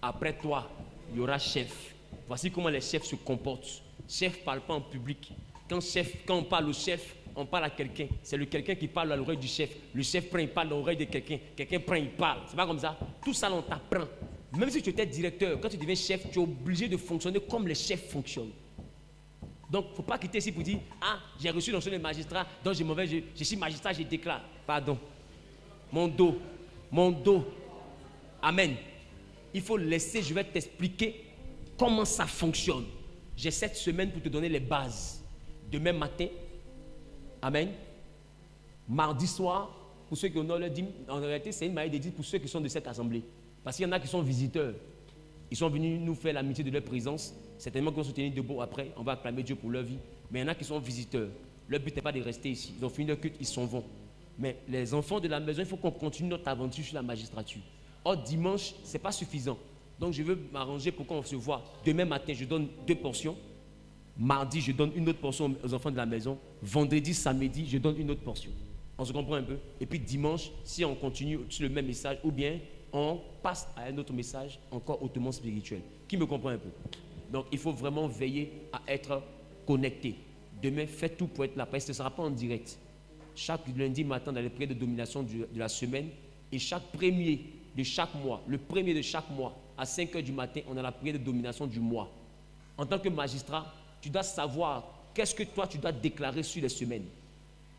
[SPEAKER 1] Après toi, il y aura chef. Voici comment les chefs se comportent. Chef ne parle pas en public. Quand on parle au chef, on parle à quelqu'un. C'est le quelqu'un qui parle à l'oreille du chef. Le chef prend, il parle à l'oreille de quelqu'un. Quelqu'un prend, il parle. C'est pas comme ça. Tout ça, on t'apprend. Même si tu étais directeur, quand tu deviens chef, tu es obligé de fonctionner comme les chefs fonctionnent. Donc, il ne faut pas quitter ici pour dire, ah, j'ai reçu l'onction de magistrat, donc je suis magistrat, je déclare. Pardon. Mon dos. Amen. Il faut laisser, je vais t'expliquer comment ça fonctionne. J'ai cette semaine pour te donner les bases. Demain matin, amen. Mardi soir, pour ceux qui honorent leur dîme, en réalité, c'est une manière de dire pour ceux qui sont de cette assemblée. Parce qu'il y en a qui sont visiteurs. Ils sont venus nous faire l'amitié de leur présence. Certainement qu'ils vont se tenir debout après. On va acclamer Dieu pour leur vie. Mais il y en a qui sont visiteurs. Leur but n'est pas de rester ici. Ils ont fini leur culte, ils s'en vont. Mais les enfants de la maison, il faut qu'on continue notre aventure sur la magistrature. Or, dimanche, ce n'est pas suffisant. Donc, je veux m'arranger pour qu'on se voit. Demain matin, je donne 2 portions. Mardi, je donne une autre portion aux enfants de la maison. Vendredi, samedi, je donne une autre portion. On se comprend un peu? Et puis dimanche, si on continue sur le même message, ou bien on passe à un autre message encore hautement spirituel. Qui me comprend un peu? Donc, il faut vraiment veiller à être connecté. Demain, faites tout pour être là, parce que ce ne sera pas en direct. Chaque lundi matin, dans les prières de domination de la semaine, et chaque premier de chaque mois, le premier de chaque mois, à 5h du matin, on a la prière de domination du mois. En tant que magistrat, tu dois savoir qu'est-ce que toi, tu dois déclarer sur les semaines.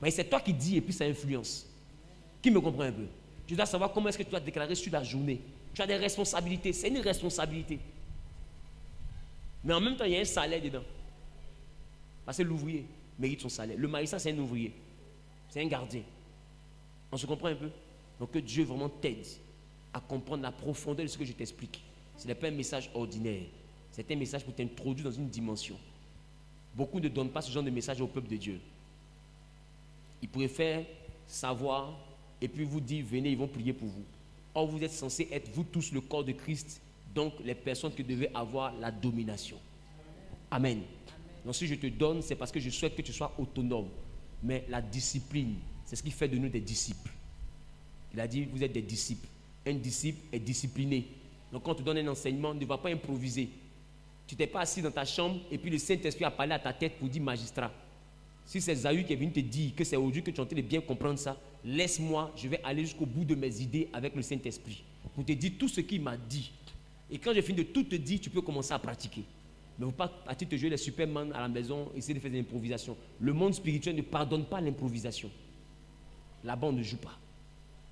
[SPEAKER 1] Mais c'est toi qui dis et puis ça influence. Qui me comprend un peu? Tu dois savoir comment est-ce que tu dois déclarer sur la journée. Tu as des responsabilités, c'est une responsabilité. Mais en même temps, il y a un salaire dedans. Parce que l'ouvrier mérite son salaire. Le magistrat, c'est un ouvrier. C'est un gardien. On se comprend un peu? Donc que Dieu vraiment t'aide à comprendre la profondeur de ce que je t'explique. Ce n'est pas un message ordinaire. C'est un message pour t'introduire dans une dimension. Beaucoup ne donnent pas ce genre de message au peuple de Dieu. Ils préfèrent savoir et puis vous dire, venez, ils vont prier pour vous. Or, vous êtes censés être, vous tous, le corps de Christ, donc les personnes qui devaient avoir la domination. Amen. Donc, si je te donne, c'est parce que je souhaite que tu sois autonome. Mais la discipline, c'est ce qui fait de nous des disciples. Il a dit, vous êtes des disciples. Un disciple est discipliné. Donc quand tu donnes un enseignement, ne va pas improviser. Tu t'es pas assis dans ta chambre et puis le Saint-Esprit a parlé à ta tête pour dire magistrat. Si c'est Zahü qui est venu te dire que c'est aujourd'hui que tu es en train de bien comprendre ça, laisse-moi, je vais aller jusqu'au bout de mes idées avec le Saint-Esprit pour te dire tout ce qu'il m'a dit. Et quand j'ai fini de tout te dire, tu peux commencer à pratiquer. Mais il ne faut pas à titre de jouer les Superman à la maison, essayer de faire des improvisations. Le monde spirituel ne pardonne pas l'improvisation. Là-bas, on ne joue pas.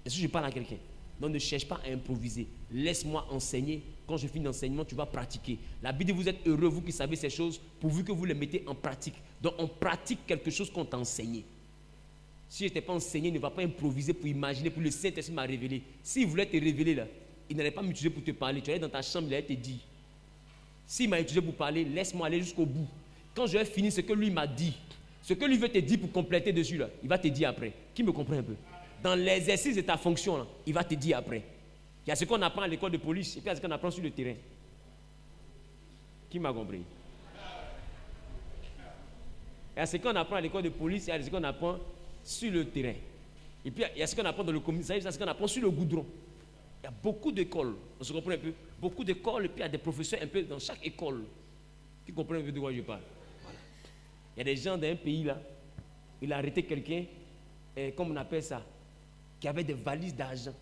[SPEAKER 1] Est-ce que je parle à quelqu'un? Donc ne cherche pas à improviser. Laisse-moi enseigner. Quand je finis l'enseignement, tu vas pratiquer. La Bible dit, vous êtes heureux, vous qui savez ces choses, pourvu que vous les mettez en pratique. Donc on pratique quelque chose qu'on t'a enseigné. Si je n'étais pas enseigné, ne va pas improviser pour imaginer, pour le Saint-Esprit m'a révélé. S'il voulait te révéler là, il n'allait pas m'utiliser pour te parler. Tu allais dans ta chambre, il allait te dire. S'il m'a utilisé pour parler, laisse-moi aller jusqu'au bout. Quand je vais finir ce que lui m'a dit, ce que lui veut te dire pour compléter dessus là, il va te dire après. Qui me comprend un peu? Dans l'exercice de ta fonction là, il va te dire après. Il y a ce qu'on apprend à l'école de police et puis il y a ce qu'on apprend sur le terrain. Qui m'a compris? Il y a ce qu'on apprend à l'école de police et il y a ce qu'on apprend sur le terrain. Et puis il y a ce qu'on apprend dans le commissariat, il y a ce qu'on apprend sur le goudron. Il y a beaucoup d'écoles, on se comprend un peu. Beaucoup d'écoles et puis il y a des professeurs un peu dans chaque école qui comprennent un peu de quoi je parle. Voilà. Il y a des gens dans un pays là, il a arrêté quelqu'un, comme on appelle ça, qui avait des valises d'argent.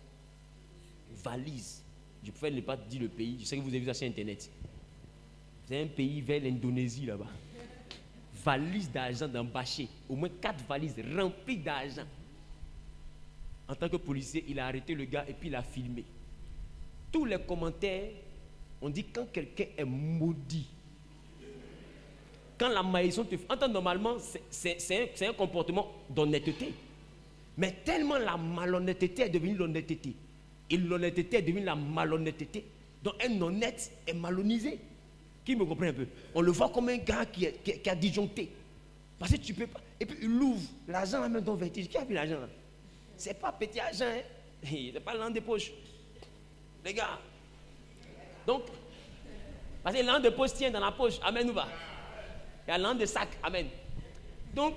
[SPEAKER 1] Valises. Je préfère ne pas dire le pays, je sais que vous avez vu ça sur internet. C'est un pays vers l'Indonésie là-bas. Valises d'argent dans Bâché. Au moins 4 valises remplies d'argent. En tant que policier, il a arrêté le gars et puis il a filmé. Tous les commentaires, on dit quand quelqu'un est maudit, quand la malédiction te fait. En temps normalement, c'est un comportement d'honnêteté. Mais tellement la malhonnêteté est devenue l'honnêteté. Et l'honnêteté est devenue la malhonnêteté. Donc un honnête est malhonnêté. Qui me comprend un peu? On le voit comme un gars qui a disjoncté. Parce que tu peux pas. Et puis il ouvre l'argent là même dans vertige. Qui a vu l'argent là? C'est pas petit argent, hein? C'est pas l'an de poche. Les gars. Donc, parce que l'an de poche tient dans la poche. Amen ou pas? Il y a l'an de sac. Amen. Donc,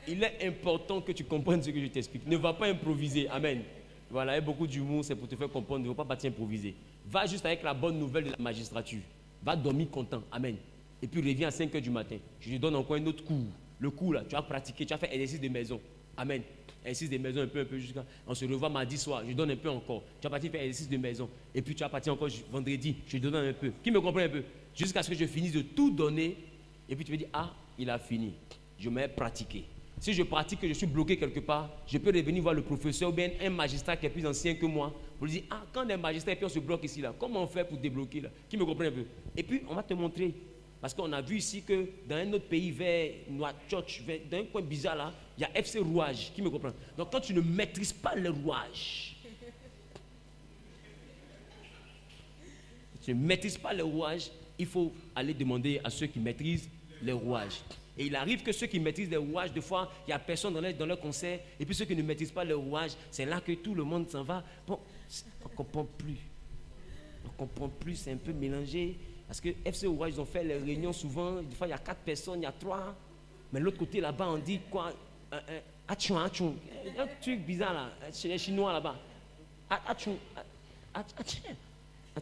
[SPEAKER 1] il est important que tu comprennes ce que je t'explique. Ne va pas improviser. Amen. Voilà, il y a beaucoup d'humour, c'est pour te faire comprendre. Ne va pas partir improviser. Va juste avec la bonne nouvelle de la magistrature. Va dormir content. Amen. Et puis reviens à 5 h du matin. Je te donne encore un autre cours. Le cours là, tu vas pratiquer, tu vas faire exercice de maison. Amen. Exercice de maison un peu jusqu'à. On se revoit mardi soir, je donne un peu encore. Tu vas partir faire exercice de maison. Et puis tu vas partir encore vendredi, je te donne un peu. Qui me comprend un peu? Jusqu'à ce que je finisse de tout donner. Et puis tu me dis, ah, il a fini. Je m'ai pratiqué. Si je pratique que je suis bloqué quelque part, je peux revenir voir le professeur ou bien un magistrat qui est plus ancien que moi pour lui dire, ah, quand on est magistrat et puis on se bloque ici là, comment on fait pour débloquer là? Qui me comprend un peu? Et puis on va te montrer. Parce qu'on a vu ici que dans un autre pays, vers Nouakchott, dans un coin bizarre là, il y a FC Rouage. Qui me comprend? Donc quand tu ne maîtrises pas le rouage, tu ne maîtrises pas le rouage, il faut aller demander à ceux qui maîtrisent les rouages. Et il arrive que ceux qui maîtrisent les rouages, des fois, il n'y a personne dans leur concert. Et puis ceux qui ne maîtrisent pas les rouages, c'est là que tout le monde s'en va. Bon, on ne comprend plus. On ne comprend plus, c'est un peu mélangé. Parce que FC Rouage, ils ont fait les réunions souvent. Des fois, il y a 4 personnes, il y a 3. Mais l'autre côté, là-bas, on dit quoi? Achou. Un truc bizarre, là. Chez les Chinois, là-bas. Achou.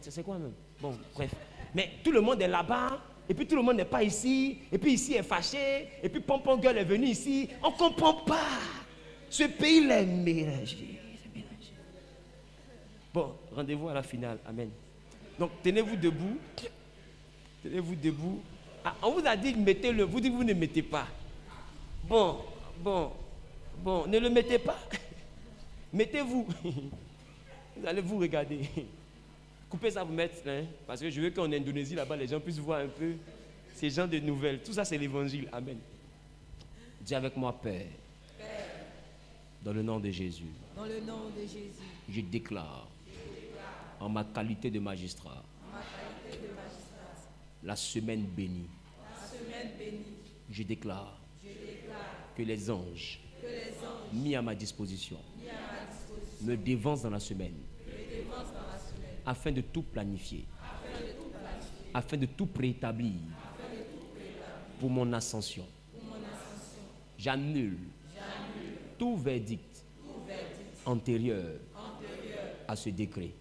[SPEAKER 1] C'est quoi, même? Bon, bref. Mais tout le monde est là-bas. Et puis tout le monde n'est pas ici. Et puis ici est fâché. Et puis Pompon Gueule est venu ici. On ne comprend pas. Ce pays est mélangé. Bon, rendez-vous à la finale. Amen. Donc, tenez-vous debout. Tenez-vous debout. Ah, on vous a dit mettez-le. Vous dites que vous ne mettez pas. Bon. Ne le mettez pas. Mettez-vous. Vous allez vous regarder. Coupez ça, vous mettre, hein, parce que je veux qu'en Indonésie, là-bas, les gens puissent voir un peu ces gens de nouvelles. Tout ça, c'est l'évangile. Amen. Dis avec moi, Père.
[SPEAKER 3] Père.
[SPEAKER 1] Dans le nom de Jésus.
[SPEAKER 3] Dans le nom de Jésus.
[SPEAKER 1] Je déclare, en ma qualité de magistrat, la semaine bénie. Je déclare, que les anges, mis à ma disposition, me dévancent dans la semaine. Afin de tout planifier, afin de tout préétablir pour mon ascension. J'annule tout verdict antérieure à ce décret.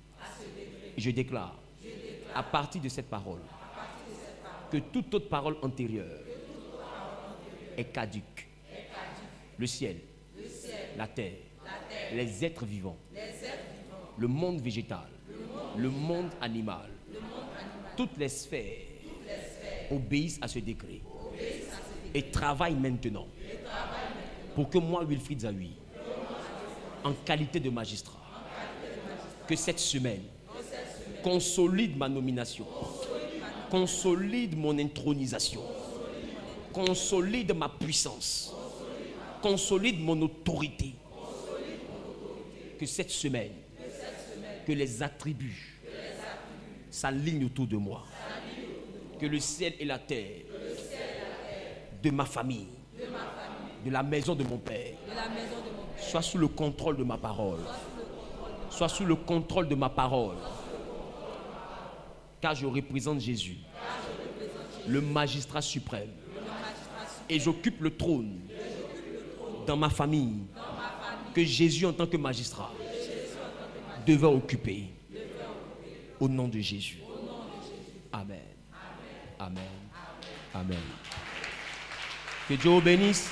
[SPEAKER 1] Je déclare, à partir de cette parole, que toute autre parole antérieure est caduque. Le ciel, la terre, les êtres vivants, le monde végétal, le monde animal, toutes les sphères obéissent à ce décret et travaillent maintenant pour que moi, Wilfried Zahui, en qualité de magistrat, que cette semaine consolide ma nomination, consolide mon intronisation, consolide ma puissance, consolide mon autorité. Que cette semaine, que les attributs s'alignent autour de moi. Que le ciel et la terre de ma famille, de la maison de mon père, soient sous le contrôle de ma parole. Soient sous le contrôle de ma parole. Car je représente Jésus, le magistrat suprême. Et j'occupe le trône dans ma famille que Jésus en tant que magistrat devait occuper. Au nom de Jésus. Amen. Amen. Amen. Que Dieu vous bénisse.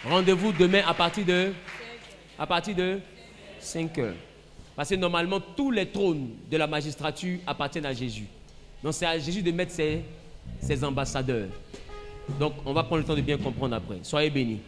[SPEAKER 1] Rendez-vous demain à partir de 5 heures. Parce que normalement, tous les trônes de la magistrature appartiennent à Jésus. Donc c'est à Jésus de mettre ses ambassadeurs. Donc on va prendre le temps de bien comprendre après. Soyez bénis.